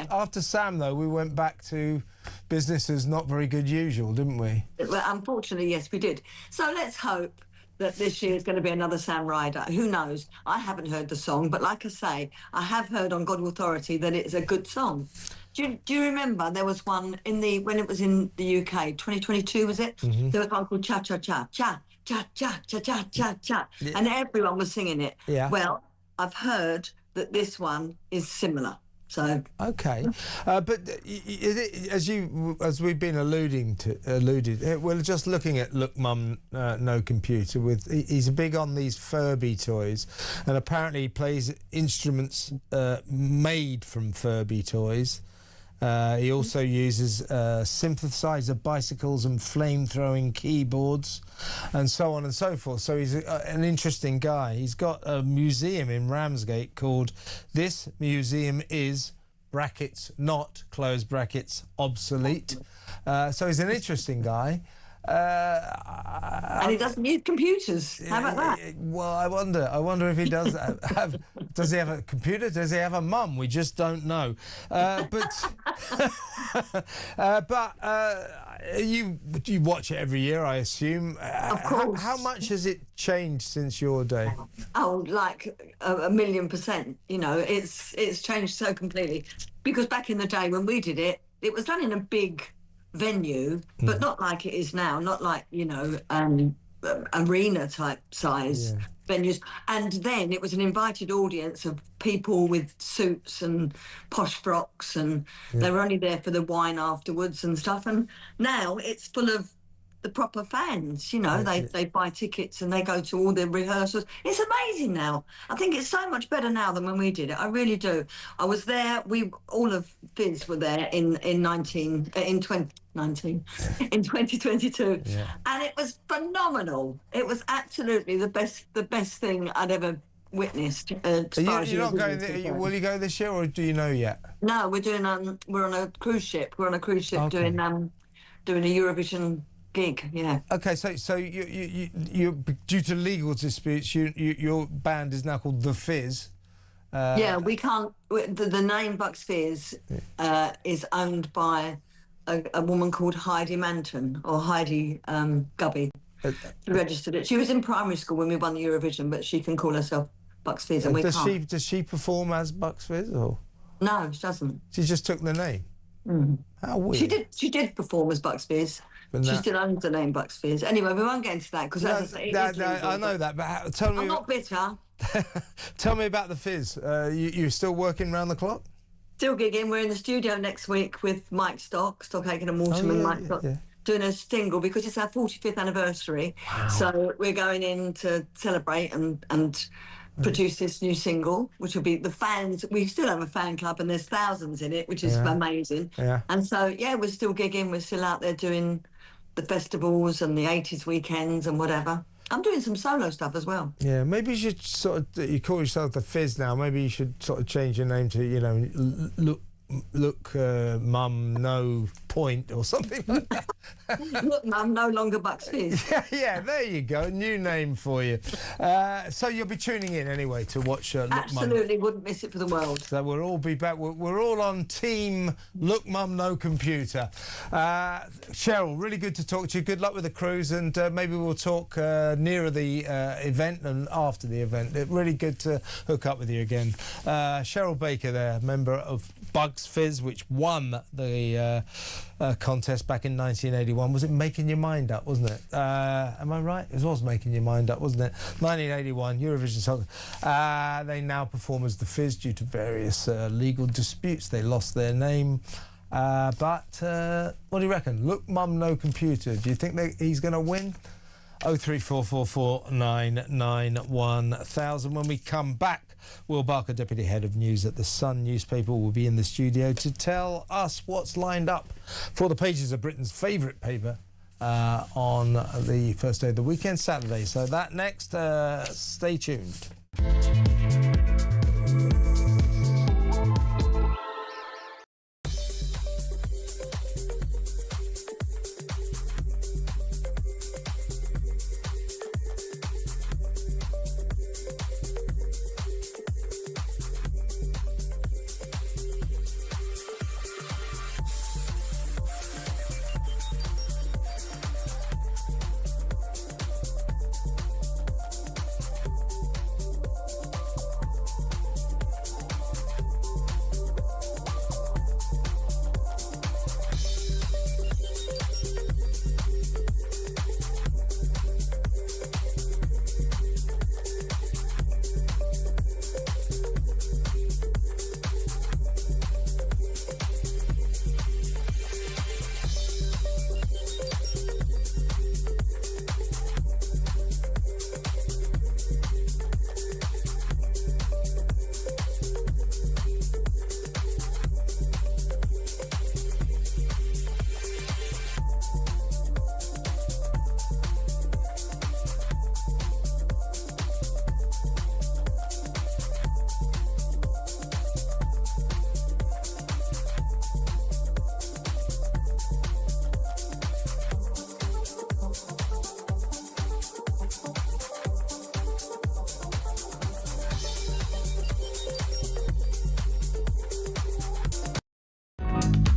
after Sam, though, we went back to business as not very good usual, didn't we? Well, unfortunately, yes, we did. So let's hope that this year is going to be another Sam Ryder. Who knows? I haven't heard the song, but like I say, I have heard on good authority that it's a good song. Do you remember there was one when it was in the UK, 2022 was it? Mm-hmm. There was one called Cha Cha Cha Cha Cha Cha Cha Cha Cha Cha, and everyone was singing it. Yeah. Well, I've heard that this one is similar. So okay, but as we've been alluded, we're just looking at Look Mum, No Computer. He's big on these Furby toys, and apparently he plays instruments made from Furby toys. He also uses synthesizer bicycles and flame-throwing keyboards and so on and so forth. So he's an interesting guy. He's got a museum in Ramsgate called This Museum Is, brackets, not, close brackets, obsolete. So he's an interesting guy. And he doesn't use computers. How about that? Well, I wonder if he does have. Does he have a computer? Does he have a mum? We just don't know. You watch it every year, I assume. Of course. How much has it changed since your day? Oh, like a million %. You know, it's changed so completely. Because back in the day when we did it, it was done in a big venue, but not like it is now, not like, arena type size venues. And then it was an invited audience of people with suits and posh frocks, and they were only there for the wine afterwards and stuff. And now it's full of the proper fans, they buy tickets and they go to all the rehearsals. It's amazing now. I think it's so much better now than when we did it. I really do. I was there. All of Fizz were there in 2022, and it was phenomenal. It was absolutely the best thing I'd ever witnessed. You're not going. Will you go this year, or do you know yet? No, we're doing. We're on a cruise ship. We're on a cruise ship doing a Eurovision gig. Yeah. Okay, so you due to legal disputes, your band is now called The Fizz. We can't. The name Bucks Fizz is owned by a woman called Heidi Manton, or Heidi Gubby. She registered it. She was in primary school when we won the Eurovision, but she can call herself Bucks Fizz, and we can't. Does she perform as Bucks Fizz, or? No, she doesn't. She just took the name. How weird. She did perform as Bucks Fizz. She still owns the name Bucks Fizz. Anyway, we won't get into that because I know that. But tell me, I'm not bitter. Tell me about the Fizz. You're still working round the clock? Still gigging. We're in the studio next week with Mike Stockhagen and Mortimer and Mike Stock, doing a single because it's our 45th anniversary. Wow. So we're going in to celebrate and produce this new single, which will be the fans. We still have a fan club and there's thousands in it, which is amazing. Yeah. And so, we're still gigging. We're still out there doing the festivals and the 80s weekends and whatever. I'm doing some solo stuff as well. Yeah, maybe you should sort of, you call yourself the Fizz now, maybe you should sort of change your name to, you know, look, Mum, no point or something like that. Look, Mum, no longer Bucks Fizz. Yeah, there you go. New name for you. So you'll be tuning in anyway to watch Look Mum. Absolutely, wouldn't miss it for the world. So we'll all be back. We're all on team Look Mum, no computer. Cheryl, really good to talk to you. Good luck with the cruise, and maybe we'll talk nearer the event and after the event. Really good to hook up with you again. Cheryl Baker there, member of Bucks Fizz, which won the contest back in 1981. Was it Making Your Mind Up, wasn't it? Am I right? It was Making Your Mind Up, wasn't it? 1981, Eurovision Song. They now perform as the Fizz due to various legal disputes. They lost their name. But what do you reckon? Look Mum, no computer. Do you think he's going to win? 03444 991 1000. When we come back, Will Barker, Deputy Head of News at The Sun newspaper, will be in the studio to tell us what's lined up for the pages of Britain's favourite paper on the first day of the weekend, Saturday. So that next, stay tuned.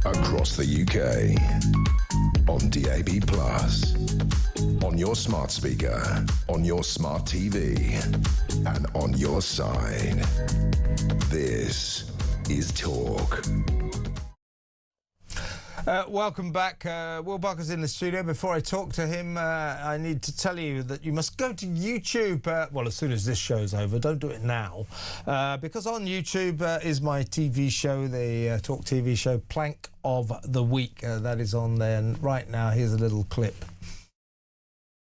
Across the UK, on DAB+, on your smart speaker, on your smart TV, and on your side. This is Talk. Welcome back. Will Barker's in the studio. Before I talk to him, I need to tell you that you must go to YouTube. Well, as soon as this show's over. Don't do it now. Because on YouTube is my TV show, the Talk TV show, Plank of the Week. That is on there. And right now, here's a little clip.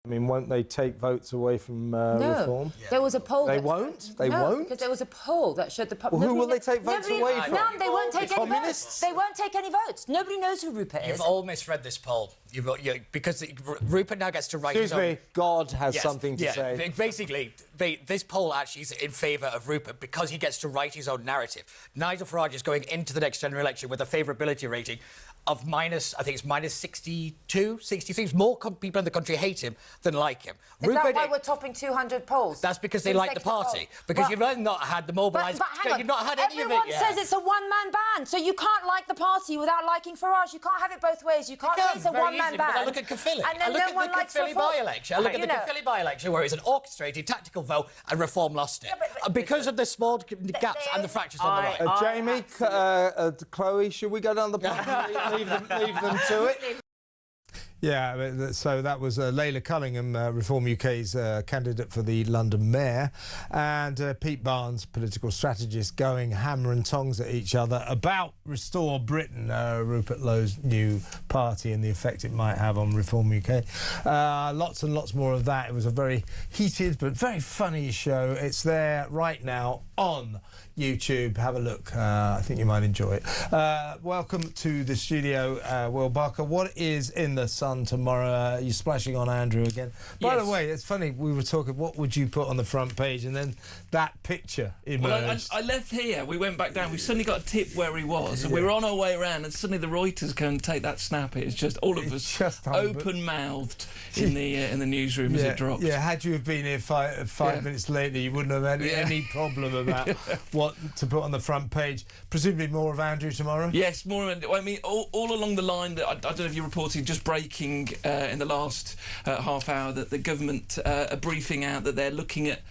I mean, won't they take votes away from reform? Yeah. There was a poll. They won't? They won't? Because there was a poll that showed the public. Well, who will they take votes away from? None. They won't take any communists? votes. They won't take any votes. Nobody knows who Rupert is. You've all misread this poll. Because Rupert now gets to write his own... Excuse me, God has something to say. Basically, this poll actually is in favour of Rupert because he gets to write his own narrative. Nigel Farage is going into the next general election with a favourability rating of minus, I think it's minus 62, 63. More people in the country hate him than like him. Is that why we're topping 200 polls? That's because they like the party. Because you've not had the mobilised... But hang on. You've not had any of it yet. Everyone says it's a one-man band, so you can't like the party without liking Farage. You can't have it both ways. You can't say it's a one-man band. I look at Caerphilly. And then I look no one at the likes Caerphilly by-election. I look at the Caerphilly by-election where it's an orchestrated tactical vote and Reform lost it. Because of the small gaps and the fractures on the right. Jamie, Chloe, should we go down the path? leave them to it. Yeah, so that was Layla Cullingham, Reform UK's candidate for the London Mayor, and Pete Barnes, political strategist, going hammer and tongs at each other about Restore Britain, Rupert Lowe's new party, and the effect it might have on Reform UK. Lots and lots more of that. It was a very heated but very funny show. It's there right now on YouTube. Have a look. I think you might enjoy it. Welcome to the studio, Will Barker. What is in the Sun Sun tomorrow. You're splashing on Andrew again. By the way, it's funny, we were talking, what would you put on the front page? And then that picture emerged. Well, I left here. We went back down. We suddenly got a tip where he was. And we were on our way around, and suddenly the Reuters go and take that snap. It's just all of us open-mouthed in the newsroom as it dropped. Yeah, had you have been here five minutes later, you wouldn't have had any problem about what to put on the front page. Presumably more of Andrew tomorrow? Yes, more. I mean, all along the line, that I don't know if you're reporting, just breaking in the last half hour, that the government are briefing out that they're looking at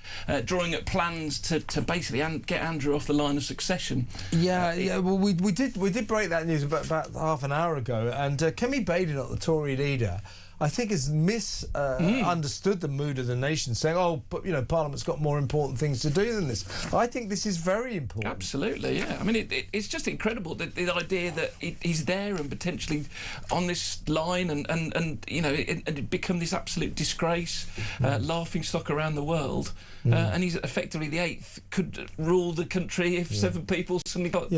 drawing up plans to basically get Andrew off the line of succession. Well, we did break that news about half an hour ago, and Kemi Badenoch, the Tory leader, I think has misunderstood the mood of the nation, saying, "Oh, but Parliament's got more important things to do than this." I think this is very important. Absolutely, yeah. I mean, it's just incredible the idea that he's there and potentially on this line, and it become this absolute disgrace, laughing stock around the world, and he's effectively the 8th, could rule the country if 7 people suddenly got.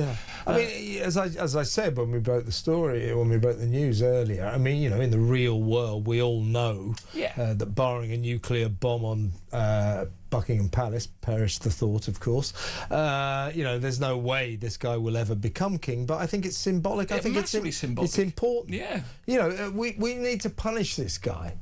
I mean, as I said when we broke the news earlier, I mean, in the real world, we all know that barring a nuclear bomb on Buckingham Palace, perish the thought, of course, there's no way this guy will ever become king. But I think it's symbolic. I think it's symbolic. It's important. We need to punish this guy.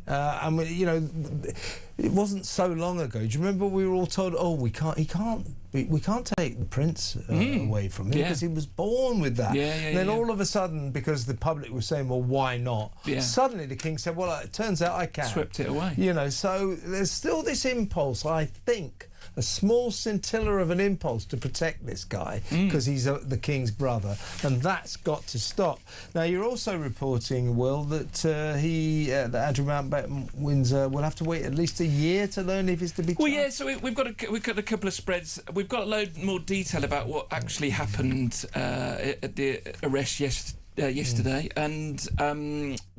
It wasn't so long ago. Do you remember we were all told, "Oh, we can't take the prince away from him because he was born with that." And then all of a sudden, because the public was saying, "Well, why not?" Suddenly the king said, "Well, it turns out I can." Swept it away. So there's still this impulse, I think, a small scintilla of an impulse to protect this guy because he's the king's brother, and that's got to stop. Now, you're also reporting, Will, that that Andrew Mountbatten Windsor will have to wait at least a year to learn if he's to be. Well, so we've got a couple of spreads. We've got a load more detail about what actually happened at the arrest yesterday, and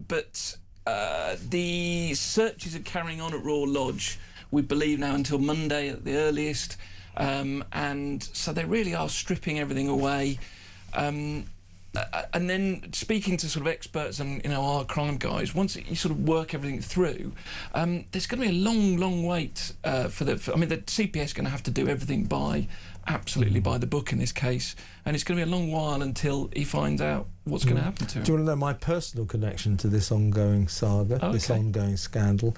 but the searches are carrying on at Royal Lodge, we believe now, until Monday at the earliest, and so they really are stripping everything away. And then speaking to sort of experts and our crime guys, once you sort of work everything through, there's going to be a long wait the CPS is going to have to do everything absolutely by the book in this case, and it's going to be a long while until he finds out what's going to happen to him. Do you want to know my personal connection to this ongoing saga, this ongoing scandal?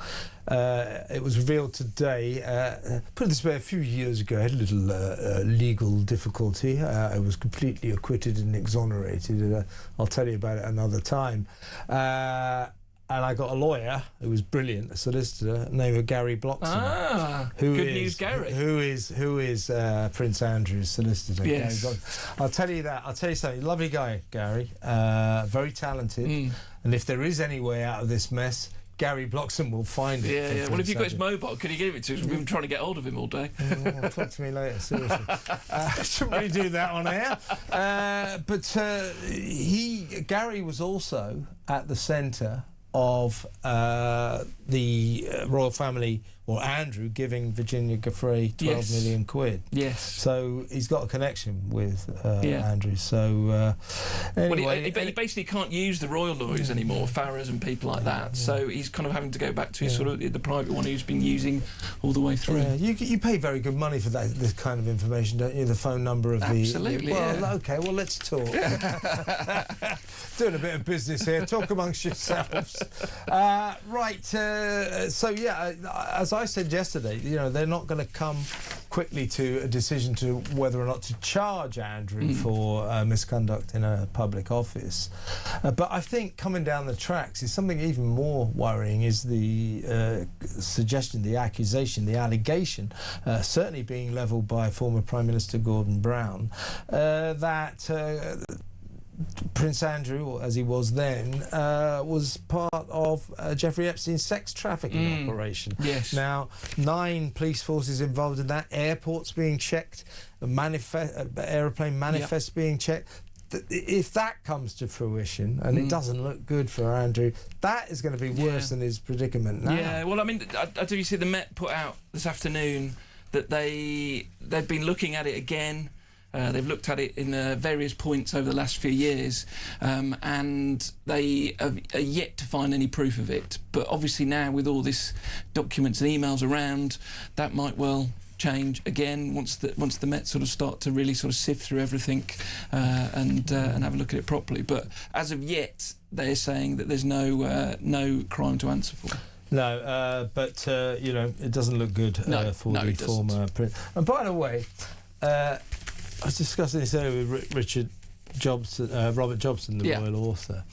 It was revealed today. Put it this way, a few years ago, I had a little legal difficulty. I was completely acquitted and exonerated. I'll tell you about it another time. And I got a lawyer who was brilliant, a solicitor, named Gary Bloxham. Good news, Gary. Who is Prince Andrew's solicitor. Yes. I'll tell you something. Lovely guy, Gary. Very talented. And if there is any way out of this mess, Gary Bloxham will find it. Yeah. Well, if you've got his mobile, could you give it to us? We've been trying to get hold of him all day. Talk to me later, seriously. I shouldn't really do that on air. But Gary was also at the centre of the royal family, or Andrew, giving Virginia Giuffre 12 million quid. Yes. So he's got a connection with Andrew. So anyway, he basically can't use the royal lawyers anymore, Farrers and people like that. So he's kind of having to go back to his sort of the private one he's been using all the way through. You pay very good money for this kind of information, don't you? The phone number of Absolutely, okay, well, let's talk. Doing a bit of business here. Talk amongst yourselves. As I said yesterday, they're not going to come quickly to a decision to whether or not to charge Andrew for misconduct in a public office. But I think coming down the tracks is something even more worrying, is the suggestion, the accusation, the allegation, certainly being levelled by former Prime Minister Gordon Brown, that Prince Andrew, as he was then, was part of Jeffrey Epstein's sex trafficking operation. Yes. Now, 9 police forces involved in that, airports being checked, aeroplane manifests being checked. If that comes to fruition, and it doesn't look good for Andrew, that is going to be worse than his predicament now. Yeah, well, I mean, do you see the Met put out this afternoon that they've been looking at it again, They've looked at it in various points over the last few years, and they are yet to find any proof of it. But obviously now, with all this documents and emails around, that might well change again once the Met sort of start to really sort of sift through everything and have a look at it properly. But as of yet, they're saying that there's no crime to answer for. No, but you know, it doesn't look good for the former prince. And by the way, I was discussing this earlier with Robert Jobson, the royal author.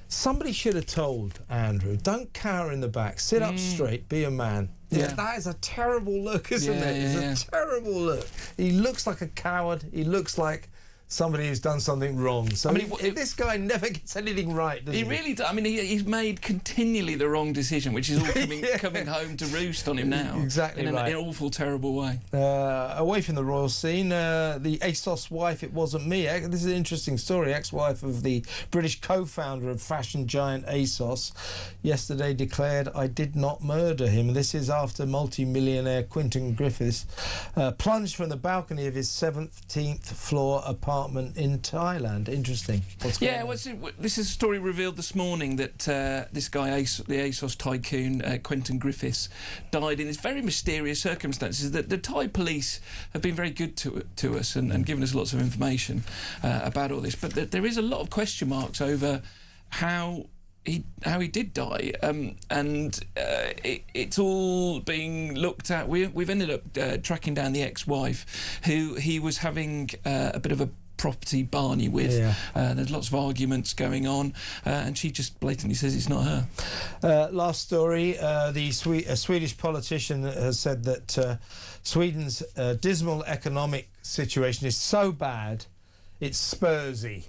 Somebody should have told Andrew, don't cower in the back, sit up straight, be a man. Yeah, that is a terrible look, isn't it? It's a terrible look. He looks like a coward. He looks like somebody who's done something wrong. So, I mean, this guy never gets anything right, does he? He really does. I mean, he's made continually the wrong decision, which is all coming home to roost on him now. Exactly in right. an awful, terrible way. Away from the royal scene, the ASOS wife, it wasn't me. This is an interesting story. Ex-wife of the British co-founder of fashion giant ASOS yesterday declared, I did not murder him. This is after multi-millionaire Quentin Griffiths plunged from the balcony of his 17th floor apartment in Thailand. Interesting. This is a story revealed this morning that this guy, the ASOS tycoon, Quentin Griffiths, died in this very mysterious circumstances. That the Thai police have been very good to us and given us lots of information about all this, but there is a lot of question marks over how he did die, and it's all being looked at. We've ended up tracking down the ex-wife, who he was having a bit of a property barney with. There's lots of arguments going on, and she just blatantly says it's not her. Last story, a Swedish politician has said that Sweden's dismal economic situation is so bad it's Spursy.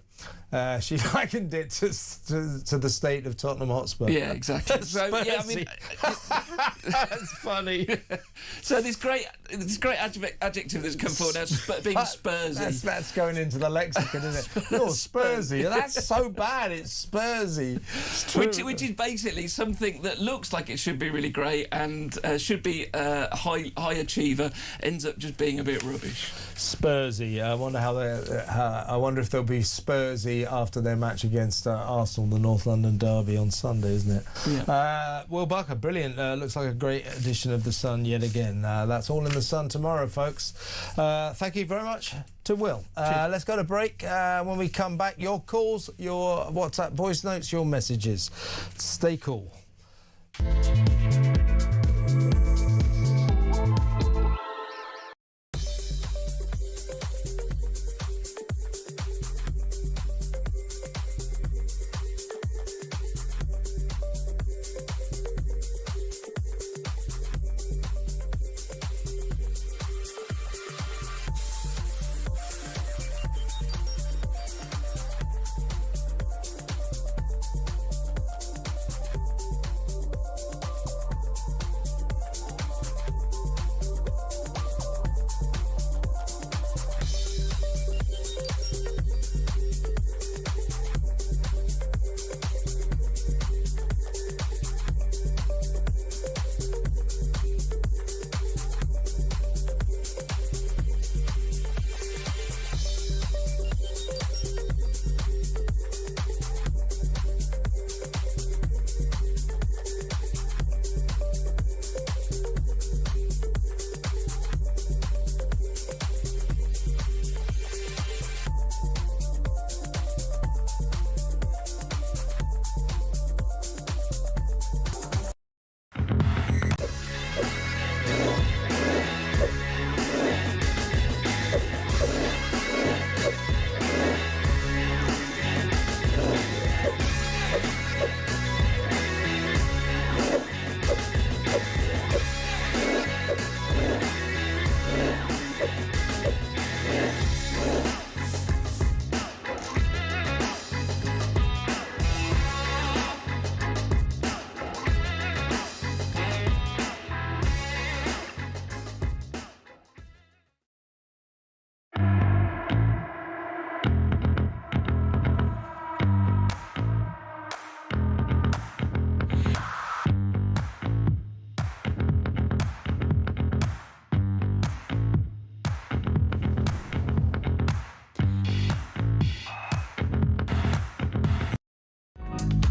She likened it to the state of Tottenham Hotspur. Yeah, exactly. So, yeah, I mean, that's funny. So this great adjective that's come forward as being Spursy. That's going into the lexicon, isn't it? Oh, Spursy. That's so bad. It's Spursy. Which is basically something that looks like it should be really great and should be a high achiever, ends up just being a bit rubbish. Spursy. I wonder I wonder if there'll be Spursy after their match against Arsenal, the North London derby on Sunday, isn't it? Yeah. Will Barker, brilliant. Looks like a great edition of The Sun yet again. That's all in The Sun tomorrow, folks. Thank you very much to Will. Let's go to break. When we come back, your calls, your WhatsApp voice notes, your messages. Stay cool.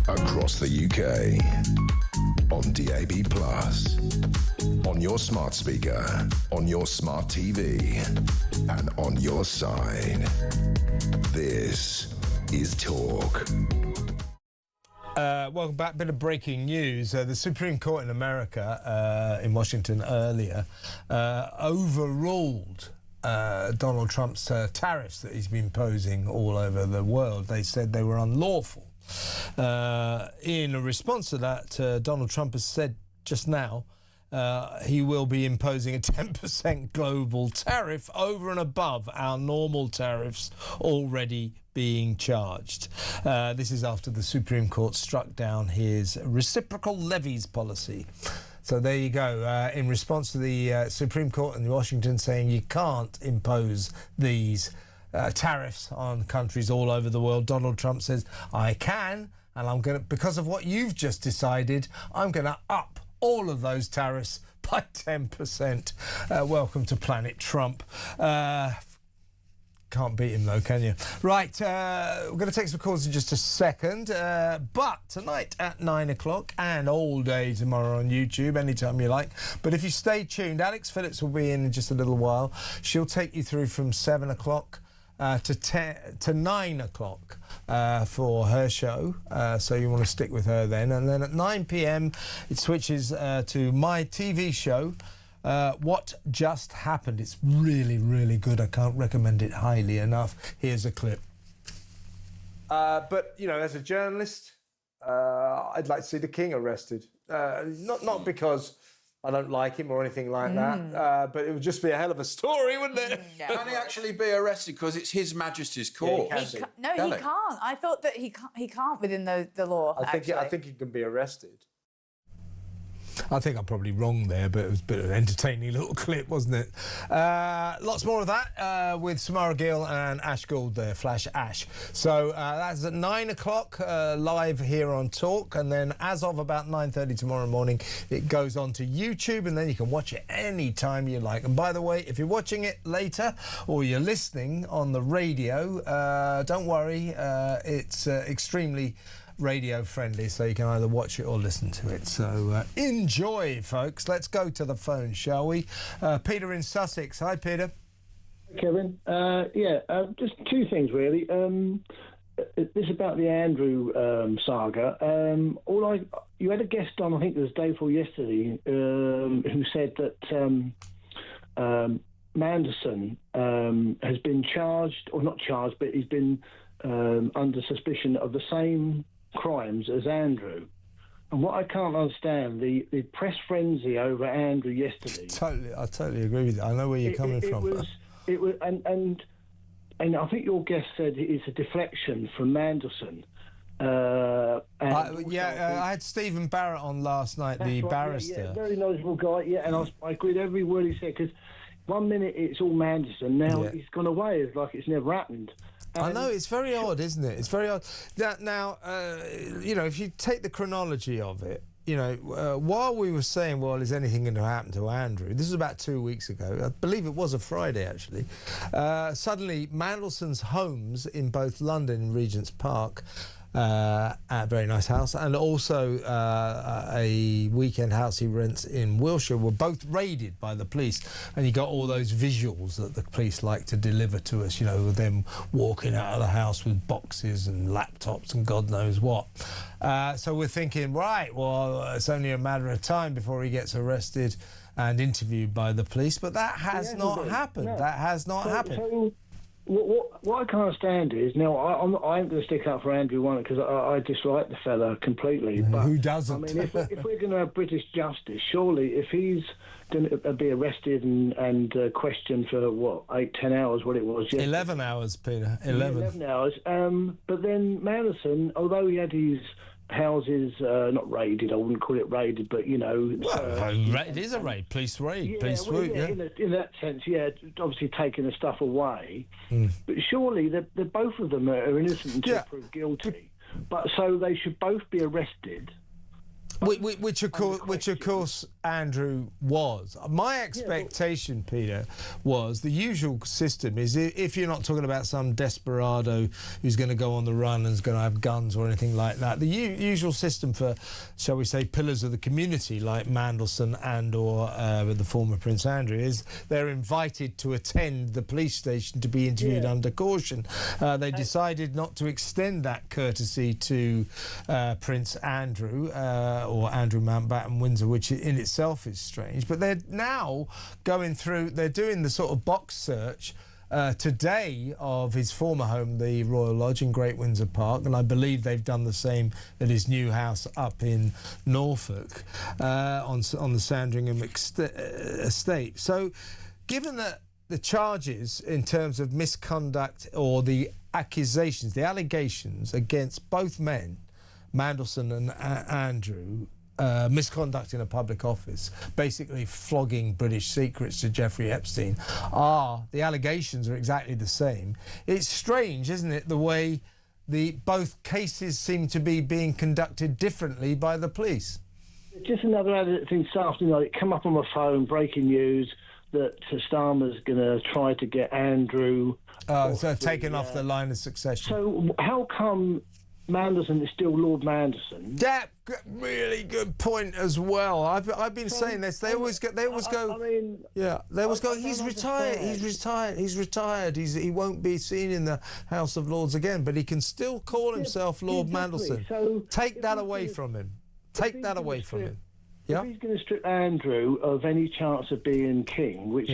across the UK, on DAB+, on your smart speaker, on your smart TV, and on your side. This is Talk. Welcome back. Bit of breaking news. The Supreme Court in America, in Washington earlier, overruled Donald Trump's tariffs that he's been imposing all over the world. They said they were unlawful. In response to that, Donald Trump has said just now he will be imposing a 10% global tariff over and above our normal tariffs already being charged. This is after the Supreme Court struck down his reciprocal levies policy. So there you go. In response to the Supreme Court in Washington saying you can't impose these tariffs on countries all over the world, Donald Trump says, I can, and I'm going to, because of what you've just decided, I'm going to up all of those tariffs by 10%. Welcome to Planet Trump. Can't beat him though, can you? Right, we're going to take some calls in just a second, but tonight at 9 o'clock and all day tomorrow on YouTube, anytime you like. But if you stay tuned, Alex Phillips will be in just a little while. She'll take you through from 7 o'clock to 9 o'clock for her show, so you want to stick with her then. And then at 9 p.m. it switches to my TV show, What Just Happened. It's really, really good. I can't recommend it highly enough. Here's a clip. But, you know, as a journalist, I'd like to see the King arrested. Not because I don't like him or anything like that, but it would just be a hell of a story, wouldn't it? No. Can he actually be arrested because it's His Majesty's court? He can't. I thought that he can't within the law. I think he can be arrested. I think I'm probably wrong there, but it was a bit of an entertaining little clip, wasn't it? Lots more of that with Samara Gill and Ash Gould there, Flash Ash. So that's at 9 o'clock live here on Talk, and then as of about 9:30 tomorrow morning, it goes on to YouTube, and then you can watch it any time you like. And by the way, if you're watching it later or you're listening on the radio, don't worry, it's extremely radio friendly, so you can either watch it or listen to it. So enjoy, folks. Let's go to the phone, shall we? Peter in Sussex. Hi, Peter. Kevin. Just two things really. This about the Andrew saga. You had a guest on, I think it was day before yesterday, who said that Manderson has been charged, or not charged, but he's been under suspicion of the same crimes as Andrew. And what I can't understand, the press frenzy over Andrew yesterday. I totally agree with you. I know where you're coming from. It was, and I think your guest said it's a deflection from Mandelson. I had Stephen Barrett on last night, the barrister. Yeah, very knowledgeable guy. Yeah, and I agreed every word he said, because 1 minute it's all Manderson, now he's gone away. It's like it's never happened. I know, it's very odd, isn't it? It's very odd. Now, you know, if you take the chronology of it, you know, while we were saying, well, is anything going to happen to Andrew? This was about 2 weeks ago. I believe it was a Friday, actually. Suddenly, Mandelson's homes in both London and Regent's Park, a very nice house, and also a weekend house he rents in Wiltshire, were both raided by the police. And you got all those visuals that the police like to deliver to us, you know, with them walking out of the house with boxes and laptops and God knows what. So we're thinking, right, well, it's only a matter of time before he gets arrested and interviewed by the police. But that has not happened. No. That has not happened. So what I can't stand is, now I ain't going to stick up for Andrew Warner because I dislike the fella completely. But who doesn't? I mean, if we're going to have British justice, surely if he's going to be arrested and questioned for 8-10 hours, what it was, 11 hours, Peter. 11 hours. But then Manderson, although he had his houses not raided, I wouldn't call it raided, but you know, it is a raid, police raid, police swoop. In that sense, obviously taking the stuff away. But surely the both of them are innocent until proved guilty. But so they should both be arrested. Which of course, Andrew was. My expectation, Peter, was the usual system is if you're not talking about some desperado who's going to go on the run and is going to have guns or anything like that, the usual system for, shall we say, pillars of the community like Mandelson and or the former Prince Andrew is they're invited to attend the police station to be interviewed under caution. They decided not to extend that courtesy to Prince Andrew or Andrew Mountbatten Windsor, which in itself is strange. But they're now going through, they're doing the sort of box search today of his former home, the Royal Lodge in Great Windsor Park, and I believe they've done the same at his new house up in Norfolk on the Sandringham estate. So given that the charges in terms of misconduct or the accusations, the allegations against both men, Mandelson and Andrew, misconduct in a public office, basically flogging British secrets to Jeffrey Epstein, the allegations are exactly the same. It's strange, isn't it, the way both cases seem to be being conducted differently by the police. Just another added thing this afternoon, it come up on my phone, breaking news, that Starmer's going to try to get Andrew... taken off the line of succession. So how come Mandelson is still Lord Mandelson? That really good point as well. I've been saying this. They always go. He's retired. He won't be seen in the House of Lords again, but he can still call himself Lord Mandelson. So take that away from him. Take that away from him. If he's going to strip Andrew of any chance of being king, which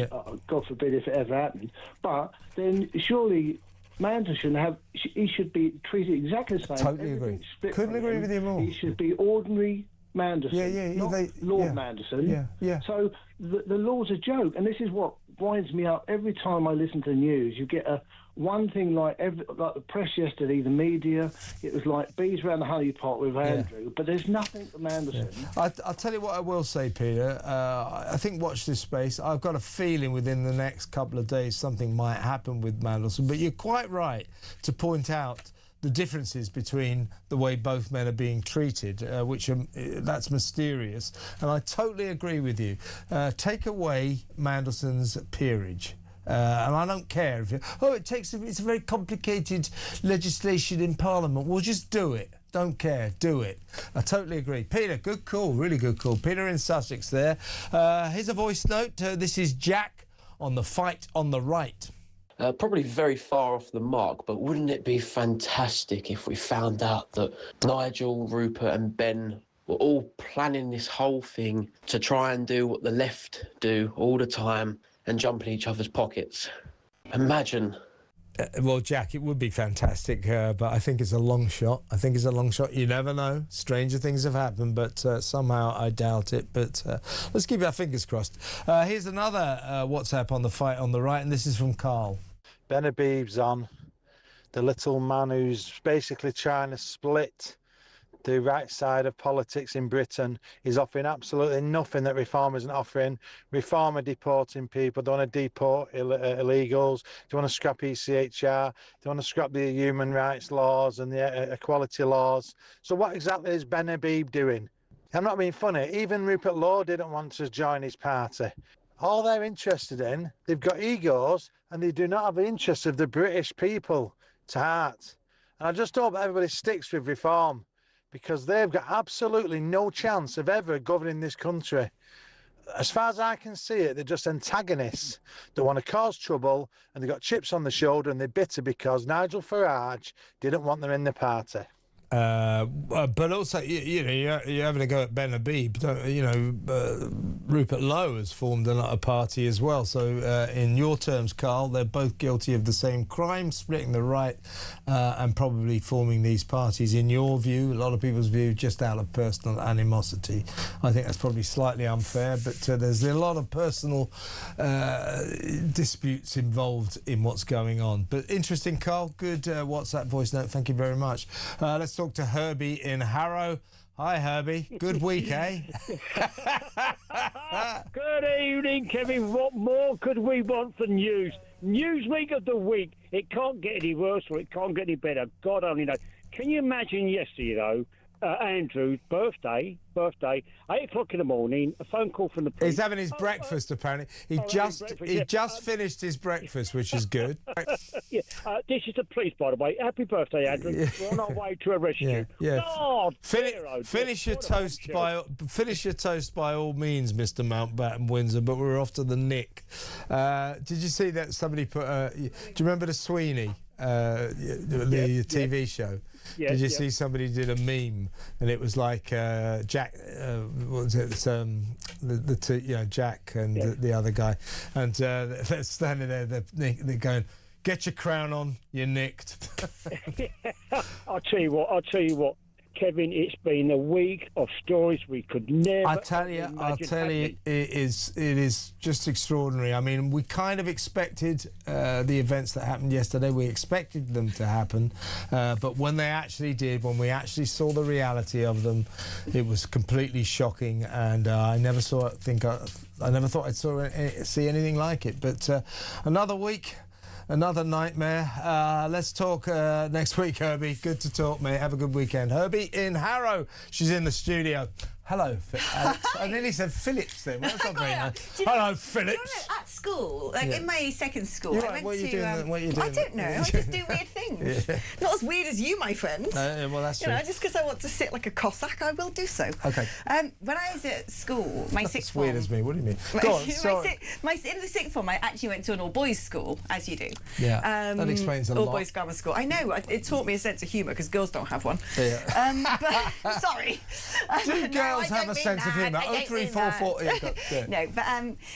God forbid if it ever happened, but then surely Mandelson he should be treated exactly the same. Totally agree. Couldn't agree with you more. He should be ordinary Mandelson, not Lord Mandelson. So the law's a joke, and this is what winds me up every time I listen to the news. You get one thing like the press yesterday, the media, it was like bees around the honey pot with Andrew, but there's nothing for Mandelson. I'll tell you what I will say, Peter. I think watch this space. I've got a feeling within the next couple of days something might happen with Mandelson, but you're quite right to point out the differences between the way both men are being treated, that's mysterious. And I totally agree with you. Take away Mandelson's peerage. And I don't care if it's a very complicated legislation in Parliament. We'll just do it. Don't care. Do it. I totally agree. Peter, good call. Really good call. Peter in Sussex there. Here's a voice note. This is Jack on the fight on the right. Probably very far off the mark, but wouldn't it be fantastic if we found out that Nigel, Rupert and Ben were all planning this whole thing to try and do what the left do all the time and jump in each other's pockets? Imagine. Well, Jack, it would be fantastic, but I think it's a long shot. You never know. Stranger things have happened, but somehow I doubt it. But let's keep our fingers crossed. Here's another WhatsApp on the fight on the right, and this is from Carl. Ben Habib's on. The little man who's basically trying to split the right side of politics in Britain is offering absolutely nothing that Reform isn't offering. Reform are deporting people. They want to deport illegals. They want to scrap ECHR. They want to scrap the human rights laws and the equality laws. So what exactly is Ben Habib doing? I'm not being funny. Even Rupert Law didn't want to join his party. All they're interested in, they've got egos and they do not have the interests of the British people to heart. And I just hope everybody sticks with Reform, because they've got absolutely no chance of ever governing this country. As far as I can see it, they're just antagonists that want to cause trouble, and they've got chips on the shoulder, and they're bitter because Nigel Farage didn't want them in the party. But also, you're having a go at Ben Habib. Rupert Lowe has formed a party as well. So, in your terms, Carl, they're both guilty of the same crime, splitting the right and probably forming these parties. In your view, a lot of people's view, just out of personal animosity. I think that's probably slightly unfair, but there's a lot of personal disputes involved in what's going on. But interesting, Carl. Good WhatsApp voice note. Thank you very much. Let's talk to Herbie in Harrow. Hi, Herbie. Good week, eh? Good evening, Kevin. What more could we want for news? Newsweek of the week. It can't get any worse or it can't get any better. God only knows. Can you imagine yesterday, though, Andrew's birthday, 8 o'clock in the morning, a phone call from the police. He's having his breakfast, apparently. He just finished his breakfast, which is good. Yeah, this is the police, by the way. Happy birthday, Andrew. Yeah. We're on our way to arrest you. Yeah. Oh, Finish your toast by all means, Mr. Mountbatten Windsor. But we're off to the Nick. Did you see that somebody put? Do you remember the Sweeney? The TV show. Yeah, Did you see somebody did a meme and it was like Jack? What was it? The two, Jack and the other guy, and they're standing there. They're going, "Get your crown on, you're nicked." I'll tell you what, Kevin. It's been a week of stories we could never. I'll tell you, it is just extraordinary. I mean, we kind of expected the events that happened yesterday. We expected them to happen, but when they actually did, when we actually saw the reality of them, it was completely shocking. And I never thought I'd see anything like it. But another week. Another nightmare. Let's talk next week, Herbie. Good to talk, mate. Have a good weekend. Herbie in Harrow. She's in the studio. Hello, Alex. I nearly said Phillips then. Well, that's not very nice. Hello, Phillips. At school, in my second school, You're I right. went What are you to. doing? What are you doing? I don't know. I just do weird things. Yeah. Not as weird as you, my friend. Well, that's true. Just because I want to sit like a Cossack, I will do so. Okay. When I was at school, my sixth form. Weird as me. What do you mean? Go on. Sorry. In the sixth form, I actually went to an all-boys school, as you do. Yeah. That explains a lot. All-boys grammar school. I know. It taught me a sense of humour because girls don't have one. Yeah. But sorry. Do girls have a sense of humour? 0344. Yeah. No, but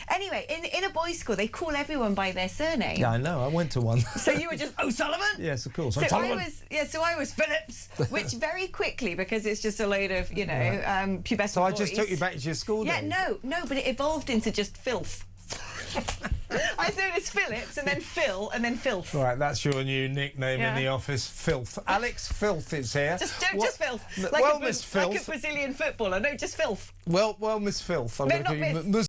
anyway, in a boys' school, they call everyone by their surname. Yeah, I know. I went to one. So you were just O'Sullivan? Yes, of course. So I was Phillips, which very quickly, because it's just a load of pubescent So I boys. just took you back to your school. Yeah, then? no, but it evolved into just filth. I was known as Phillips, and then Phil, and then Filth. Right, that's your new nickname in the office, Filth. Alex Filth is here. Just Filth. Miss Filth. Like a Brazilian footballer. No, just Filth. Well, Miss Filth. I'm No, going to not call you